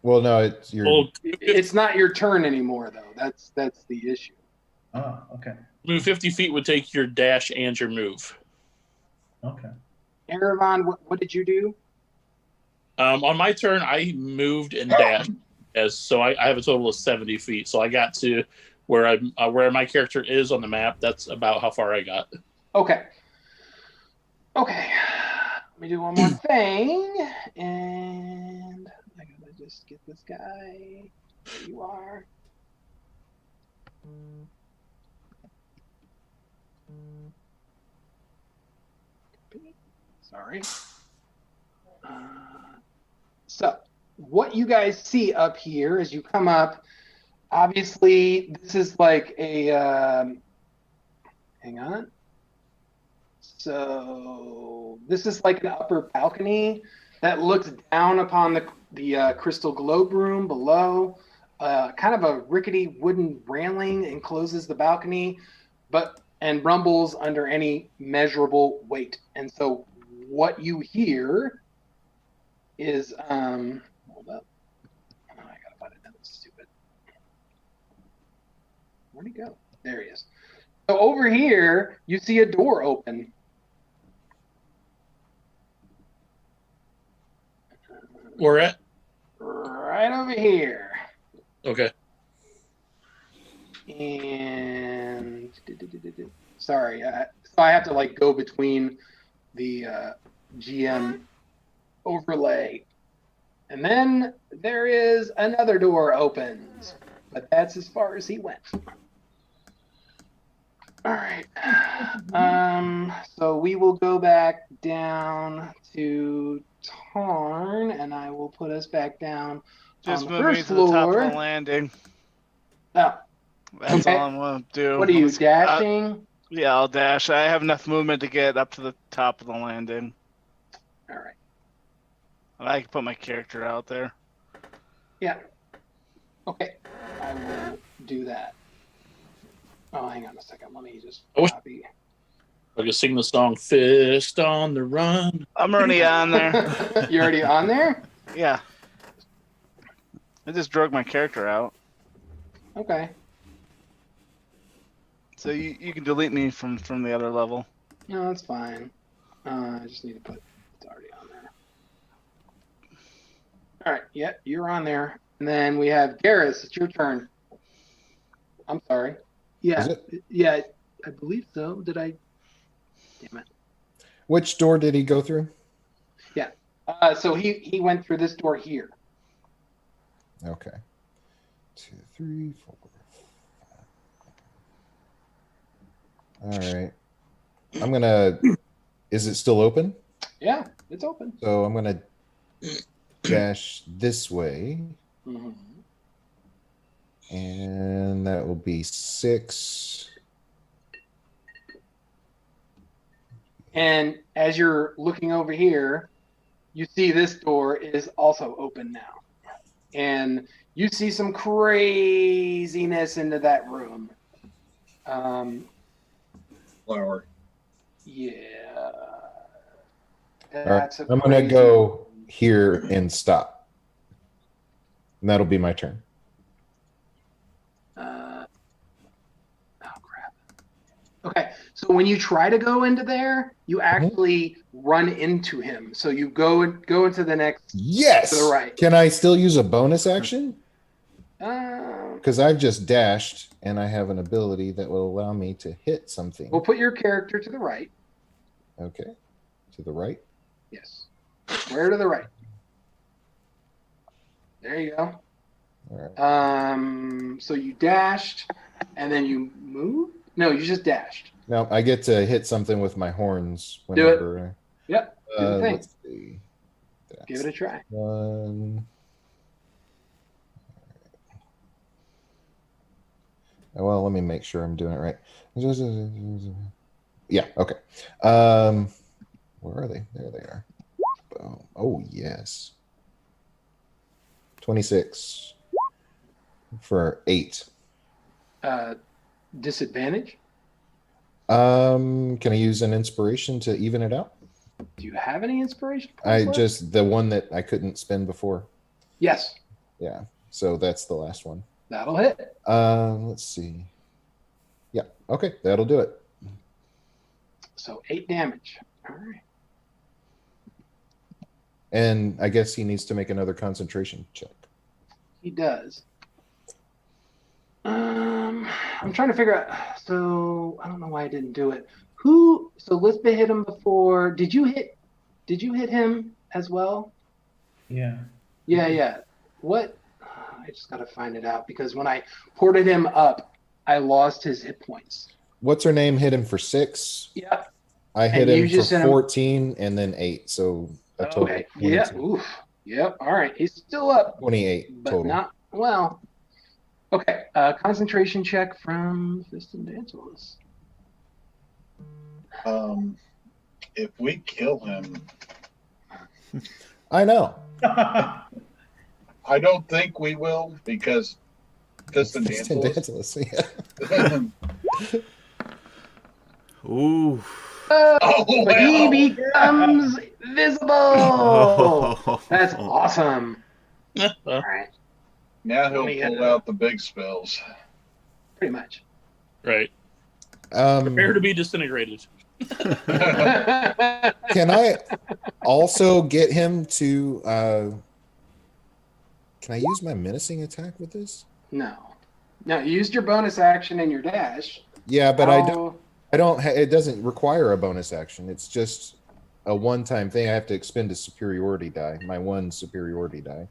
Well, no, it's your. Well, It's not your turn anymore, though. That's the issue. Oh, okay. move 50 feet would take your dash and your move. Okay. Erevan, what did you do? On my turn, I moved and dashed, so I have a total of 70 feet. So I got to where my character is on the map. That's about how far I got. Okay. Okay. Let me do one more thing, and I gotta just get this guy. There you are. Sorry. So, what you guys see up here as you come up, obviously, this is like a. Hang on. So, this is like an upper balcony that looks down upon the crystal globe room below. Kind of a rickety wooden railing encloses the balcony, and rumbles under any measurable weight. And so, what you hear is hold up. Oh, I gotta find it. That's stupid. Where'd he go? There he is. So over here, you see a door open. Where at? Right over here. Okay. And sorry, so I have to like go between the GM overlay, and then there is another door opens, but that's as far as he went. All right. So we will go back down to Tarn, and I will put us back down Just on the moving first to the top floor. of the landing. Oh, That's Okay. all I'm going to do. what are you dashing? Yeah, I'll dash. I have enough movement to get up to the top of the landing. All right. I can put my character out there. Yeah. Okay. I will do that. Oh, hang on a second. Let me just I wish- copy. I can sing the song "Fist on the Run." I'm already on there. You're already on there? Yeah. I just drug my character out. Okay. So you can delete me from the other level. No, that's fine. I just need to put it's already on there. All right. Yeah, you're on there. And then we have Garrus. It's your turn. I'm sorry. Yeah. Is Yeah, I believe so. Did I? Damn it. Which door did he go through? So he went through this door here. Okay. 2, 3, 4. 5. All right. I'm gonna Is it still open? Yeah, it's open. So I'm gonna dash this way, Mhm. and that will be 6. And as you're looking over here, you see this door is also open now. And you see some craziness into that room. Flower. Yeah. All right, That's a I'm gonna crazy- go here and stop, and that'll be my turn. Oh crap. Okay, so when you try to go into there, you actually run into him. So you go into the next. Yes. To the right. Can I still use a bonus action? Um, Because I've just dashed, and I have an ability that will allow me to hit something. we'll put your character to the right. Okay, to the right. Yes. Where to the right? There you go. All right. So you dashed, and then you moved. No, you just dashed. Now I get to hit something with my horns Do it. whenever. Yep. Do the thing. Let's see. Give it a try. One. Well, let me make sure I'm doing it right. Yeah. Okay. Where are they? There they are. Boom. Oh yes. 26 for 8. Disadvantage. Can I use an inspiration to even it out? Do you have any inspiration? I points left? just the one that I couldn't spend before. Yes, Yeah. So that's the last one. that'll hit. Let's see. Yeah. Okay. That'll do it. So 8 damage. All right. And I guess he needs to make another concentration check. He does. I'm trying to figure out. So I don't know why I didn't do it. Who? So Lisbeth hit him before. Did you hit him as well? Yeah. Yeah. What? I just gotta find it out because when I ported him up, I lost his hit points. What's her name? Hit him for 6. Yeah. I hit And you him just for hit him- 14 and then 8. So a total Okay. of Yeah. 22. Oof. Yep. All right. He's still up, 28 but total. not well. Okay. Concentration check from Fiston Dantos. If we kill him, I know. I don't think we will because Piston Fiston Dantos. Dantos, yeah. Ooh. Oh, But he well. becomes visible. That's awesome. All right. Now he'll Let me, pull out the big spells. Pretty much. Right. Prepare Um, to be disintegrated. can I also get him to? Can I use my menacing attack with this? No. You used your bonus action and your dash. Yeah, but I don't. How- I don't. It doesn't require a bonus action. It's just a one-time thing. I have to expend a superiority die, my 1 superiority die,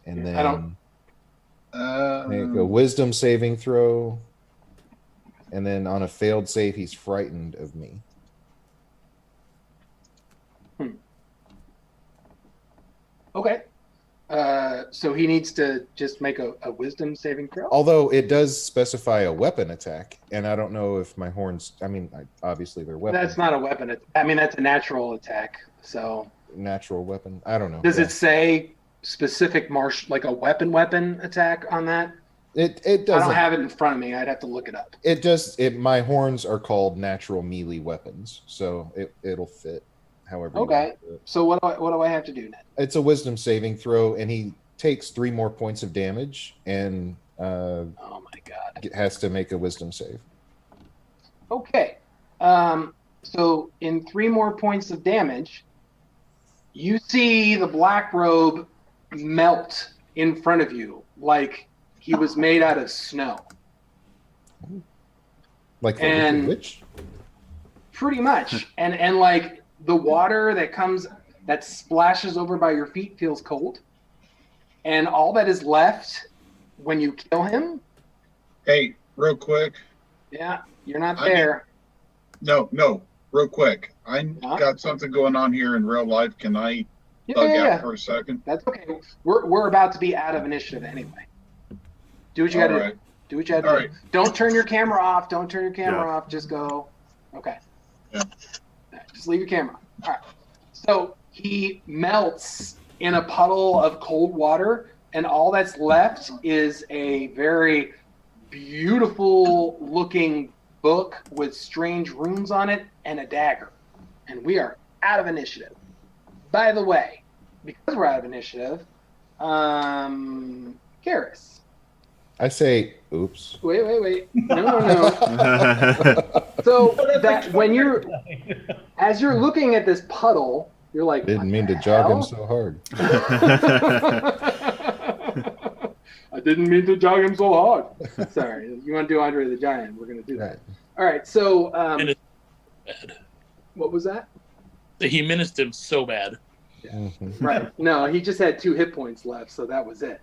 and then I don't- make a wisdom saving throw, and then on a failed save, he's frightened of me. Okay. So he needs to just make a wisdom saving throw. Although it does specify a weapon attack, and I don't know if my horns. I mean, obviously they're weapons. That's not a weapon. I mean, that's a natural attack. So Natural weapon. I don't know. does Yeah. it say specific like a weapon attack on that? It I doesn't. don't have it in front of me. I'd have to look it up. It just. My horns are called natural melee weapons, so it'll fit. However. you Okay. want to do it. So what do I have to do, Ned? It's a wisdom saving throw, and he takes 3 more points of damage, and Oh my god. has to make a wisdom save. Okay. So in 3 more points of damage, you see the black robe melt in front of you like he was made out of snow. Like the And- Wicked Witch. Pretty much. And like the water that splashes over by your feet feels cold. And all that is left when you kill him, Hey, real quick. yeah, you're not I mean- there. No, real quick. I Huh? got something going on here in real life. Can I Yeah, bug yeah, out yeah. for a second? That's okay. We're about to be out of initiative anyway. Do what you got to All right. do. Do what you got to All do. right. Don't turn your camera off. Don't turn your camera Yeah. off. Just go. Okay. Yeah. Just leave your camera. All right. So he melts in a puddle of cold water, and all that's left is a very beautiful looking book with strange runes on it and a dagger. And we are out of initiative. By the way, because we're out of initiative, Garrus. I say, oops. Wait. No. So that when you're, as you're looking at this puddle, you're like, Didn't "What mean the to jog him hell?" so hard. I didn't mean to jog him so hard. Sorry. You want to do Andre the Giant? We're going to do that. Right. All right. So, Bad. what was that? He menaced him so bad. Mhm. Right. No, he just had 2 hit points left, so that was it.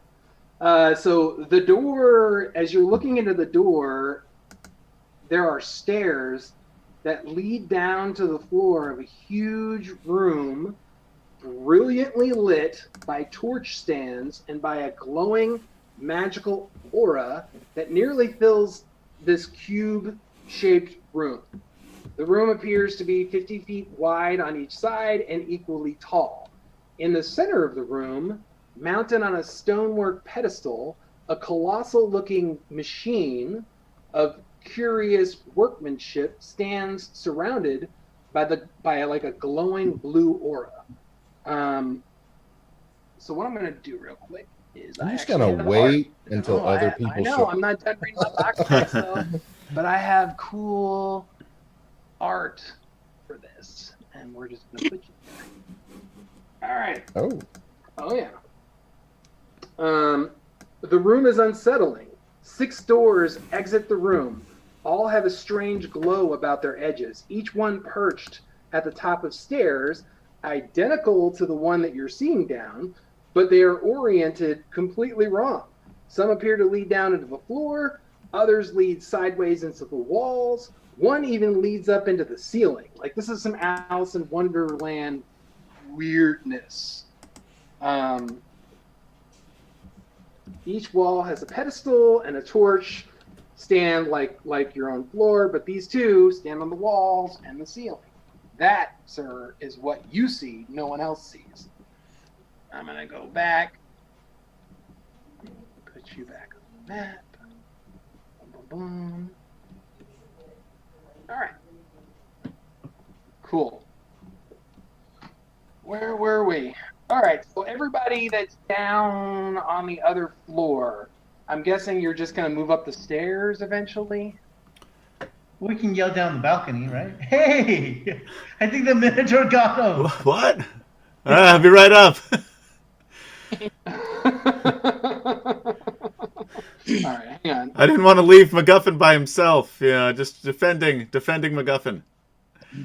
So the door, as you're looking into the door, there are stairs that lead down to the floor of a huge room, brilliantly lit by torch stands and by a glowing magical aura that nearly fills this cube-shaped room. The room appears to be 50 feet wide on each side and equally tall. In the center of the room, mounted on a stonework pedestal, a colossal-looking machine of curious workmanship stands surrounded by like a glowing blue aura. So what I'm going to do real quick is I'm I just actually gonna have wait art. until No, other I people know show. I'm not done reading my box text though, but I have cool art for this, and we're just gonna put you there. All right. Oh, Oh yeah. The room is unsettling. 6 doors exit the room. All have a strange glow about their edges, each one perched at the top of stairs, identical to the one that you're seeing down, but they are oriented completely wrong. Some appear to lead down into the floor, others lead sideways into the walls, one even leads up into the ceiling. Like this is some Alice in Wonderland weirdness. Each wall has a pedestal and a torch stand like your own floor, but these 2 stand on the walls and the ceiling. That, sir, is what you see, no one else sees. I'm going to go back. Put you back on the map. Boom, boom, boom. All right. Cool. Where were we? All right, so everybody that's down on the other floor, I'm guessing you're just going to move up the stairs eventually? We can yell down the balcony, right? Hey, I think the Minotaur got him. What? I'll be right up. All right, hang on. I didn't want to leave MacGuffin by himself. Just defending MacGuffin.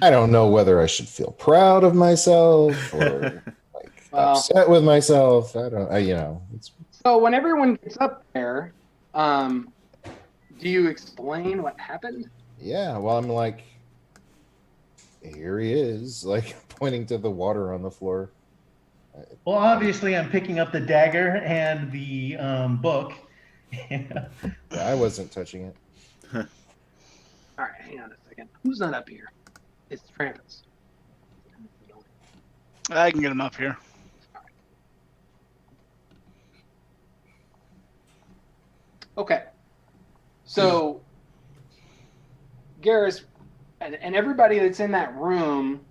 I don't know whether I should feel proud of myself or like Well- upset with myself. I don't. It's So when everyone gets up there, do you explain what happened? yeah. Well, I'm like, here he is, like pointing to the water on the floor. Well, obviously, I'm picking up the dagger and the book. Yeah, I wasn't touching it. All right, hang on a second. Who's not up here? It's Trampus. I can get him up here. Okay. So, Garrus, and everybody that's in that room,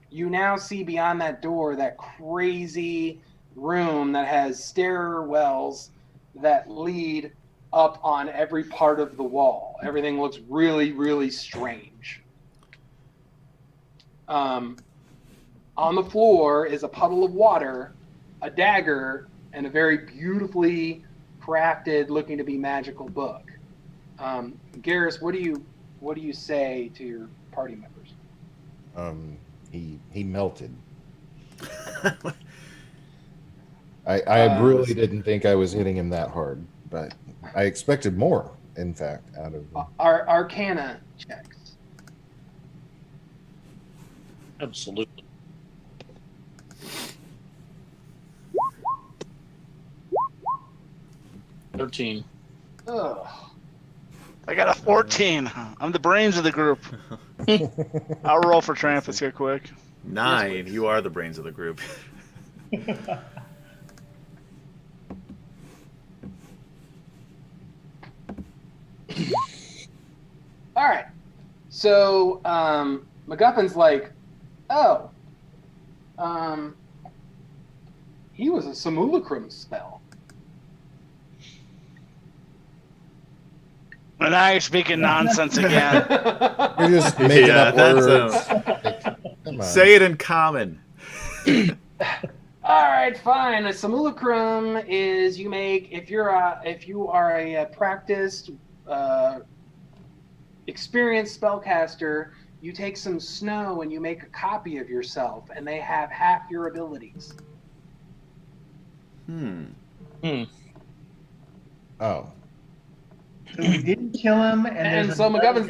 you now see beyond that door that crazy room that has stairwells that lead up on every part of the wall. Everything looks really, really strange. On the floor is a puddle of water, a dagger, and a very beautifully crafted, looking to be magical book. Garrus, what do you say to your party members? He melted. I really didn't think I was hitting him that hard, but I expected more. In fact, out of Our Arcana checks. Absolutely. $13. Ugh. I got a 14. I'm the brains of the group. I'll roll for Trampus here quick. 9. You are the brains of the group. All right. So MacGuffin's like, oh, he was a simulacrum spell. And now you're speaking nonsense again. You're just making Yeah, up that's words. Come on. Say it in common. All right, fine. A simulacrum is you make if you are a practiced, experienced spellcaster, you take some snow and you make a copy of yourself, and they have half your abilities. Oh. So we didn't kill him, and, And there's so another MacGuffin's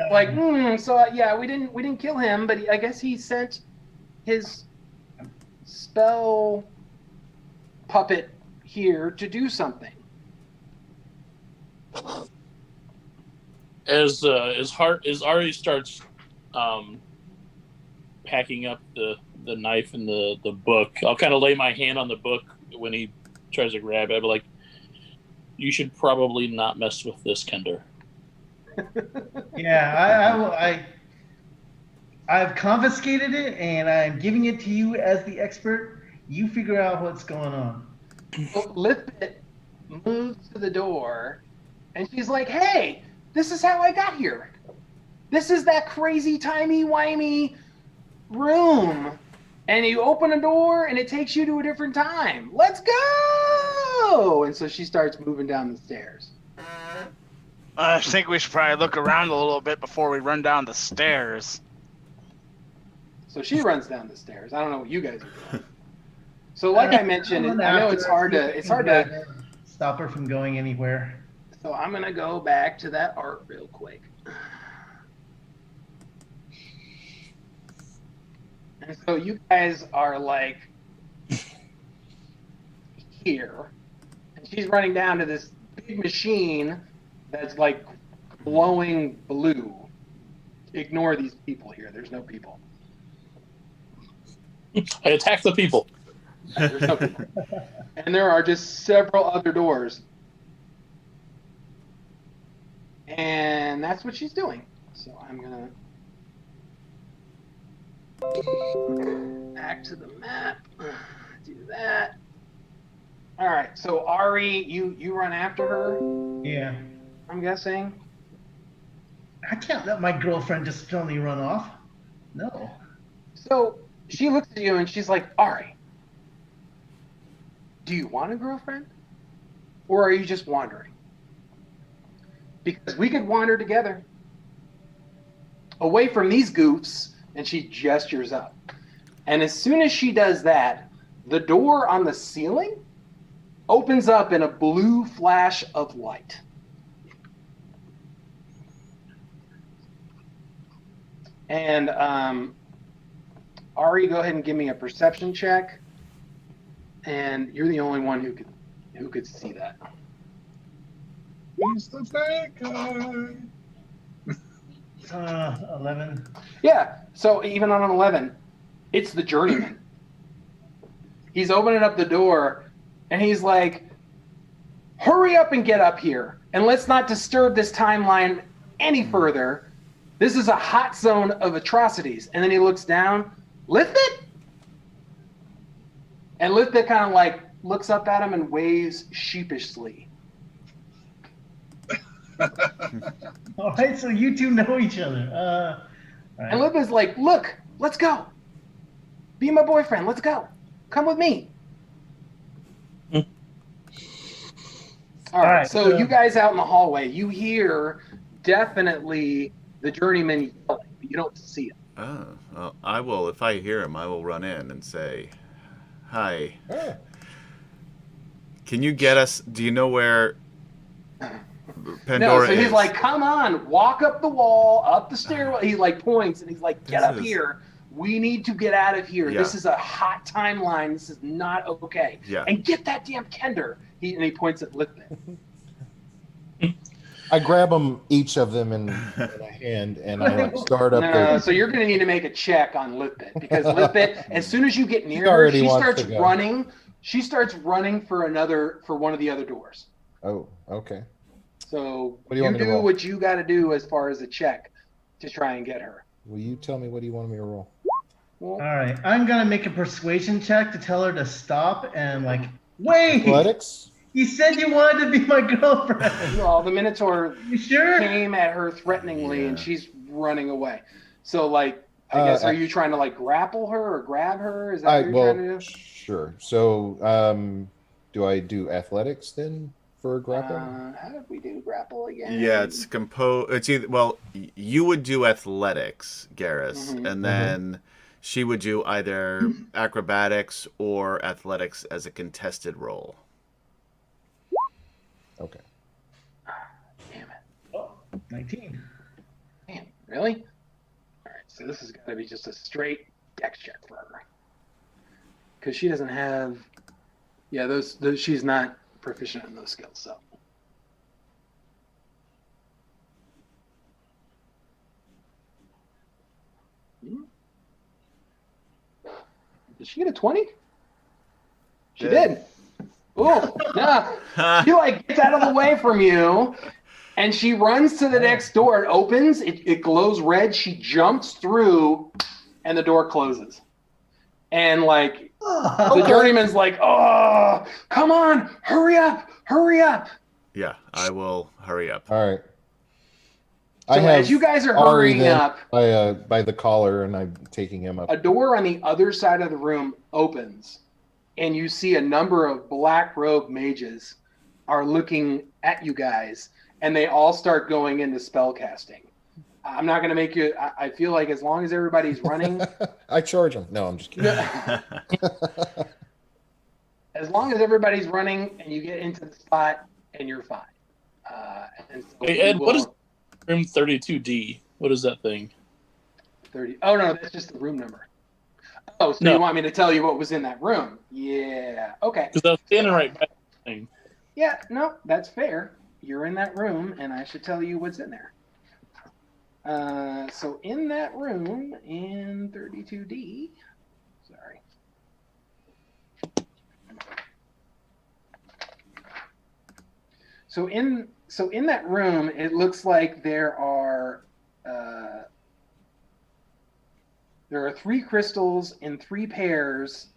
guy. like, yeah, we didn't kill him, but I guess he sent his spell puppet here to do something. As Ari starts packing up the knife and the book, I'll kind of lay my hand on the book when he tries to grab it. I'll be like, you should probably not mess with this, Kender. Yeah, I've confiscated it, and I'm giving it to you as the expert. You figure out what's going on. Well, Lipit moves to the door, and she's like, hey, this is how I got here. This is that crazy timey-wimey room. And you open a door, and it takes you to a different time. Let's go! And so she starts moving down the stairs. I think we should probably look around a little bit before we run down the stairs. So she runs down the stairs. I don't know what you guys are doing. So like I mentioned, I know it's hard to stop her from going anywhere. So I'm going to go back to that art real quick. And so you guys are like here. And she's running down to this big machine that's like glowing blue. Ignore these people here. There's no people. I attack the people. There's no people. And there are just several other doors. And that's what she's doing. So I'm going to back to the map. Do that. All right. So Ari, you run after her, Yeah. I'm guessing. I can't let my girlfriend just suddenly run off. No. So she looks at you and she's like, Ari, do you want a girlfriend? Or are you just wandering? Because we could wander together away from these goofs. And she gestures up. And as soon as she does that, the door on the ceiling opens up in a blue flash of light. And Ari, go ahead and give me a perception check. And you're the only one who could see that. He's the bad guy. 11. Yeah, so even on an 11, it's the journeyman. He's opening up the door, and he's like, hurry up and get up here, and let's not disturb this timeline any further. This is a hot zone of atrocities. And then he looks down, Lithbit? And Lithbit kind of like looks up at him and waves sheepishly. All right, so you two know each other. All right. And Lithbit's like, look, let's go. Be my boyfriend, let's go. Come with me. All right, so you guys out in the hallway, you hear definitely the journeyman yelling, but you don't see him. Oh, well, I will. If I hear him, I will run in and say, "Hi. Can you get us? Do you know where Pandora No, so he's is?" like, come on, walk up the wall, up the stairwell. He like points and he's like, get This up is- here. we need to get out of here. Yeah. This is a hot timeline. This is not okay. Yeah. And get that damn Kender. He points at Lithbit. I grab them, each of them in a hand, and I like start up No, there. so you're going to need to make a check on Lithbit because Lithbit, as soon as you get near her, already she wants starts to go. running. She starts running for one of the other doors. Oh, okay. So What do you want me to roll? what you got to do as far as a check to try and get her. Will you tell me what do you want me to roll? Well, All right, I'm gonna make a persuasion check to tell her to stop and like, wait. Athletics? You said you wanted to be my girlfriend. well, the Minotaur You sure? came at her threateningly, and Yeah. she's running away. So, like, I guess, are you trying to like grapple her or grab her? Is that what you're trying to do? Sure. So, do I do athletics then for grapple? How did we do grapple again? Yeah, it's It's either you would do athletics, Garrus, Mhm. and then she would do either acrobatics or athletics as a contested roll. Okay. Damn it. Oh, 19. Damn, really? All right, so this has got to be just a straight dex check for her. Because she doesn't have... Yeah, those she's not proficient in those skills, so... Did she get a 20? She Yeah. did. Ooh, nah. She like gets out of the way from you, and she runs to the next door. It opens. It glows red. She jumps through, and the door closes. And like the journeyman's like, "Oh, come on, hurry up, hurry up!" Yeah, I will hurry up. All right. So as you guys are Ari hurrying then up, by the collar, and I'm taking him up. a door on the other side of the room opens, and you see a number of black robe mages are looking at you guys, and they all start going into spell casting. I'm not going to make you. I feel like as long as everybody's running, I charge him. No, I'm just kidding. as long as everybody's running and you get into the spot, and you're fine. And so Hey, Ed, we what will- is room 32D? What is that thing? 30? Oh no, that's just the room number. Oh, so No. you want me to tell you what was in that room? Yeah. Okay. Because I was standing right by the thing. Yeah, no, that's fair. You're in that room, and I should tell you what's in there. So in that room, in 32D, sorry. So in that room, it looks like there are 3 crystals in 3 pairs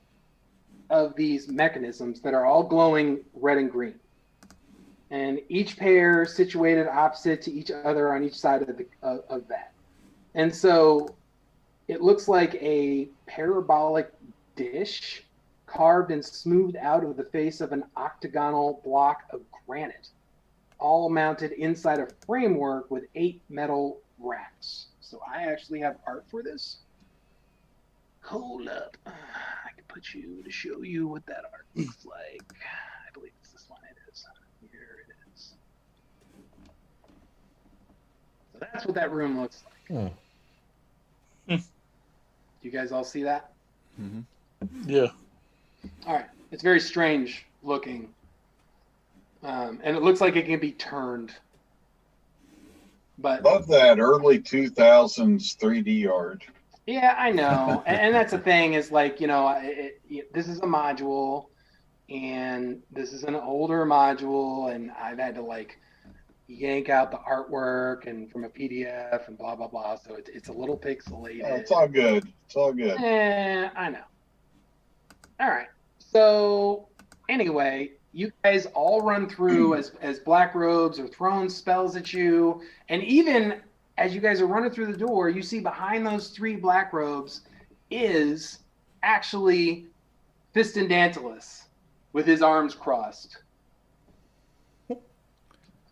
of these mechanisms that are all glowing red and green. And each pair situated opposite to each other on each side of that. And so it looks like a parabolic dish carved and smoothed out of the face of an octagonal block of granite, all mounted inside a framework with 8 metal racks. So I actually have art for this. Hold up. I can put you to show you what that art looks like. I believe it's this one. It is. Here it is. So that's what that room looks like. Hmm. You guys all see that? hmm Yeah. All right. It's very strange looking. And it looks like it can be turned. But Love that early 2000s 3D art. yeah, I know. And that's the thing is like, this is a module and this is an older module and I've had to like yank out the artwork and from a PDF and blah, blah, blah. So it's a little pixelated. Oh, it's all good. It's all good. I know. All right. So anyway, you guys all run through as black robes are throwing spells at you. And even as you guys are running through the door, you see behind those 3 black robes is actually Fiston Dantilus with his arms crossed.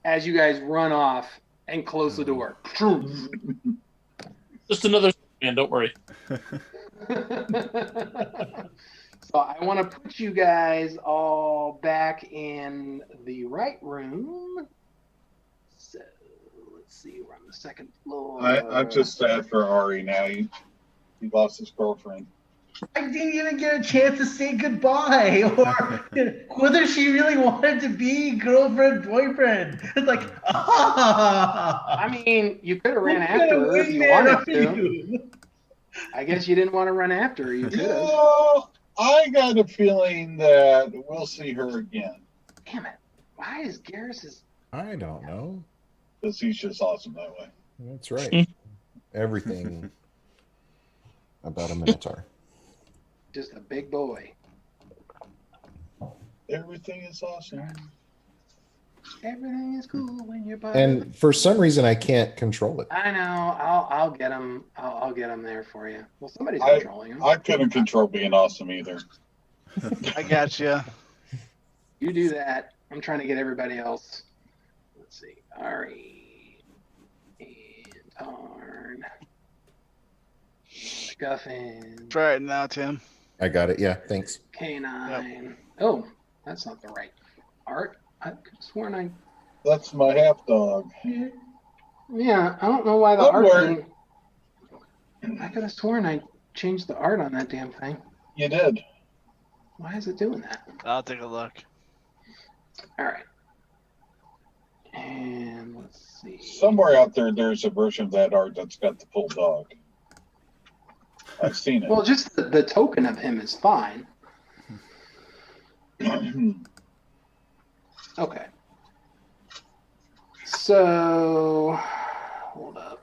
As you guys run off and close the door. Just another man, don't worry. So I want to put you guys all back in the right room. So let's see, we're on the 2nd floor. I'm just sad for Ari now. he lost his girlfriend. I didn't even get a chance to say goodbye or whether she really wanted to be girlfriend, boyfriend. It's like, I mean, you could have ran what after kind of her if you wingman wanted are to. you? I guess you didn't want to run after her. You could have. Yeah, I got a feeling that we'll see her again. Damn it! Why is Garrus's? I don't know. Because he's just awesome that way. That's right. Everything about a Minotaur. Just a big boy. Everything is awesome. Everything is cool when you're by. And for some reason, I can't control it. I know. I'll get him. I'll get him there for you. Well, somebody's I- controlling him. I couldn't control being awesome either. I got you. You do that. I'm trying to get everybody else. Let's see. Ari and Tarn. Guffin. Try it now, Tim. I got it. Yeah, thanks. K9. Oh, that's not the right art. I could have sworn I. That's my half dog. Yeah, I don't know why the Don't art worry. didn't. I could have sworn I changed the art on that damn thing. You did. Why is it doing that? I'll take a look. All right. And let's see. Somewhere out there, there's a version of that art that's got the full dog. I've seen it. Well, just the token of him is fine. Okay. So, hold up.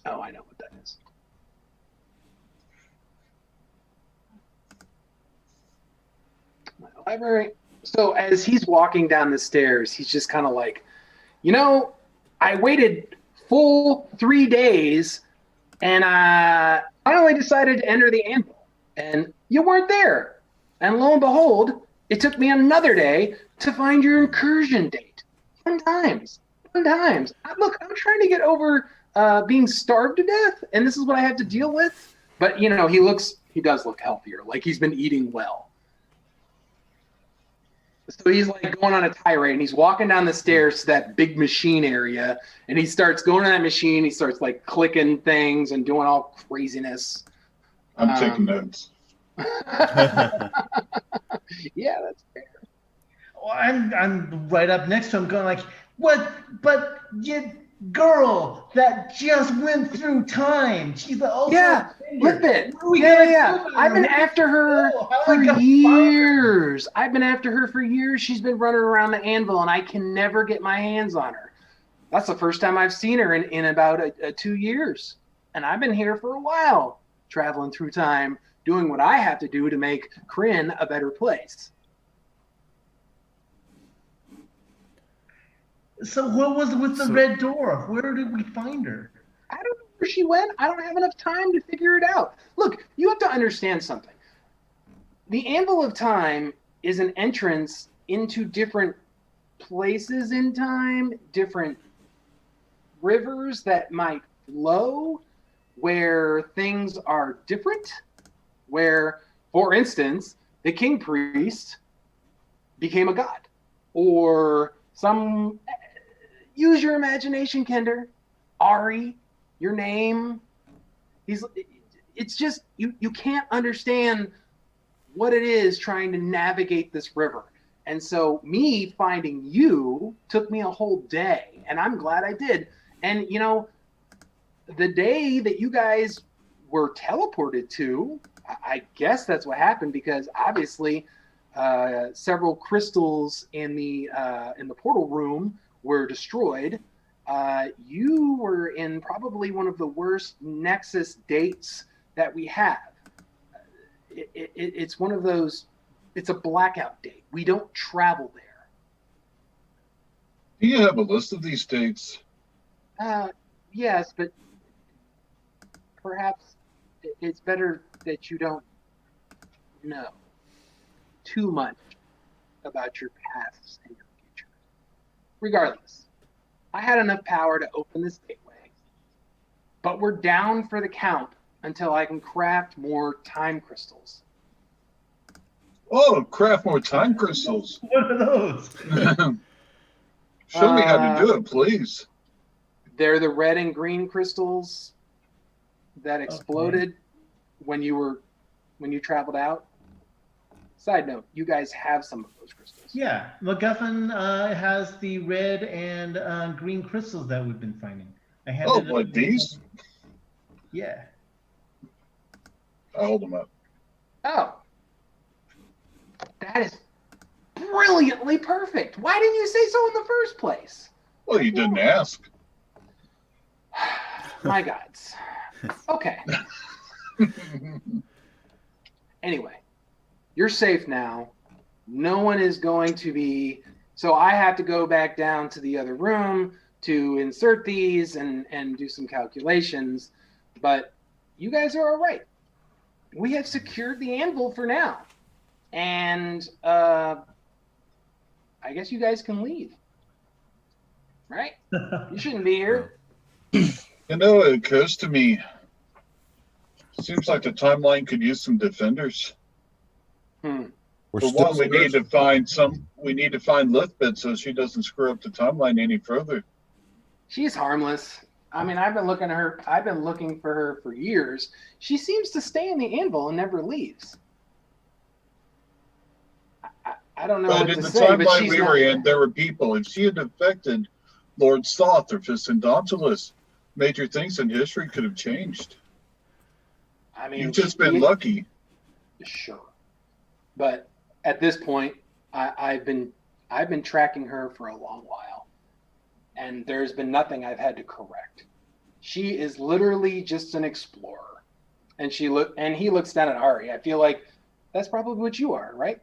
Oh, I know what that is. My library. So as he's walking down the stairs, he's just kind of like, you know, I waited full 3 days and I finally decided to enter the anvil. And you weren't there. And lo and behold, it took me another day to find your incursion date. Fun times. Fun times. Look, I'm trying to get over being starved to death, and this is what I have to deal with. But, you know, he does look healthier. Like he's been eating well. So he's like going on a tirade, and he's walking down the stairs to that big machine area, and he starts going to that machine. He starts like clicking things and doing all craziness. I'm taking notes. Yeah, that's fair. Well, I'm right up next to him going like, what? But you girl that just went through time. She's the ultimate Yeah, defender. Lippet. What are we Yeah, gonna yeah. do? I've been after her Oh, how for am I gonna years. I've been after her for years. She's been running around the anvil, and I can never get my hands on her. That's the first time I've seen her in about 2 years. And I've been here for a while, traveling through time, doing what I have to do to make Kryn a better place. So what was with the red dwarf? Where did we find her? I don't know where she went. I don't have enough time to figure it out. Look, you have to understand something. The Anvil of Time is an entrance into different places in time, different rivers that might flow, where things are different, where, for instance, the king priest became a god, or some, use your imagination, Kender, Ari, your name. It's just, you can't understand what it is trying to navigate this river. And so me finding you took me a whole day, and I'm glad I did. And, you know, the day that you guys were teleported to, I guess that's what happened, because obviously several crystals in the portal room were destroyed. You were in probably one of the worst Nexus dates that we have. It's one of those, it's a blackout date. We don't travel there. Do you have a list of these dates? Yes, but perhaps it's better that you don't know too much about your past and your future. Regardless, I had enough power to open this gateway, but we're down for the count until I can craft more time crystals. Oh, craft more time crystals. What are those? Show me how to do it, please. They're the red and green crystals that exploded when you traveled out. Side note, you guys have some of those crystals. Yeah, MacGuffin has the red and green crystals that we've been finding. I handed Oh, it what, over. these? Yeah. I'll hold them up. Oh. That is brilliantly perfect. Why didn't you say so in the first place? Well, you didn't ask. My gods. Okay. Anyway, you're safe now. No one is going to be. So I have to go back down to the other room to insert these and do some calculations. But you guys are all right. We have secured the anvil for now. And I guess you guys can leave. Right? You shouldn't be here. You know, it occurs to me, seems like the timeline could use some defenders. We're For still one, we need to find Lithbit so she doesn't screw up the timeline any further. She's harmless. I mean, I've been looking for her for years. She seems to stay in the anvil and never leaves. I don't know But what in to the say, but timeline she's we not. were in, there were people. If she had affected Lord Thoth or Fistendontalus, major things in history could have changed. I mean, You've just been lucky. Sure, but at this point, I've been tracking her for a long while, and there's been nothing I've had to correct. She is literally just an explorer, and he looks down at Ari. I feel like that's probably what you are, right?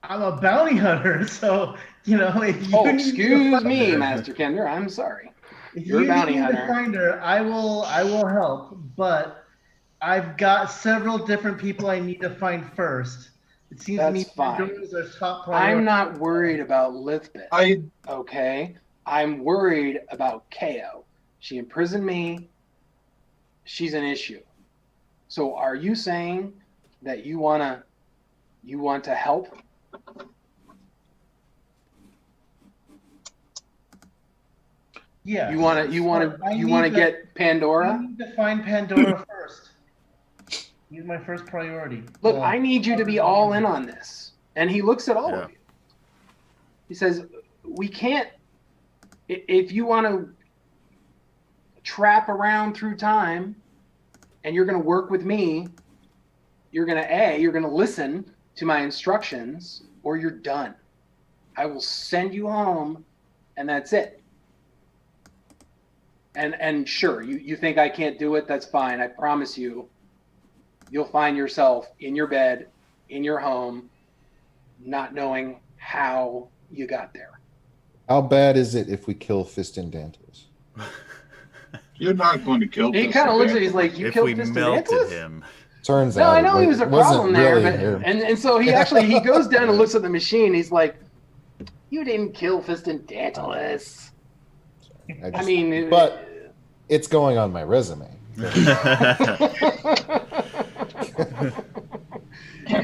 I'm a bounty hunter, so if you Oh, need to excuse find me, her- Master Kender. I'm sorry. If You're a you bounty need hunter. to find her, I will help. But I've got several different people I need to find first. It seems to me That's fine. Pandora's our top priority. I'm not worried about Lithbit. Okay, I'm worried about KO. She imprisoned me. She's an issue. So, are you saying that you want to help? Yeah. You want to get Pandora? I need to find Pandora first. He's my first priority. Look, Well, I need you to be all in on this. And he looks at all Yeah. of you. He says, we can't, if you want to trap around through time and you're going to work with me, you're going to listen to my instructions or you're done. I will send you home and that's it. And sure, you think I can't do it, that's fine. I promise you, you'll find yourself in your bed, in your home, not knowing how you got there. How bad is it if we kill Fistendontalus? You're not going to kill He kind of looks at he's like, you If killed we melted Fistendontalus? him. Turns No, out I know he it was a wasn't problem there, really but him. and so he goes down and looks at the machine. He's like, you didn't kill Fistendontalus. I mean, but it's going on my resume.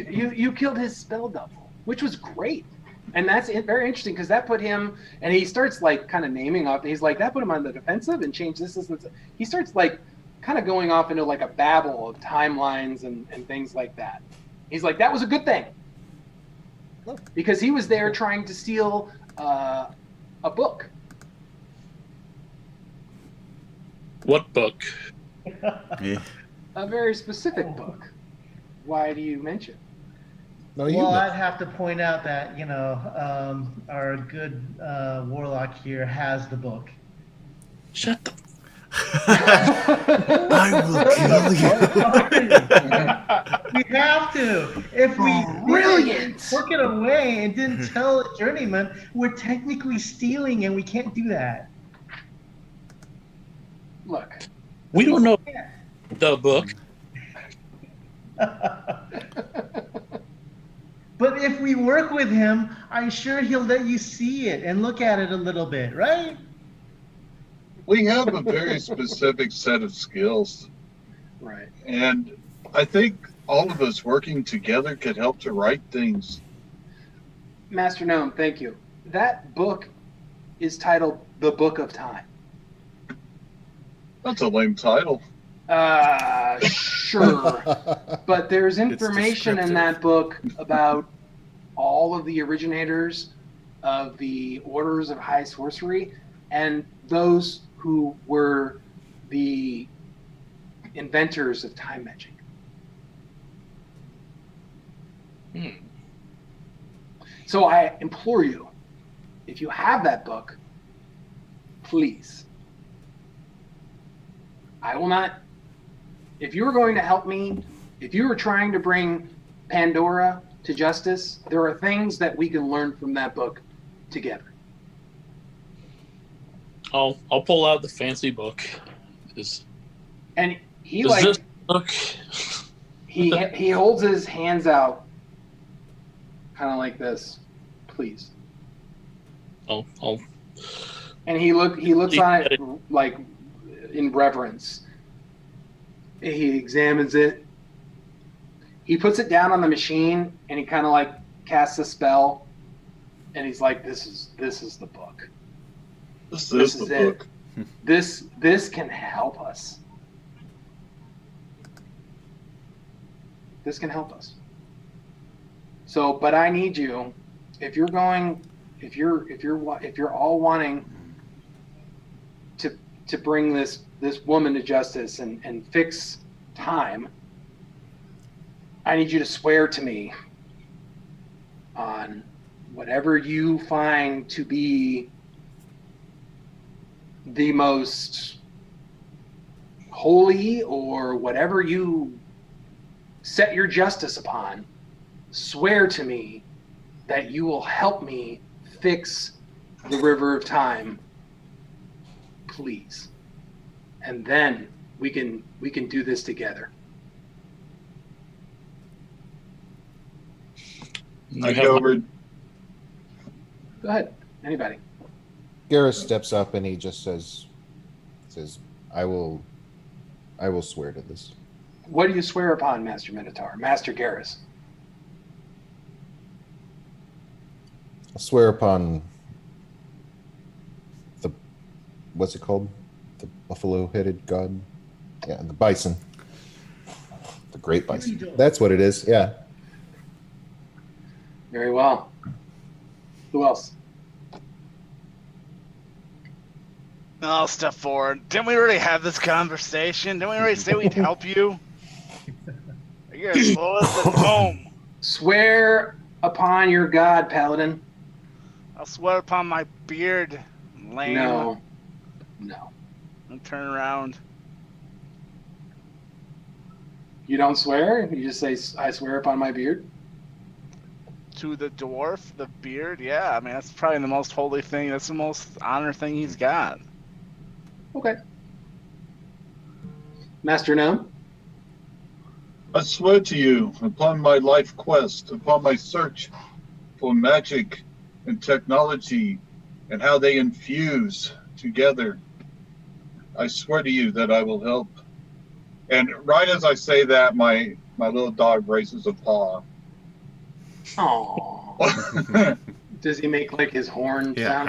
you killed his spell double, which was great. And that's very interesting because that put him, and he starts like kind of naming off. He's like, that put him on the defensive and changed this. He starts like kind of going off into like a babble of timelines and things like that. He's like, that was a good thing. Because he was there trying to steal a book. What book? Yeah. A very specific book. Why do you mention? No, you Well, know. I'd have to point out that our good warlock here has the book. Shut the. I will kill you. We have to. If we Brilliant. took it away and didn't tell a journeyman, we're technically stealing, and we can't do that. Look, We don't know the book. But if we work with him, I'm sure he'll let you see it and look at it a little bit, right? We have a very specific set of skills, right. and I think all of us working together could help to write things. Master Gnome, thank you. That book is titled The Book of Time. That's a lame title. Sure. But there's information in that book about all of the originators of the Orders of High Sorcery and those who were the inventors of time magic. So I implore you, if you have that book, please. I will not. If you were going to help me, if you were trying to bring Pandora to justice, there are things that we can learn from that book together. I'll pull out the fancy book. And he This book? he holds his hands out, kind of like this, please. I'll And he looks on it like in reverence. He examines it. He puts it down on the machine and he kind of like casts a spell. And he's like, "This is the book. This is the book. This can help us. This can help us." So, but I need you. If you're all wanting to bring this woman to justice and fix time, I need you to swear to me on whatever you find to be the most holy or whatever you set your justice upon. Swear to me that you will help me fix the River of Time, please. And then we can do this together. I go over. Go ahead. Anybody. Garrus steps up and he just says, I will swear to this. What do you swear upon, Master Minotaur? Master Garrus? I swear upon what's it called? The buffalo-headed god? Yeah, the bison. The great bison. That's what it is, yeah. Very well. Who else? I'll step forward. Didn't we already have this conversation? Didn't we already say we'd help you? You're as slow as the home. Swear upon your god, Paladin. I'll swear upon my beard. Lame. No. And turn around. You don't swear? You just say, "I swear upon my beard"? To the dwarf, the beard, yeah. I mean, that's probably the most holy thing. That's the most honor thing he's got. Okay. Master Gnome? I swear to you, upon my life quest, upon my search for magic and technology and how they infuse together, I swear to you that I will help. And right as I say that, my little dog raises a paw. Aww. Does he make like his horn sound?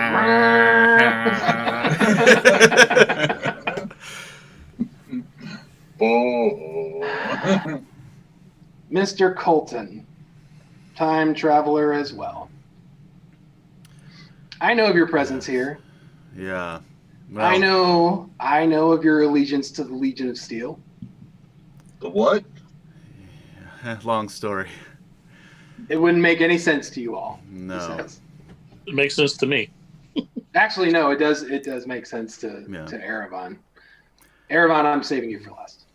Oh. Mr. Colton, time traveler as well. I know of your presence here. Yeah. Well, I know of your allegiance to the Legion of Steel. The what? long story. It wouldn't make any sense to you all. he No. says. It makes sense to me. Actually, no, it does make sense to Erevan. Erevan, I'm saving you for last.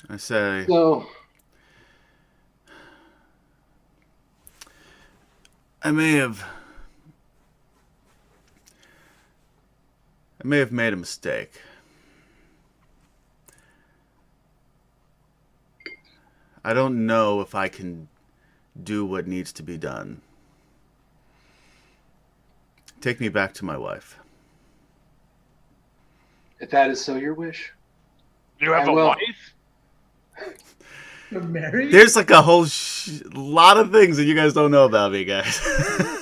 I say, So I may have made a mistake. I don't know if I can do what needs to be done. Take me back to my wife. if that is so your wish. You have I a will. wife? You're married? There's like a whole lot of things that you guys don't know about me, guys.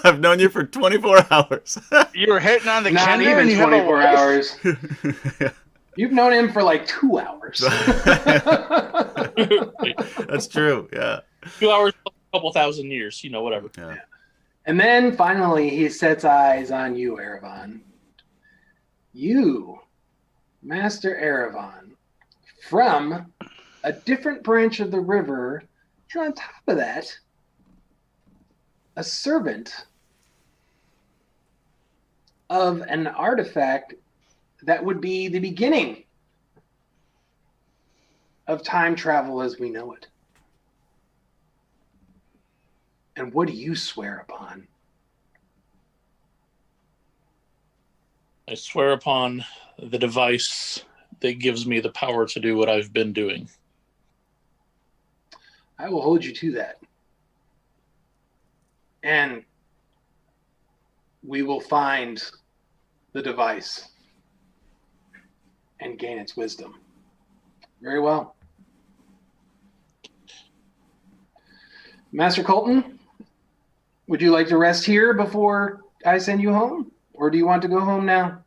I've known you for 24 hours. You were hitting on the Not Kinder even and you have a 24 wife? hours. You've known him for like 2 hours. That's true. Yeah. 2 hours, a couple thousand years, whatever. Yeah. And then finally, he sets eyes on you, Erevan. You, Master Erevan, from a different branch of the river, and on top of that, a servant of an artifact that would be the beginning of time travel as we know it. And what do you swear upon? I swear upon the device that gives me the power to do what I've been doing. I will hold you to that. And we will find the device and gain its wisdom. Very well. Master Colton, would you like to rest here before I send you home? Or do you want to go home now?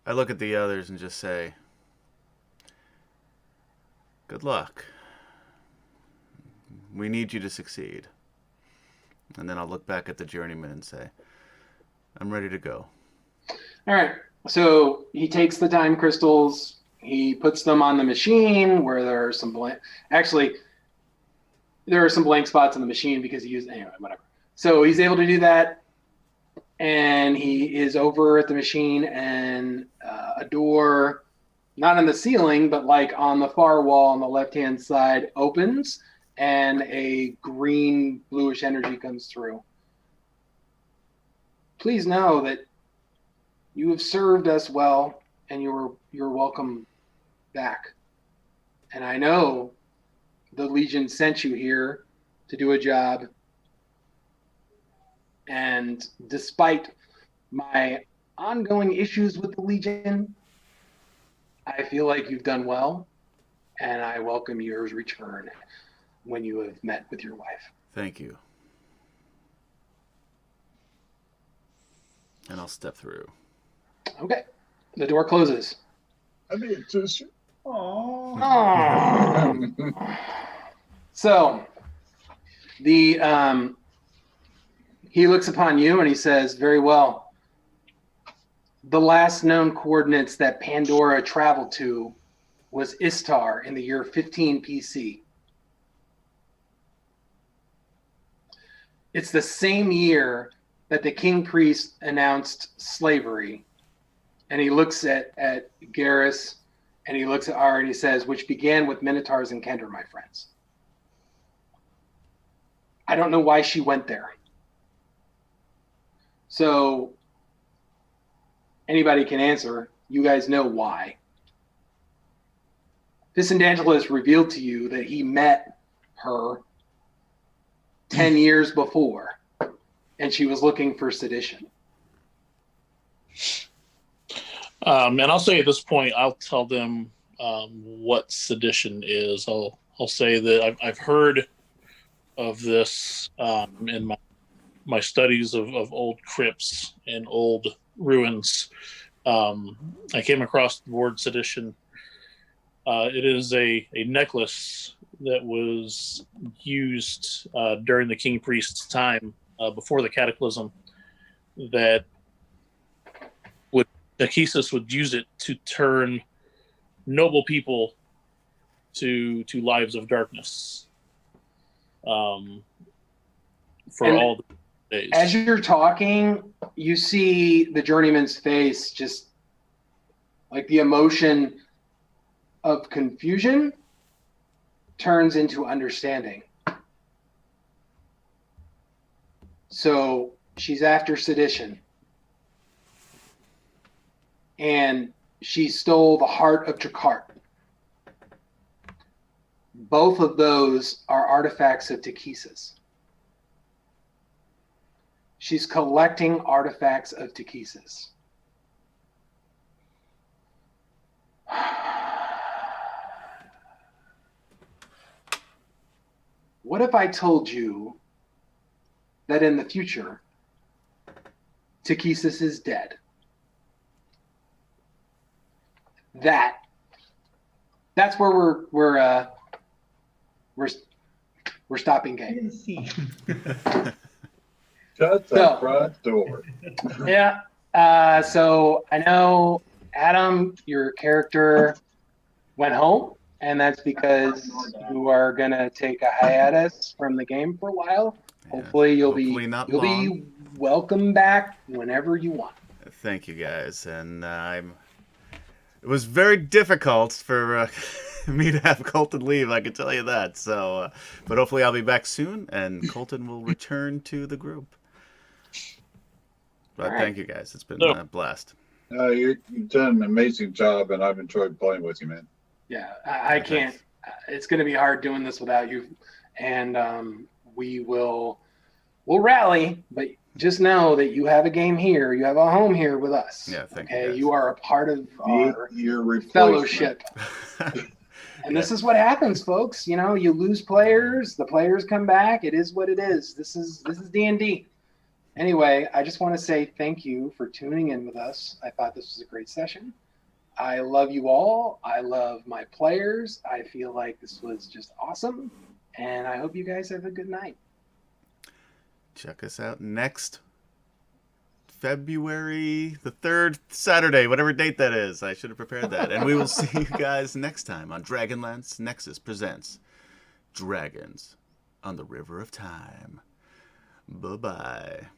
I look at the others and just say, good luck. We need you to succeed. And then I'll look back at the journeyman and say, I'm ready to go. All right. So he takes the time crystals. He puts them on the machine where there are some blank. Actually, there are some blank spots on the machine because he used anyway. Whatever. So he's able to do that, and he is over at the machine, and a door, not on the ceiling, but like on the far wall on the left-hand side, opens, and a green bluish energy comes through. Please know that you have served us well, and you're welcome back. And I know the Legion sent you here to do a job. And despite my ongoing issues with the Legion, I feel like you've done well, and I welcome your return when you have met with your wife. Thank you. And I'll step through. Okay. The door closes. I think it's just. Aww. So the he looks upon you and he says, very well. The last known coordinates that Pandora traveled to was Istar in the year 15 PC. It's the same year that the King Priest announced slavery. And he looks at Garrus and he looks at Ar and he says, which began with Minotaurs and Kender, my friends. I don't know why she went there. So anybody can answer. You guys know why. Vicendangelus revealed to you that he met her 10 years before, and she was looking for sedition. And I'll say at this point, I'll tell them what sedition is. I'll say that I've heard of this in my studies of old crypts and old ruins. I came across the word sedition. It is a necklace that was used during the King Priest's time before the Cataclysm, that Nakisis would use it to turn noble people to lives of darkness for And all the days. As you're talking, you see the journeyman's face, just like the emotion of confusion turns into understanding. So she's after sedition. And she stole the heart of Jakart. Both of those are artifacts of Takesis. She's collecting artifacts of Takesis. what if I told you that in the future, Takesis is dead? That's where we're stopping game. Shut the So- front door. Yeah. So I know, Adam, your character went home, and that's because you are gonna take a hiatus from the game for a while. Yeah, Hopefully, you'll not be long. welcome back whenever you want. Thank you guys, and it was very difficult for me to have Colton leave. I can tell you that. So, but hopefully I'll be back soon, and Colton will return to the group. But All right. thank you guys. It's been So- a blast. You've done an amazing job, and I've enjoyed playing with you, man. Yeah, I can't. It's going to be hard doing this without you, and we'll rally. But just know that you have a game here. You have a home here with us. Yeah, thank you Okay, guys. you are a part of our Your replacement. fellowship. And this is what happens, folks. You know, you lose players, the players come back. It is what it is. This is D&D. Anyway, I just want to say thank you for tuning in with us. I thought this was a great session. I love you all. I love my players. I feel like this was just awesome. And I hope you guys have a good night. Check us out next February the 3rd, Saturday, whatever date that is. I should have prepared that. And we will see you guys next time on Dragonlance Nexus presents Dragons on the River of Time. Bye-bye.